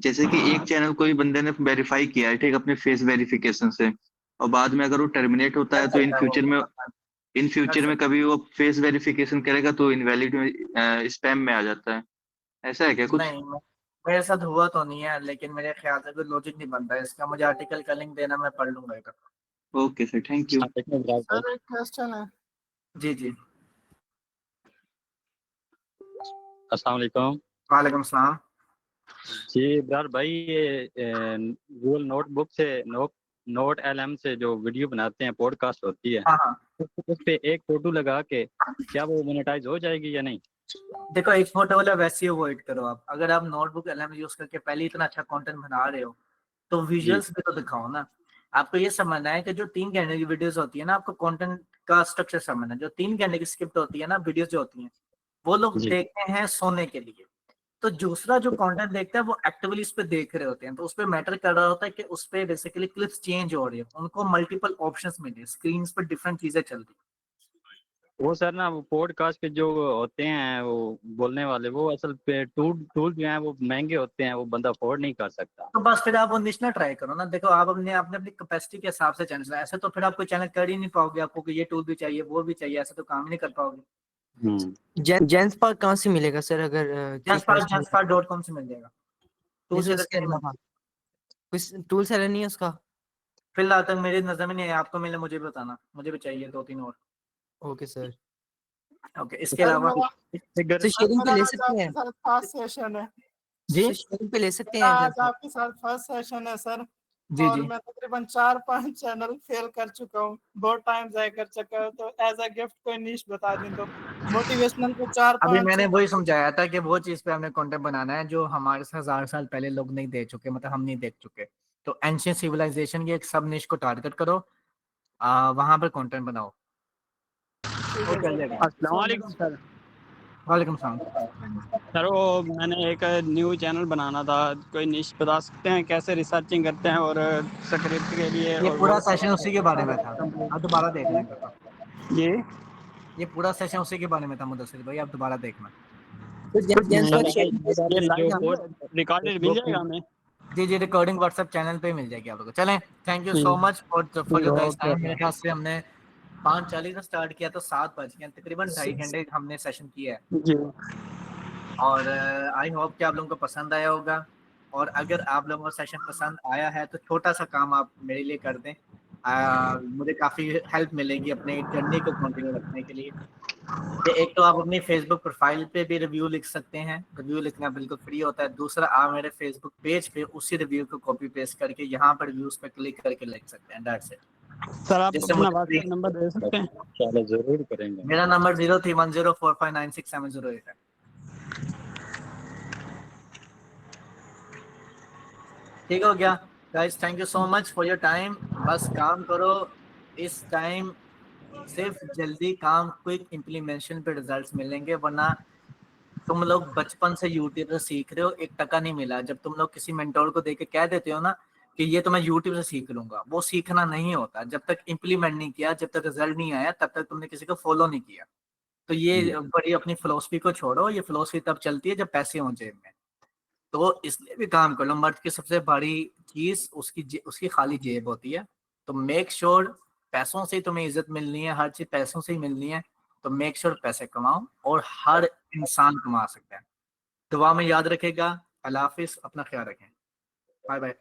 जैसे कि एक चैनल कोई बंदे ने वेरीफाई किया है, ठीक, अपने फेस वेरिफिकेशन से, और बाद में अगर वो टर्मिनेट होता कर है तो इन सकता है वो, फ्यूचर में इन कर फ्यूचर में सकता कभी वो फेस वेरिफिकेशन करेगा तो इनवैलिड स्पैम में आ जाता है। ऐसा है क्या है। कुछ? नहीं मेरे साथ हुआ तो नहीं है, लेकिन मेरे ख्याल से कोई लॉजिक नहीं बनता है इसका। मुझे आर्टिकल का लिंक देना, मैं पढ़ लूंगा एक। Okay sir, thank you. Sir एक क्वेश्चन है। जी जी। अस्सलाम वालेकुम। वालेकुम सलाम। जी इब्रार भाई, ये गूगल नोटबुक से नोट LM से जो वीडियो बनाते हैं, पॉडकास्ट होती है, हाँ हाँ उस पे एक फोटो लगा के क्या वो मोनेटाइज हो जाएगी या नहीं? देखो, एक फोटो वाला वैसे ही अवॉइड करो आप। अगर आप नोटबुक एलएम यूज करके पहले इतना अच्छा कंटेंट बना रहे हो तो जी विजुअल्स भी तो दिखाओ ना। आपको ये समझना है कि जो 3 घंटे की वीडियोस होती है ना, आपको कंटेंट का स्ट्रक्चर समझना है। जो 3 घंटे की स्क्रिप्ट होती है ना, वीडियोस जो होती हैं, वो लोग जी देखते हैं सोने के लिए। तो दूसरा जो कंटेंट देखता है वो एक्टिवली उस पर देख रहे होते हैं, तो उस पर मैटर कर रहा होता है कि उस पर बेसिकली क्लिप्स चेंज हो रही है, उनको मल्टीपल ऑप्शंस मिले, स्क्रीन पर डिफरेंट चीजें चल रही। वो सर ना, वो पॉडकास्ट के जो होते हैं वो बोलने वाले, वो असल पे टूल टूल जो हैं वो महंगे होते हैं, वो बंदा अफोर्ड नहीं कर सकता। तो बस फिर आप वो निश ना ट्राई करो ना। देखो आप अपने आपने अपनी कैपेसिटी के हिसाब से चैनल चलाए, ऐसे तो फिर आपको चैनल कर ही नहीं पाओगे। आपको कि ये टूल भी चाहिए वो भी चाहिए, ऐसे तो काम ही नहीं कर पाओगे। जेंस पार्क कहाँ से मिलेगा सर? अगर justpark.com से मिल जाएगा। टूल जैसे सेलर उसके से नहीं मिल अलावा कोई टूल सेलर नहीं है उसका? फिलहाल तक मेरी नजर में नहीं है। आपको मिले मुझे भी बताना, मुझे भी चाहिए 2-3 और। Okay sir. ओके, इसके सर अलावा मेरा सर सर शेयरिंग पे मेरा ले आज सकते हैं? आपके साथ फर्स्ट सेशन है। जी सर शेयरिंग पे ले सकते मेरा हैं आज घर? आपके साथ फर्स्ट सेशन है सर। जी और जी। मैं तकरीबन 4-5 चैनल फेल कर चुका हूँ, बहुत टाइम जाया कर चुका हूँ। तो एज अ गिफ्ट कोई निश बता दें तो मोटिवेशनल को अभी 4-5 मैंने चैनल। वही समझाया था कि वो चीज पे हमें कंटेंट बनाना है जो हमारे से 1000 साल पहले लोग नहीं दे चुके, मतलब हम नहीं देख चुके। तो एंशियंट सिविलाइजेशन की एक सब निश को टारगेट करो, वहां पर कंटेंट बनाओ, ठीक वो है चल सर, जाएगा। थैंक यू अस्सलाम सो वालेकुम मच। सर। वालेकुम सलाम। सर वो मैंने एक न्यू चैनल बनाना था, कोई निश बता सकते हैं कैसे रिसर्चिंग करते हैं और स्क्रिप्ट के लिए ये और पूरा वॉइस? सेशन उसी के बारे में था, आप दोबारा देखना एक दफा। जी ये पूरा सेशन उसी के बारे में था मुदस्सिर भाई, आप दोबारा देखना। तो जेंस पार्क शेयरिंग पे ये जो मिलेगा? रिकॉर्डेड मिल जाएगा हमें? जी जी, रिकॉर्डिंग व्हाट्सएप चैनल पे मिल जाएगी आप लोगों को। चलें, thank you so much for your guys time. मेरे ख्याल से हमने 5:40 में स्टार्ट किया तो 7 बज गए, तकरीबन 2.5 घंटे हमने सेशन किया है। जी और आई होप कि आप लोगों को पसंद आया होगा। और अगर आप लोगों को सेशन पसंद आया है तो छोटा सा काम आप मेरे लिए कर दें, मुझे काफ़ी हेल्प मिलेगी अपने जर्नी को कंटिन्यू रखने के लिए। कि एक तो आप अपनी फेसबुक प्रोफाइल पे भी रिव्यू लिख सकते हैं, रिव्यू लिखना बिल्कुल फ्री होता है। दूसरा, आप मेरे फेसबुक पेज पे उसी रिव्यू को कॉपी पेस्ट करके यहाँ पर रिव्यूज पे क्लिक करके लिख सकते हैं, दैट्स इट। सर, आप जिससे अपना मुझे व्हाट्सएप नंबर दे सकते हैं? चलो जरूर करेंगे। मेरा नंबर 0310459670 है। ठीक हो गया guys, thank you so much for your time. बस काम करो इस टाइम, सिर्फ जल्दी काम, क्विक इम्प्लीमेंटेशन पे रिजल्ट्स मिलेंगे। वरना तुम लोग बचपन से यूट्यूब से सीख रहे हो, 1 टका नहीं मिला। जब तुम लोग किसी मेंटोर को देख के कह देते हो ना कि ये तो मैं यूट्यूब से सीख लूंगा, वो सीखना नहीं होता। जब तक इम्प्लीमेंट नहीं किया, जब तक रिजल्ट नहीं आया, तब तक तुमने किसी को फॉलो नहीं किया। तो ये बड़ी अपनी फिलोसफी को छोड़ो, ये फिलोसफी तब चलती है जब पैसे हों जेब में। तो इसलिए भी काम कर लो। मर्द की सबसे बड़ी चीज उसकी खाली जेब होती है। तो मेक श्योर पैसों से ही तुम्हें इज्जत मिलनी है, हर चीज पैसों से ही मिलनी है। तो मेक श्योर पैसे कमाओ, और हर इंसान कमा सकता है। दुआ में याद रखेगा। अल्लाह हाफिज, अपना ख्याल रखें। Bye bye.